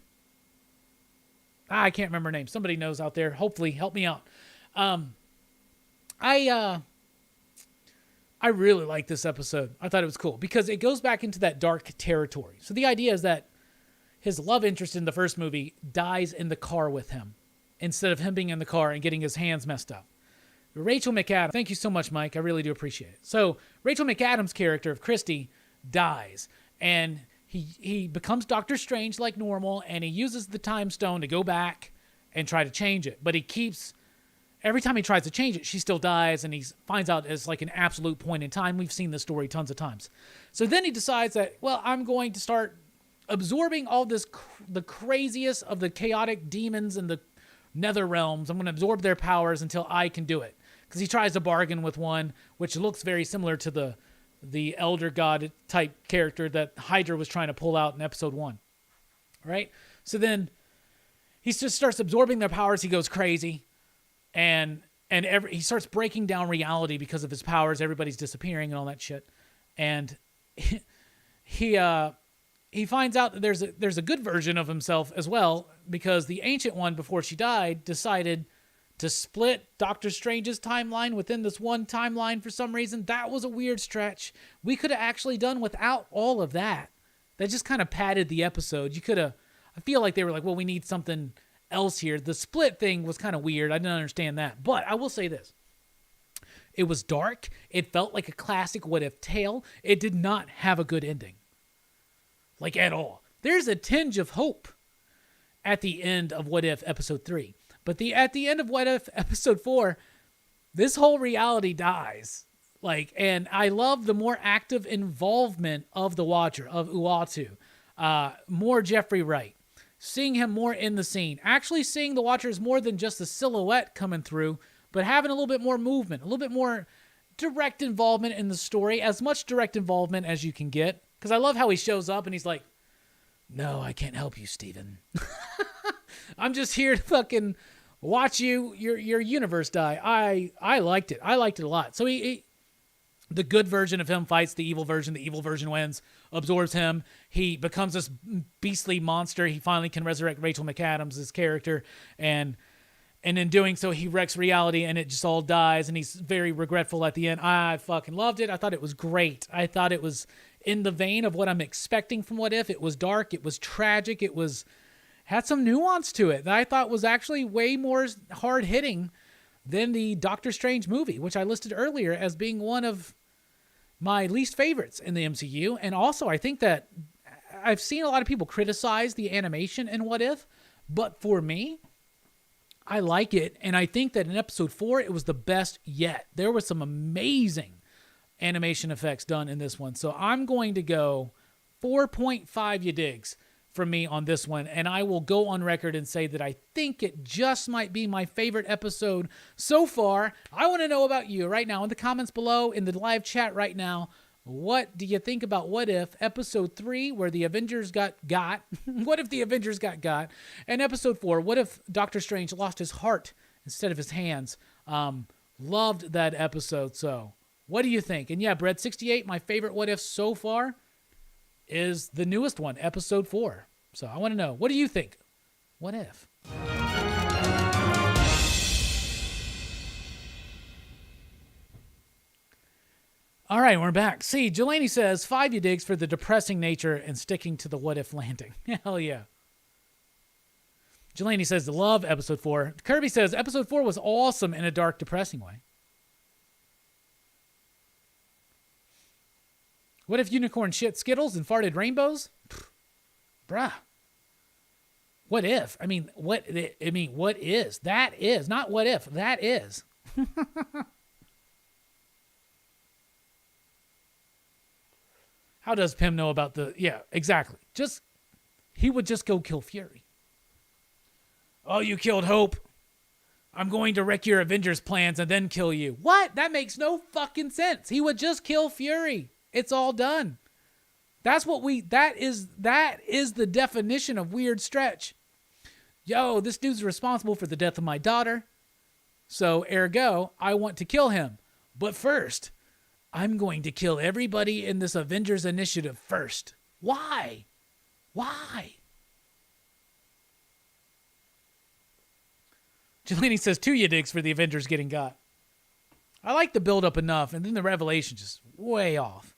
I can't remember her name. Somebody knows out there. Hopefully, help me out. I really like this episode. I thought it was cool because it goes back into that dark territory. So the idea is that his love interest in the first movie dies in the car with him instead of him being in the car and getting his hands messed up. Rachel McAdams. Thank you so much, Mike. I really do appreciate it. So Rachel McAdams' character of Christy dies, and he becomes Doctor Strange like normal, and he uses the time stone to go back and try to change it. But he keeps... Every time he tries to change it, she still dies, and he finds out it's like an absolute point in time. We've seen this story tons of times. So then he decides that, well, I'm going to start absorbing all this, the craziest of the chaotic demons in the nether realms. I'm going to absorb their powers until I can do it. Because he tries to bargain with one, which looks very similar to the elder god type character that Hydra was trying to pull out in episode 1. right? So then he just starts absorbing their powers. He goes crazy, and he starts breaking down reality because of his powers. Everybody's disappearing and all that shit. And he finds out that there's a good version of himself as well, because the Ancient One, before she died, decided to split Doctor Strange's timeline within this one timeline for some reason. That was a weird stretch. We could have actually done without all of that. That just kind of padded the episode. You could have, I feel like they were like, well, we need something else here. The split thing was kind of weird. I didn't understand that. But I will say this. It was dark. It felt like a classic What If tale. It did not have a good ending. Like, at all. There's a tinge of hope at the end of What If Episode 3. But at the end of What If Episode 4, this whole reality dies. Like, and I love the more active involvement of the Watcher, of Uatu. More Jeffrey Wright. Seeing him more in the scene. Actually seeing the Watcher as more than just a silhouette coming through, but having a little bit more movement, a little bit more direct involvement in the story. As much direct involvement as you can get. Because I love how he shows up and he's like, no, I can't help you, Steven. I'm just here to fucking watch your universe die. I liked it. I liked it a lot. So the good version of him fights the evil version wins, absorbs him. He becomes this beastly monster. He finally can resurrect Rachel McAdams' character, and in doing so, he wrecks reality, and it just all dies, and he's very regretful at the end. I fucking loved it. I thought it was great. I thought it was in the vein of what I'm expecting from What If. It was dark. It was tragic. It had some nuance to it that I thought was actually way more hard-hitting than the Doctor Strange movie, which I listed earlier as being one of my least favorites in the MCU. And also, I think that I've seen a lot of people criticize the animation in What If, but for me, I like it. And I think that in Episode 4, it was the best yet. There was some amazing animation effects done in this one. So I'm going to go 4.5 you digs from me on this one, and I will go on record and say that I think it just might be my favorite episode so far. I want to know about you right now in the comments below, in the live chat right now. What do you think about What If Episode 3, where the Avengers got? What if the Avengers got? And Episode 4, what if Doctor Strange lost his heart instead of his hands? Loved that episode. So what do you think? And yeah, Bread68, my favorite What If so far is the newest one, Episode 4. So I want to know, what do you think? What if? All right, we're back. See, Jelani says, 5 you digs for the depressing nature and sticking to the What If landing. Hell yeah. Jelani says, love Episode 4. Kirby says, Episode 4 was awesome in a dark, depressing way. What if unicorn shit Skittles and farted rainbows? Pfft, bruh. What if? I mean, what is? That is. Not what if. That is. How does Pym know about the... Yeah, exactly. He would just go kill Fury. Oh, you killed Hope. I'm going to wreck your Avengers plans and then kill you. What? That makes no fucking sense. He would just kill Fury. It's all done. That is the definition of weird stretch. Yo, this dude's responsible for the death of my daughter. So, ergo, I want to kill him. But first, I'm going to kill everybody in this Avengers initiative first. Why? Why? Jelani says 2 you digs for the Avengers getting got. I like the build-up enough, and then the revelation just way off.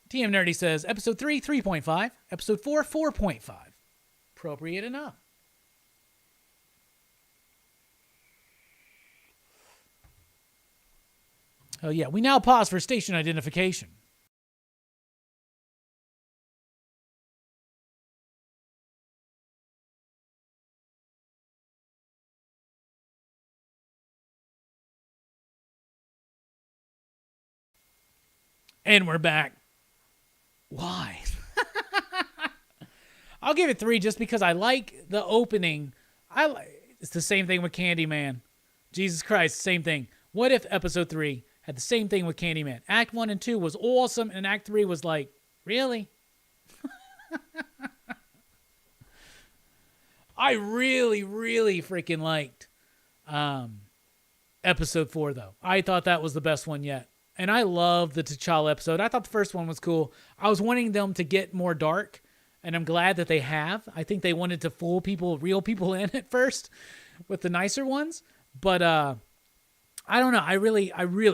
TM Nerdy says, Episode 3, 3.5. Episode 4, 4.5. Appropriate enough. Oh, yeah. We now pause for station identification. And we're back. Why? I'll give it 3 just because I like the opening. It's the same thing with Candyman. Jesus Christ, same thing. What if Episode 3 had the same thing with Candyman? Act 1 and 2 was awesome, and Act 3 was like, really? I really, really freaking liked episode 4, though. I thought that was the best one yet. And I love the T'Challa episode. I thought the first one was cool. I was wanting them to get more dark, and I'm glad that they have. I think they wanted to fool people, real people in at first with the nicer ones. But I don't know. I really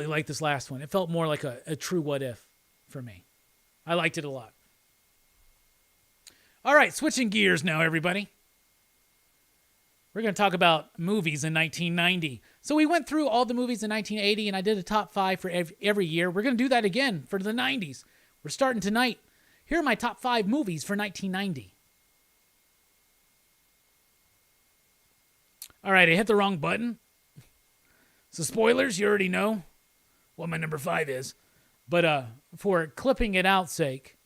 like this last one. It felt more like a true what if for me. I liked it a lot. All right, switching gears now, everybody. We're going to talk about movies in 1990. So we went through all the movies in 1980, and I did a top 5 for every year. We're going to do that again for the 90s. We're starting tonight. Here are my top 5 movies for 1990. All right, I hit the wrong button. So spoilers, you already know what my number 5 is. But for clipping it out sake,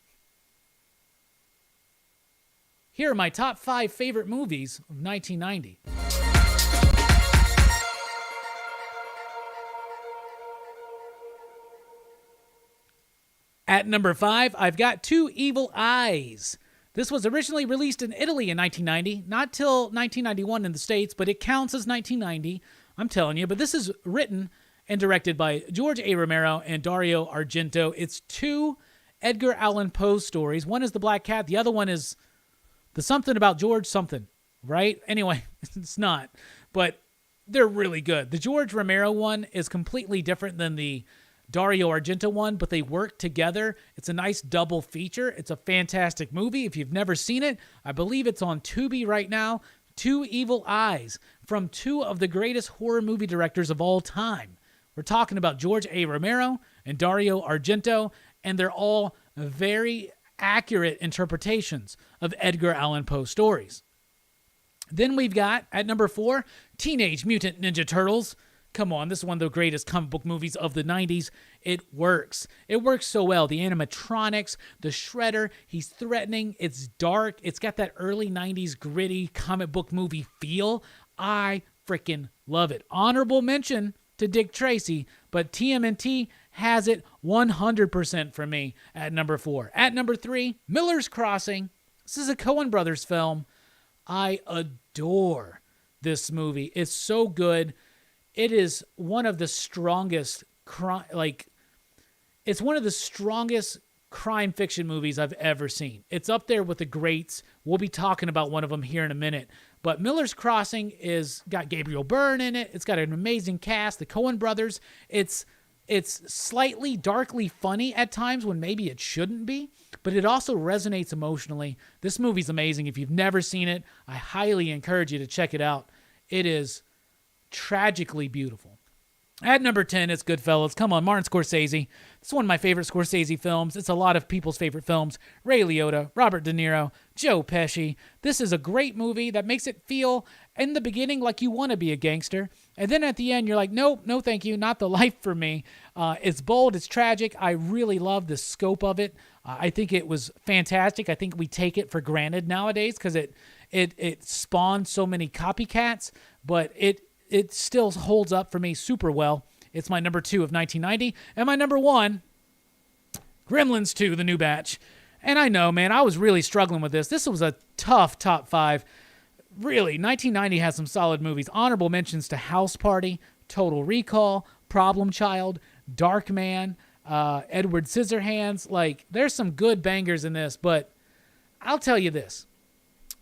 here are my top 5 favorite movies of 1990. At number 5, I've got Two Evil Eyes. This was originally released in Italy in 1990, not till 1991 in the States, but it counts as 1990, I'm telling you. But this is written and directed by George A. Romero and Dario Argento. It's 2 Edgar Allan Poe stories. One is The Black Cat, the other one is the something about George something, right? Anyway, it's not. But they're really good. The George Romero one is completely different than the Dario Argento one, but they work together. It's a nice double feature. It's a fantastic movie. If you've never seen it, I believe it's on Tubi right now. Two Evil Eyes from 2 of the greatest horror movie directors of all time. We're talking about George A. Romero and Dario Argento, and they're all very accurate interpretations of Edgar Allan Poe stories. Then we've got, at number 4, Teenage Mutant Ninja Turtles. Come on, this is one of the greatest comic book movies of the 90s. It works. It works so well. The animatronics, the Shredder, he's threatening. It's dark. It's got that early 90s gritty comic book movie feel. I freaking love it. Honorable mention to Dick Tracy, but TMNT has it 100% for me at number 4. At number 3, Miller's Crossing. This is a Coen Brothers film. I adore this movie. It's so good. It is one of the strongest it's one of the strongest crime fiction movies I've ever seen. It's up there with the greats. We'll be talking about one of them here in a minute. But Miller's Crossing is got Gabriel Byrne in it. It's got an amazing cast. The Coen brothers. It's slightly darkly funny at times when maybe it shouldn't be, but it also resonates emotionally. This movie's amazing. If you've never seen it, I highly encourage you to check it out. It is tragically beautiful. At number 10, it's Goodfellas. Come on, Martin Scorsese. It's one of my favorite Scorsese films. It's a lot of people's favorite films. Ray Liotta, Robert De Niro, Joe Pesci. This is a great movie that makes it feel, in the beginning, like you want to be a gangster. And then at the end, you're like, nope, no thank you, not the life for me. It's bold, it's tragic. I really love the scope of it. I think it was fantastic. I think we take it for granted nowadays because it spawned so many copycats, but it still holds up for me super well. It's my number 2 of 1990. And my number 1, Gremlins 2, the new batch. And I know, man, I was really struggling with this. This was a tough top 5. Really, 1990 has some solid movies. Honorable mentions to House Party, Total Recall, Problem Child, Darkman, Edward Scissorhands. Like, there's some good bangers in this, but I'll tell you this.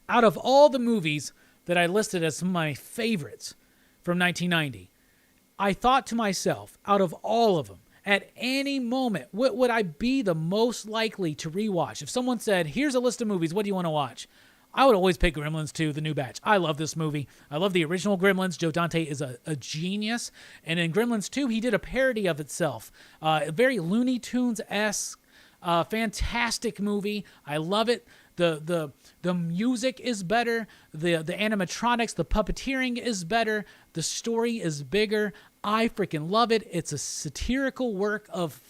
Out of all the movies that I listed as some of my favorites from 1990, I thought to myself, out of all of them, at any moment, what would I be the most likely to rewatch? If someone said, here's a list of movies, what do you want to watch? I would always pick Gremlins 2, the new batch. I love this movie. I love the original Gremlins. Joe Dante is a genius. And in Gremlins 2, he did a parody of itself. Very Looney Tunes-esque, fantastic movie. I love it. The music is better. The animatronics, the puppeteering is better. The story is bigger. I freaking love it. It's a satirical work of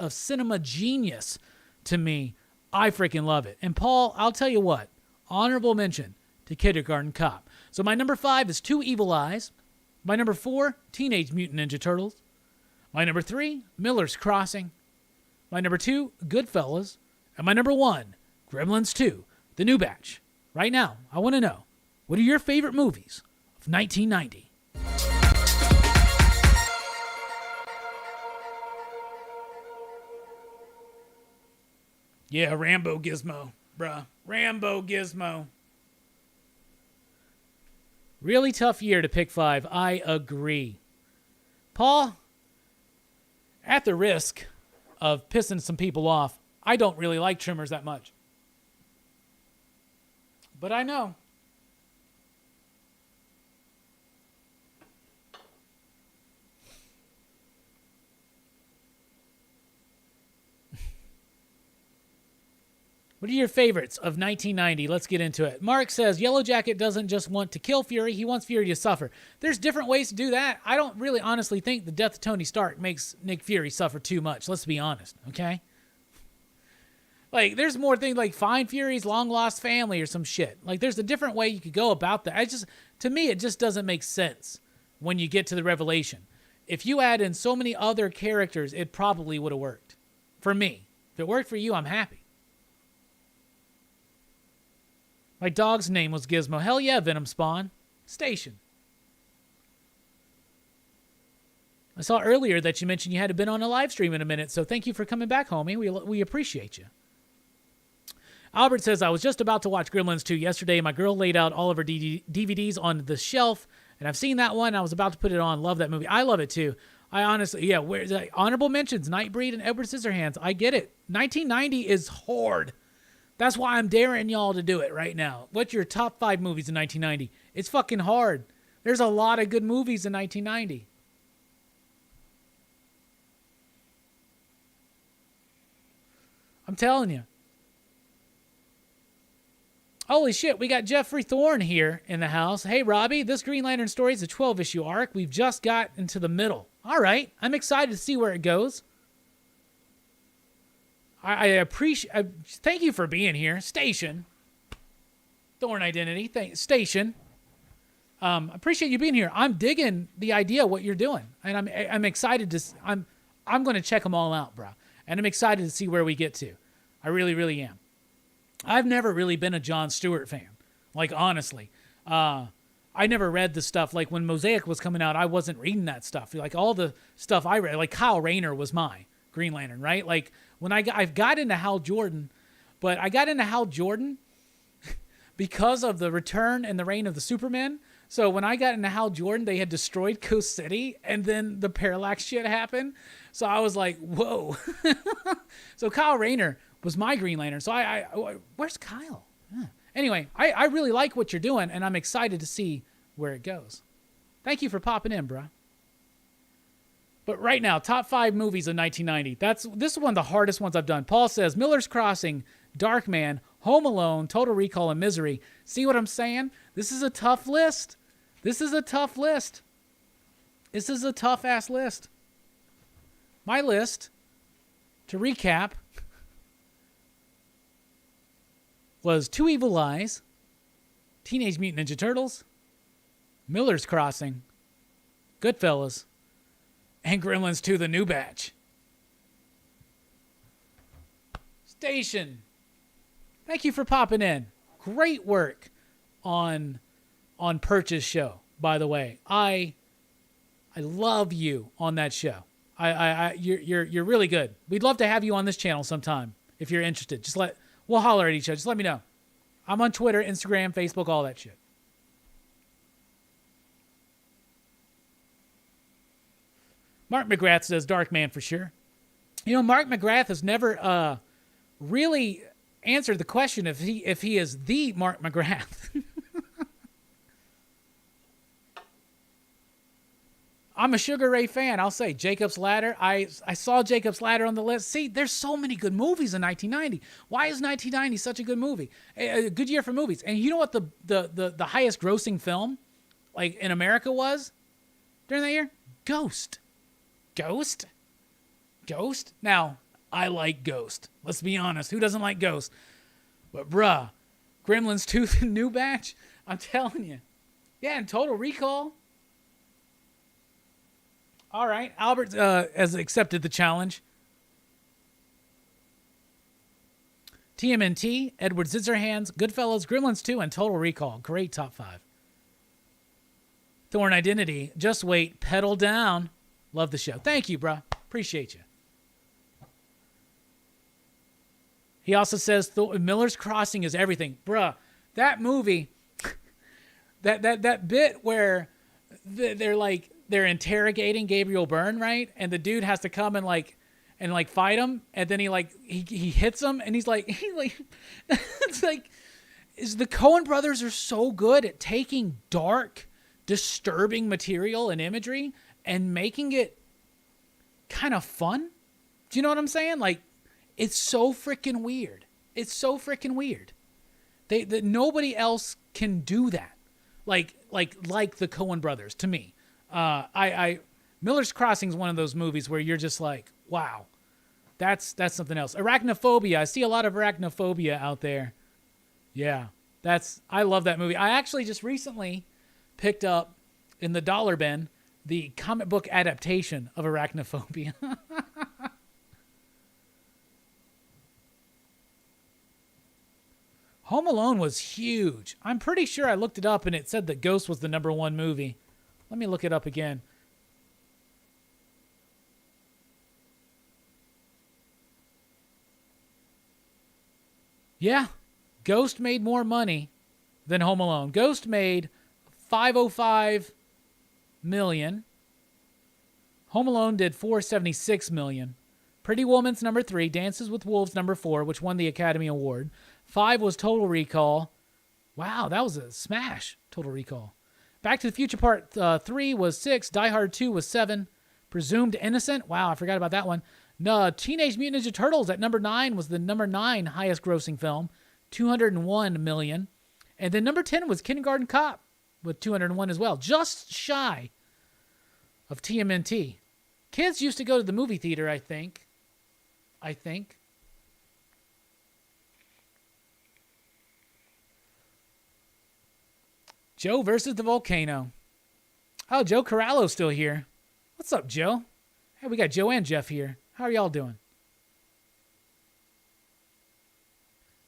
cinema genius to me. I freaking love it. And Paul, I'll tell you what. Honorable mention to Kindergarten Cop. So my number 5 is Two Evil Eyes. My number 4, Teenage Mutant Ninja Turtles. My number 3, Miller's Crossing. My number 2, Goodfellas. And my number 1, Gremlins 2, the new batch. Right now, I want to know, what are your favorite movies of 1990? Yeah, Rambo Gizmo, bruh. Rambo Gizmo. Really tough year to pick 5. I agree. Paul, at the risk of pissing some people off, I don't really like Trimmers that much. But I know. What are your favorites of 1990? Let's get into it. Mark says, Yellow Jacket doesn't just want to kill Fury, he wants Fury to suffer. There's different ways to do that. I don't really honestly think the death of Tony Stark makes Nick Fury suffer too much. Let's be honest, okay? Like, there's more things like find Fury's long-lost family or some shit. Like, there's a different way you could go about that. To me, it just doesn't make sense when you get to the revelation. If you add in so many other characters, it probably would have worked. For me. If it worked for you, I'm happy. My dog's name was Gizmo. Hell yeah, Venom Spawn. Station. I saw earlier that you mentioned you hadn't been on a live stream in a minute, so thank you for coming back, homie. We appreciate you. Albert says, I was just about to watch Gremlins 2 yesterday. My girl laid out all of her DVDs on the shelf, and I've seen that one. I was about to put it on. Love that movie. I love it, too. I honestly, yeah, honorable mentions, Nightbreed and Edward Scissorhands. I get it. 1990 is hard. That's why I'm daring y'all to do it right now. What's your top 5 movies in 1990? It's fucking hard. There's a lot of good movies in 1990. I'm telling you. Holy shit, we got Jeffrey Thorne here in the house. Hey, Robbie, this Green Lantern story is a 12-issue arc. We've just got into the middle. All right, I'm excited to see where it goes. I appreciate. Thank you for being here, Station. Thorn Identity, Station. Appreciate you being here. I'm digging the idea of what you're doing, and I'm excited to. I'm going to check them all out, bro, and I'm excited to see where we get to. I really, really am. I've never really been a Jon Stewart fan, like honestly. I never read the stuff like when Mosaic was coming out. I wasn't reading that stuff. Like all the stuff I read, like Kyle Rayner was my Green Lantern, right? Like when I've got into Hal Jordan, but I got into Hal Jordan because of the return and the reign of the Superman. So when I got into Hal Jordan, they had destroyed Coast City, and then the Parallax shit happened. So I was like, whoa. So Kyle Rayner was my Green Lantern. So where's Kyle? Huh. Anyway, I really like what you're doing, and I'm excited to see where it goes. Thank you for popping in, bro. But right now, top 5 movies of 1990. This is one of the hardest ones I've done. Paul says, Miller's Crossing, Darkman, Home Alone, Total Recall, and Misery. See what I'm saying? This is a tough list. This is a tough list. This is a tough-ass list. My list, to recap, was Two Evil Eyes, Teenage Mutant Ninja Turtles, Miller's Crossing, Goodfellas, and Gremlins 2, the new batch. Station. Thank you for popping in. Great work on Purchase show, by the way. I love you on that show. You're really good. We'd love to have you on this channel sometime if you're interested. We'll holler at each other. Just let me know. I'm on Twitter, Instagram, Facebook, all that shit. Mark McGrath says Darkman for sure. You know, Mark McGrath has never really answered the question if he is the Mark McGrath. I'm a Sugar Ray fan. I'll say Jacob's Ladder. I saw Jacob's Ladder on the list. See, there's so many good movies in 1990. Why is 1990 such a good movie? A good year for movies. And you know what the highest grossing film like in America was during that year? Ghost. Now, I like Ghost. Let's be honest. Who doesn't like Ghost? But bruh, Gremlins 2, the new batch, I'm telling you. Yeah, and Total Recall. All right, Albert has accepted the challenge. TMNT, Edward Scissorhands, Goodfellas, Gremlins 2, and Total Recall. Great top 5. Thorn Identity, Just Wait, Pedal Down. Love the show. Thank you, bro. Appreciate you. He also says Miller's Crossing is everything. Bruh, that movie, that bit where they're interrogating Gabriel Byrne, right? And the dude has to come and fight him, and then he hits him, and he's like it's like, the Coen brothers are so good at taking dark, disturbing material and imagery and making it kind of fun. Do you know what I'm saying? Like, it's so freaking weird. It's so freaking weird. That nobody else can do that. Like the Coen brothers, to me. Miller's Crossing is one of those movies where you're just like, wow, that's something else. Arachnophobia. I see a lot of arachnophobia out there. Yeah, I love that movie. I actually just recently picked up in the dollar bin the comic book adaptation of Arachnophobia. Home Alone was huge. I'm pretty sure I looked it up and it said that Ghost was the #1 movie. Let me look it up again. Yeah, Ghost made more money than Home Alone. Ghost made $505 million. Home Alone did $476 million. Pretty Woman's #3, Dances with Wolves #4, which won the Academy Award. 5 was Total Recall. Wow, that was a smash, Total Recall. Back to the Future Part 3 was 6. Die Hard 2 was 7. Presumed Innocent. Wow, I forgot about that one. No, Teenage Mutant Ninja Turtles at #9 was the #9 highest grossing film, $201 million. And then #10 was Kindergarten Cop with $201 as well, just shy of TMNT. Kids used to go to the movie theater, I think. Joe versus the Volcano. Oh, Joe Corallo's still here. What's up, Joe? Hey, we got Joe and Jeff here. How are y'all doing?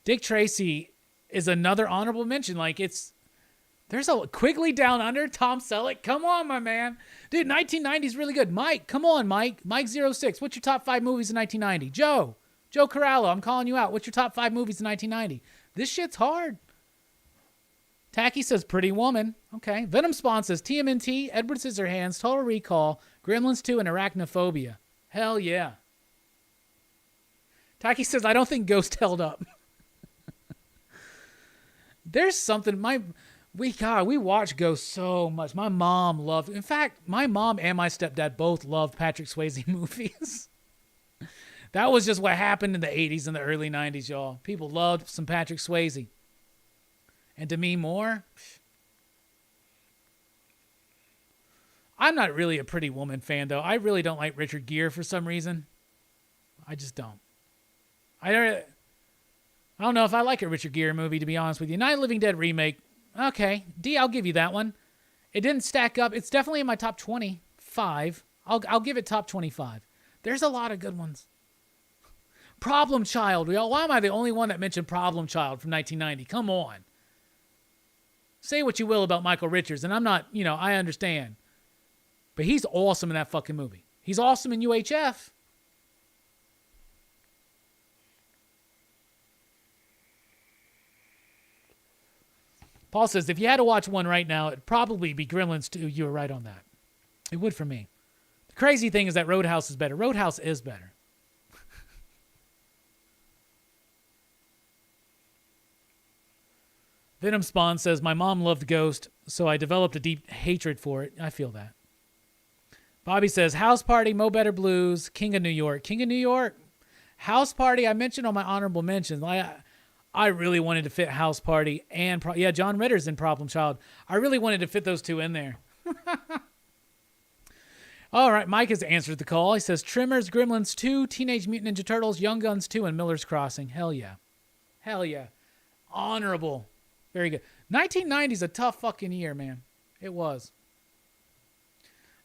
Dick Tracy is another honorable mention. There's a Quigley Down Under, Tom Selleck. Come on, my man. Dude, 1990 is really good. Mike, come on, Mike. Mike06, what's your top 5 movies in 1990? Joe Corallo, I'm calling you out. What's your top 5 movies in 1990? This shit's hard. Tacky says Pretty Woman. Okay. Venom Spawn says TMNT, Edward Scissorhands, Total Recall, Gremlins 2, and Arachnophobia. Hell yeah. Tacky says, I don't think Ghost held up. There's something, we watch Ghost so much. My mom loved, in fact, my mom and my stepdad both loved Patrick Swayze movies. That was just what happened in the 80s and the early 90s, y'all. People loved some Patrick Swayze. And Demi Moore, I'm not really a Pretty Woman fan, though. I really don't like Richard Gere for some reason. I just don't. I don't know if I like a Richard Gere movie, to be honest with you. Night of the Living Dead remake. Okay. D, I'll give you that one. It didn't stack up. It's definitely in my top 25. I'll give it top 25. There's a lot of good ones. Problem Child. Why am I the only one that mentioned Problem Child from 1990? Come on. Say what you will about Michael Richards, and I'm not, I understand. But he's awesome in that fucking movie. He's awesome in UHF. Paul says, if you had to watch one right now, it'd probably be Gremlins 2. You were right on that. It would for me. The crazy thing is that Roadhouse is better. Roadhouse is better. Venom Spawn says, my mom loved Ghost, so I developed a deep hatred for it. I feel that. Bobby says, House Party, Mo Better Blues, King of New York. King of New York, House Party, I mentioned on my honorable mentions. I really wanted to fit House Party and, John Ritter's in Problem Child. I really wanted to fit those two in there. All right, Mike has answered the call. He says, Tremors, Gremlins 2, Teenage Mutant Ninja Turtles, Young Guns 2, and Miller's Crossing. Hell yeah. Hell yeah. Honorable. Very good. 1990 is a tough fucking year, man. It was.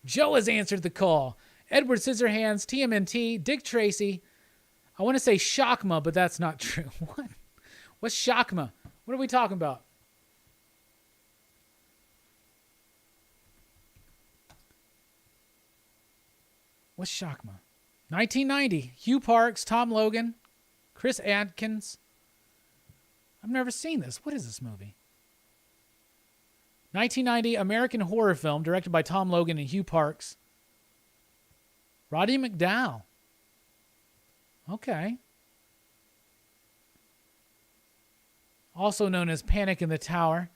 Joe has answered the call. Edward Scissorhands, TMNT, Dick Tracy. I want to say Shakma, but that's not true. What? What's Shakma? What are we talking about? What's Shakma? 1990. Hugh Parks, Tom Logan, Chris Adkins. I've never seen this. What is this movie? 1990 American horror film directed by Tom Logan and Hugh Parks. Roddy McDowall. Okay. Also known as Panic in the Tower.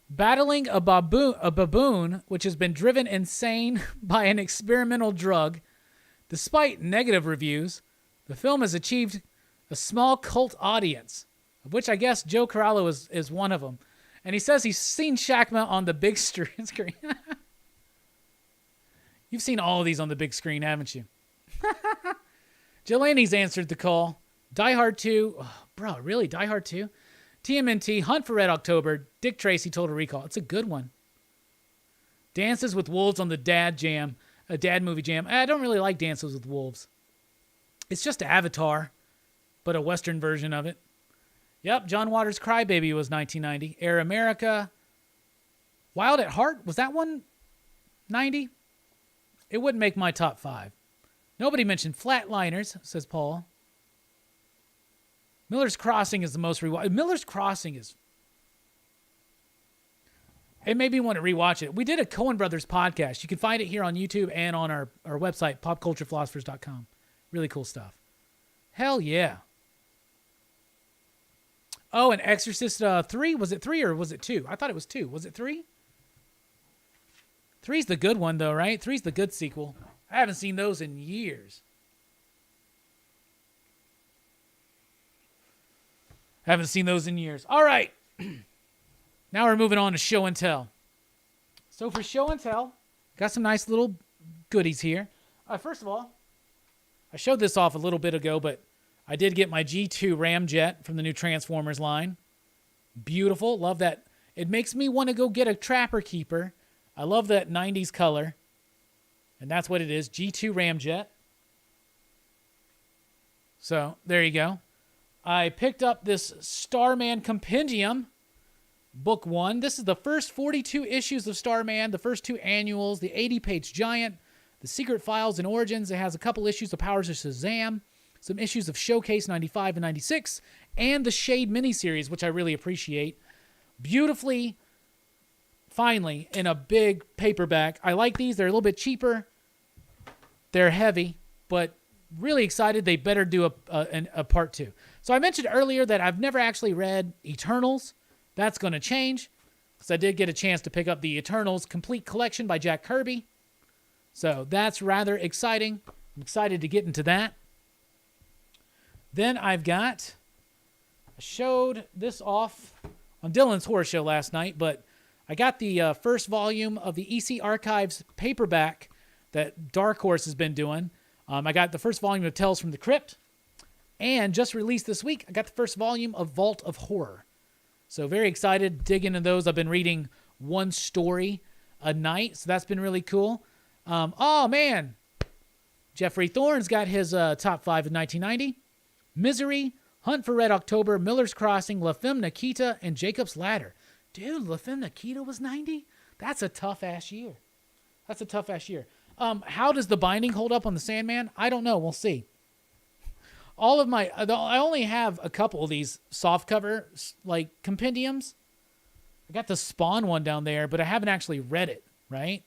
Battling a baboon which has been driven insane by an experimental drug. Despite negative reviews, the film has achieved a small cult audience, of which I guess Joe Corallo is one of them. And he says he's seen Shakma on the big screen. You've seen all of these on the big screen, haven't you? Jelani's answered the call. Die Hard 2. Oh, bro, really? Die Hard 2? TMNT, Hunt for Red October, Dick Tracy, Total Recall. It's a good one. Dances with Wolves on the Dad Movie Jam. I don't really like Dances with Wolves. It's just Avatar, but a Western version of it. Yep, John Waters' Crybaby was 1990. Air America. Wild at Heart, was that one 90? It wouldn't make my top 5. Nobody mentioned Flatliners, says Paul. Miller's Crossing is the most rewatched. Miller's Crossing is... It made me want to rewatch it. We did a Coen Brothers podcast. You can find it here on YouTube and on our website, popculturephilosophers.com. Really cool stuff. Hell yeah. Oh, and Exorcist 3. Was it 3 or was it 2? I thought it was 2. Was it 3? 3's the good one, though, right? 3's the good sequel. I haven't seen those in years. All right. Now we're moving on to show and tell. So for show and tell, got some nice little goodies here. First of all, I showed this off a little bit ago, but I did get my G2 Ramjet from the new Transformers line. Beautiful. Love that. It makes me want to go get a Trapper Keeper. I love that 90s color. And that's what it is. G2 Ramjet. So, there you go. I picked up this Starman Compendium, Book 1. This is the first 42 issues of Starman, the first 2 annuals, the 80-page giant, the Secret Files and Origins. It has a couple issues of Powers of Shazam, some issues of Showcase 95 and 96, and the Shade miniseries, which I really appreciate. Beautifully, finally, in a big paperback. I like these. They're a little bit cheaper. They're heavy, but really excited. They better do a part 2. So I mentioned earlier that I've never actually read Eternals. That's going to change because I did get a chance to pick up the Eternals Complete Collection by Jack Kirby. So that's rather exciting. I'm excited to get into that. Then I showed this off on Dylan's Horror Show last night, but I got the first volume of the EC Archives paperback that Dark Horse has been doing. I got the first volume of Tales from the Crypt, and just released this week, I got the first volume of Vault of Horror. So very excited to dig into those. I've been reading one story a night, so that's been really cool. Oh, man. Jeffrey Thorne's got his top 5 of 1990. Misery, Hunt for Red October, Miller's Crossing, La Femme Nikita, and Jacob's Ladder. Dude, La Femme Nikita was 90? That's a tough-ass year. How does the binding hold up on the Sandman? I don't know. We'll see. I only have a couple of these softcover like compendiums. I got the Spawn one down there, but I haven't actually read it, right?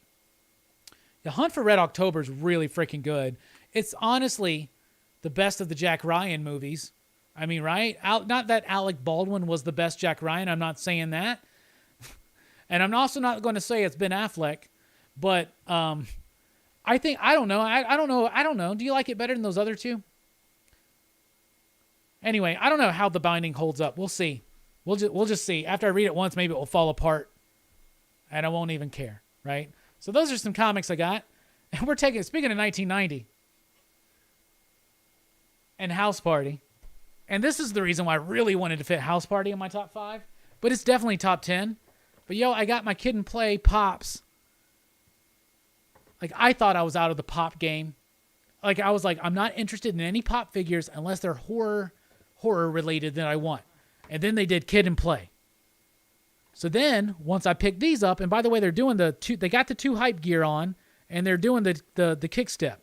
The Hunt for Red October is really freaking good. It's honestly the best of the Jack Ryan movies. I mean, right? Not that Alec Baldwin was the best Jack Ryan. I'm not saying that. And I'm also not going to say it's Ben Affleck, but I don't know. Do you like it better than those other two? Anyway, I don't know how the binding holds up. We'll see. We'll just see. After I read it once, maybe it will fall apart, and I won't even care, right? So those are some comics I got. And speaking of 1990, and House Party, and this is the reason why I really wanted to fit House Party in my top 5, but it's definitely top 10. But I got my Kid and Play Pops. Like, I thought I was out of the pop game. like I was like, I'm not interested in any pop figures unless they're horror related that I want. And then they did Kid and Play. So then once I picked these up, and by the way, they're doing they got the 2 hype gear on, and they're doing the kick step.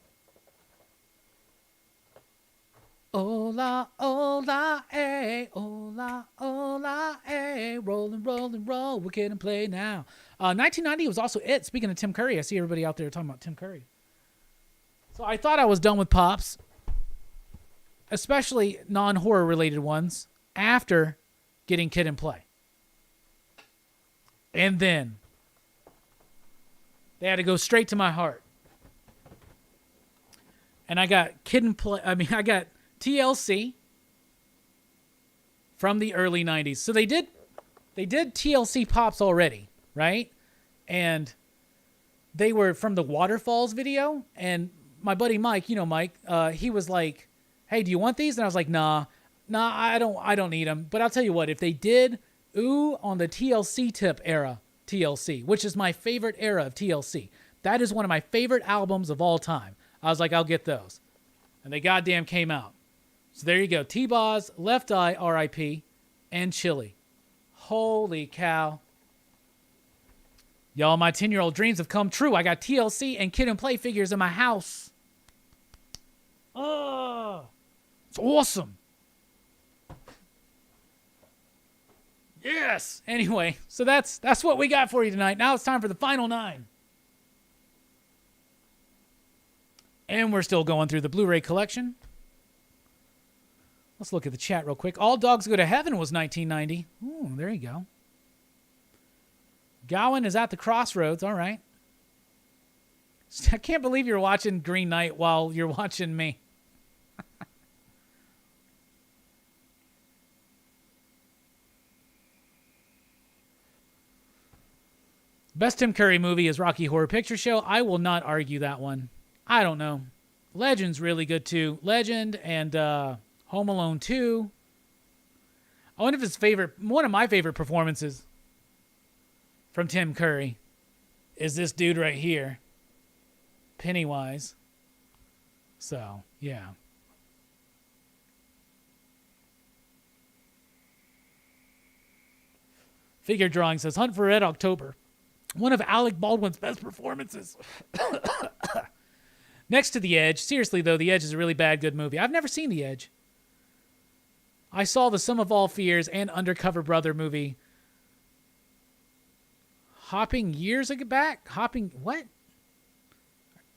Ola, ola, eh, ola, ola, eh, rolling, rolling, roll, we're Kid and Play now. 1990 was also it. Speaking of Tim Curry, I see everybody out there talking about Tim Curry. So I thought I was done with Pops, especially non-horror related ones, after getting Kid and Play. And then they had to go straight to my heart. And I got I got TLC from the early 90s. So they did TLC Pops already, right? And they were from the Waterfalls video. And my buddy Mike, you know Mike, he was like, hey, do you want these? And I was like, nah, I don't need them. But I'll tell you what, if they did on the TLC tip era TLC, which is my favorite era of TLC, that is one of my favorite albums of all time. I was like, I'll get those. And they goddamn came out. So there you go. T-Boz, Left Eye, R.I.P., and Chili. Holy cow. Y'all, my 10-year-old dreams have come true. I got TLC and Kid and Play figures in my house. Oh, it's awesome. Yes. Anyway, so that's what we got for you tonight. Now it's time for the final 9. And we're still going through the Blu-ray collection. Let's look at the chat real quick. All Dogs Go to Heaven was 1990. Ooh, there you go. Gowan is at the Crossroads. All right. I can't believe you're watching Green Knight while you're watching me. Best Tim Curry movie is Rocky Horror Picture Show. I will not argue that one. I don't know. Legend's really good too. Legend and Home Alone 2. I wonder if one of my favorite performances from Tim Curry is this dude right here, Pennywise. So, yeah. Figure Drawing says, Hunt for Red October. One of Alec Baldwin's best performances. Next to The Edge. Seriously, though, The Edge is a really bad, good movie. I've never seen The Edge. I saw The Sum of All Fears and Undercover Brother movie. Hopping years ago back? What?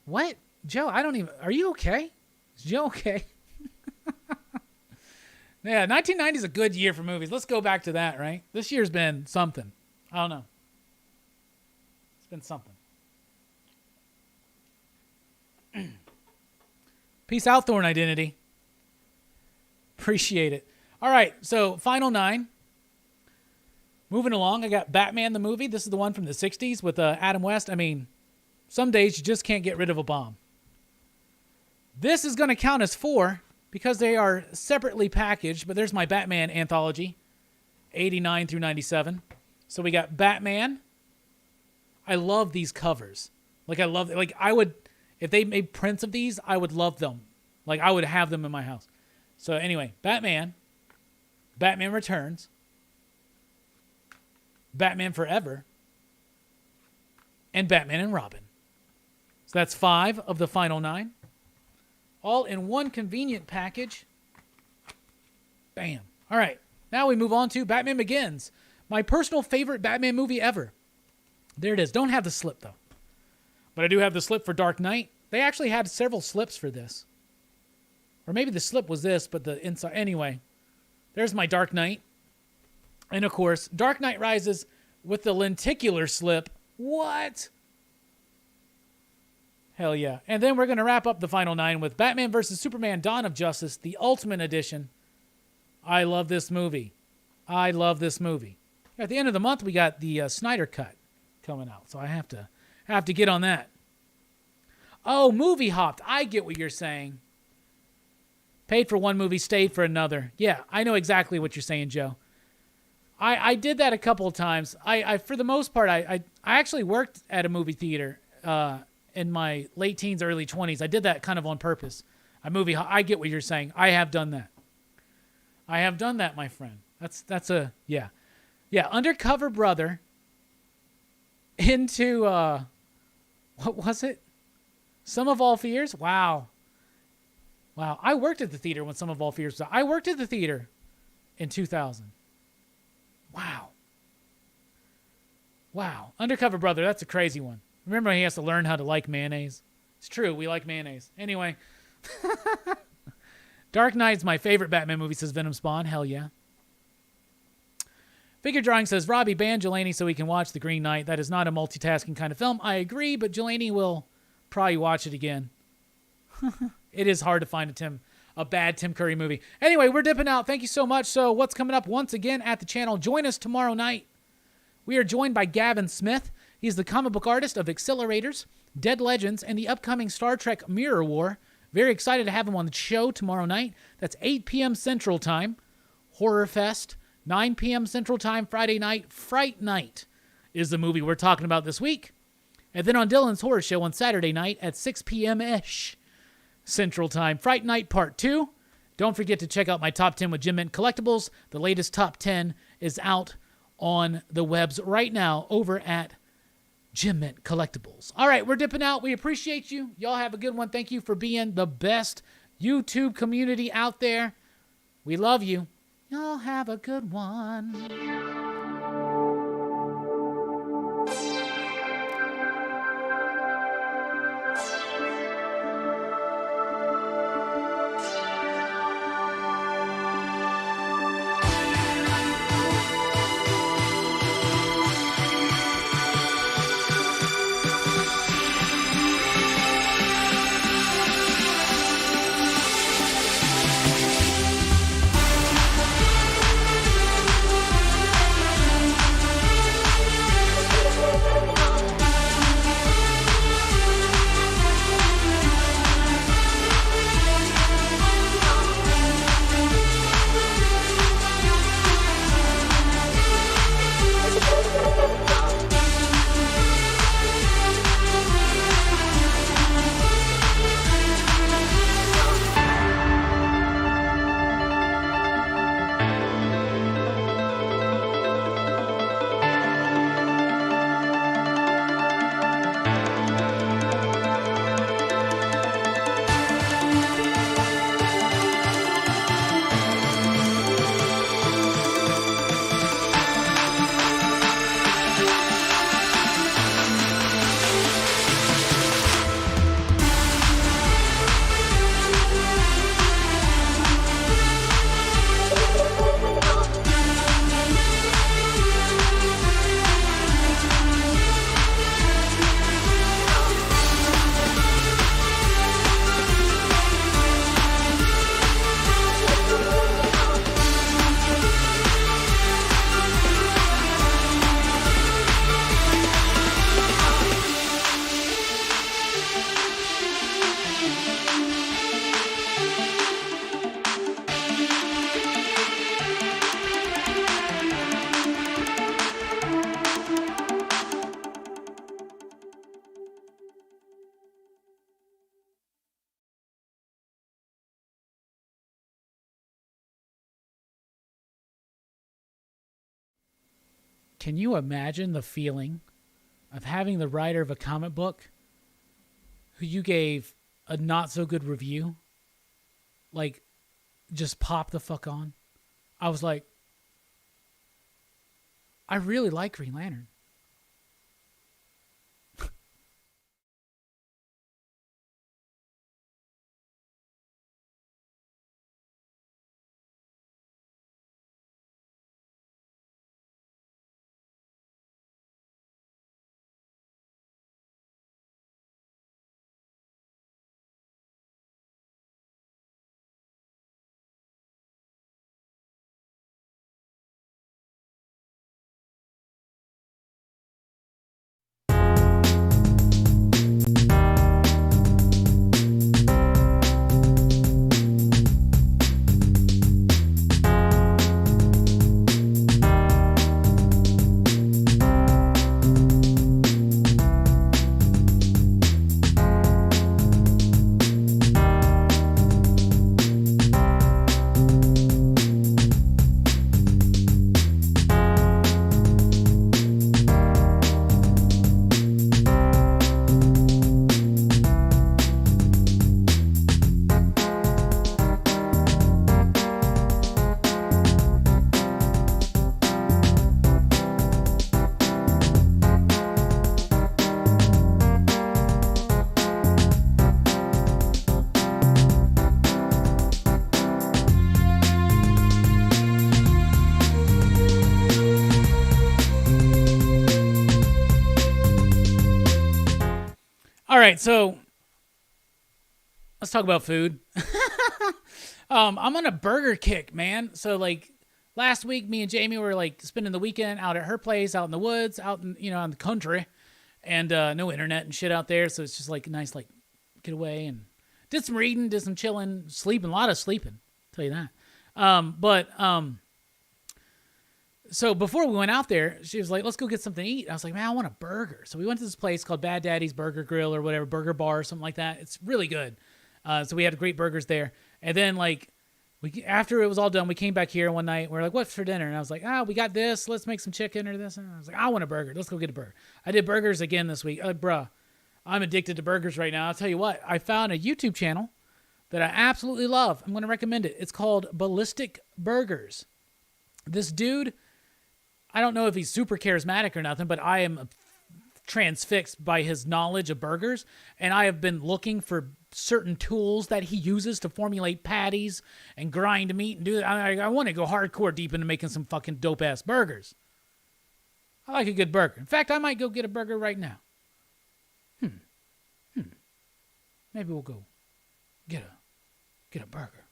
What? Joe, are you okay? Is Joe okay? Yeah, 1990 is a good year for movies. Let's go back to that, right? This year's been something. I don't know. It's been something. Peace out, Thorn Identity. Appreciate it. All right, so final 9. Moving along, I got Batman the movie. This is the one from the 60s with Adam West. I mean, some days you just can't get rid of a bomb. This is going to count as 4 because they are separately packaged, but there's my Batman anthology, 89 through 97. So we got Batman. I love these covers. I would, if they made prints of these, I would love them. Like, I would have them in my house. So anyway, Batman Returns, Batman Forever, and Batman and Robin. So that's 5 of the final 9. All in one convenient package. Bam. All right. Now we move on to Batman Begins. My personal favorite Batman movie ever. There it is. Don't have the slip, though. But I do have the slip for Dark Knight. They actually had several slips for this. Or maybe the slip was this, but the inside... Anyway, there's my Dark Knight. And, of course, Dark Knight Rises with the lenticular slip. What? Hell yeah. And then we're going to wrap up the final 9 with Batman vs. Superman Dawn of Justice, the Ultimate Edition. I love this movie. At the end of the month, we got the Snyder Cut coming out. So I have to get on that. Oh, movie hopped. I get what you're saying. Paid for one movie, stayed for another. Yeah, I know exactly what you're saying, Joe. I did that a couple of times. I for the most part, I actually worked at a movie theater in my late teens, early 20s. I did that kind of on purpose. I get what you're saying. I have done that. I have done that, my friend. Yeah. Undercover Brother into what was it? Sum of All Fears? Wow. I worked at the theater when Sum of All Fears was out. I worked at the theater in 2000. Wow. Undercover Brother, that's a crazy one. Remember, he has to learn how to like mayonnaise. It's true, we like mayonnaise. Anyway. Dark Knight's my favorite Batman movie, says Venom Spawn. Hell yeah. Figure Drawing says, Robbie, ban Jelani so he can watch The Green Knight. That is not a multitasking kind of film. I agree, but Jelani will probably watch it again. It is hard to find a bad Tim Curry movie. Anyway, we're dipping out. Thank you so much. So what's coming up once again at the channel? Join us tomorrow night. We are joined by Gavin Smith. He's the comic book artist of Accelerators, Dead Legends, and the upcoming Star Trek Mirror War. Very excited to have him on the show tomorrow night. That's 8 p.m. Central Time. Horror Fest. 9 p.m. Central Time Friday night. Fright Night is the movie we're talking about this week. And then on Dylan's Horror Show on Saturday night at 6 p.m.-ish Central Time. Fright Night Part 2. Don't forget to check out my Top 10 with Jim Mint Collectibles. The latest Top 10 is out on the webs right now over at Jim Mint Collectibles. All right, we're dipping out. We appreciate you. Y'all have a good one. Thank you for being the best YouTube community out there. We love you. Y'all have a good one. Can you imagine the feeling of having the writer of a comic book who you gave a not so good review, like, just pop the fuck on? I was like, I really like Green Lantern. right, so let's talk about food. I'm on a burger kick, man. So like last week, me and Jamie were like spending the weekend out at her place, out in the woods, out in in the country, and no internet and shit out there. So it's just like nice, like get away and did some reading, did some chilling, sleeping, a lot of sleeping. I'll tell you that. So before we went out there, she was like, let's go get something to eat. I was like, man, I want a burger. So we went to this place called Bad Daddy's Burger Grill or whatever, Burger Bar or something like that. It's really good. So we had great burgers there. And then like after it was all done, we came back here one night. We're like, what's for dinner? And I was like, we got this. Let's make some chicken or this. And I was like, I want a burger. Let's go get a burger. I did burgers again this week. Bruh, I'm addicted to burgers right now. I'll tell you what, I found a YouTube channel that I absolutely love. I'm going to recommend it. It's called Ballistic Burgers. This dude, I don't know if he's super charismatic or nothing, but I am transfixed by his knowledge of burgers, and I have been looking for certain tools that he uses to formulate patties and grind meat and do that. I want to go hardcore deep into making some fucking dope-ass burgers. I like a good burger. In fact, I might go get a burger right now. Maybe we'll go get a burger.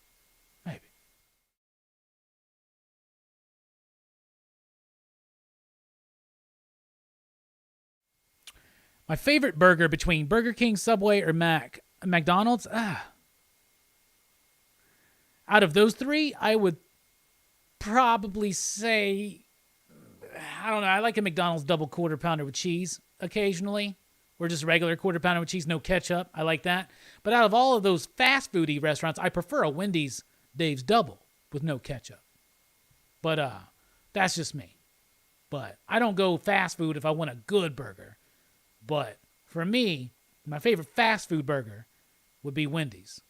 Maybe. My favorite burger between Burger King, Subway, or McDonald's. Out of those three, I would probably say, I don't know. I like a McDonald's double quarter pounder with cheese occasionally, or just regular quarter pounder with cheese, no ketchup. I like that. But out of all of those fast foody restaurants, I prefer a Wendy's Dave's Double with no ketchup. But that's just me. But I don't go fast food if I want a good burger. But for me, my favorite fast food burger would be Wendy's.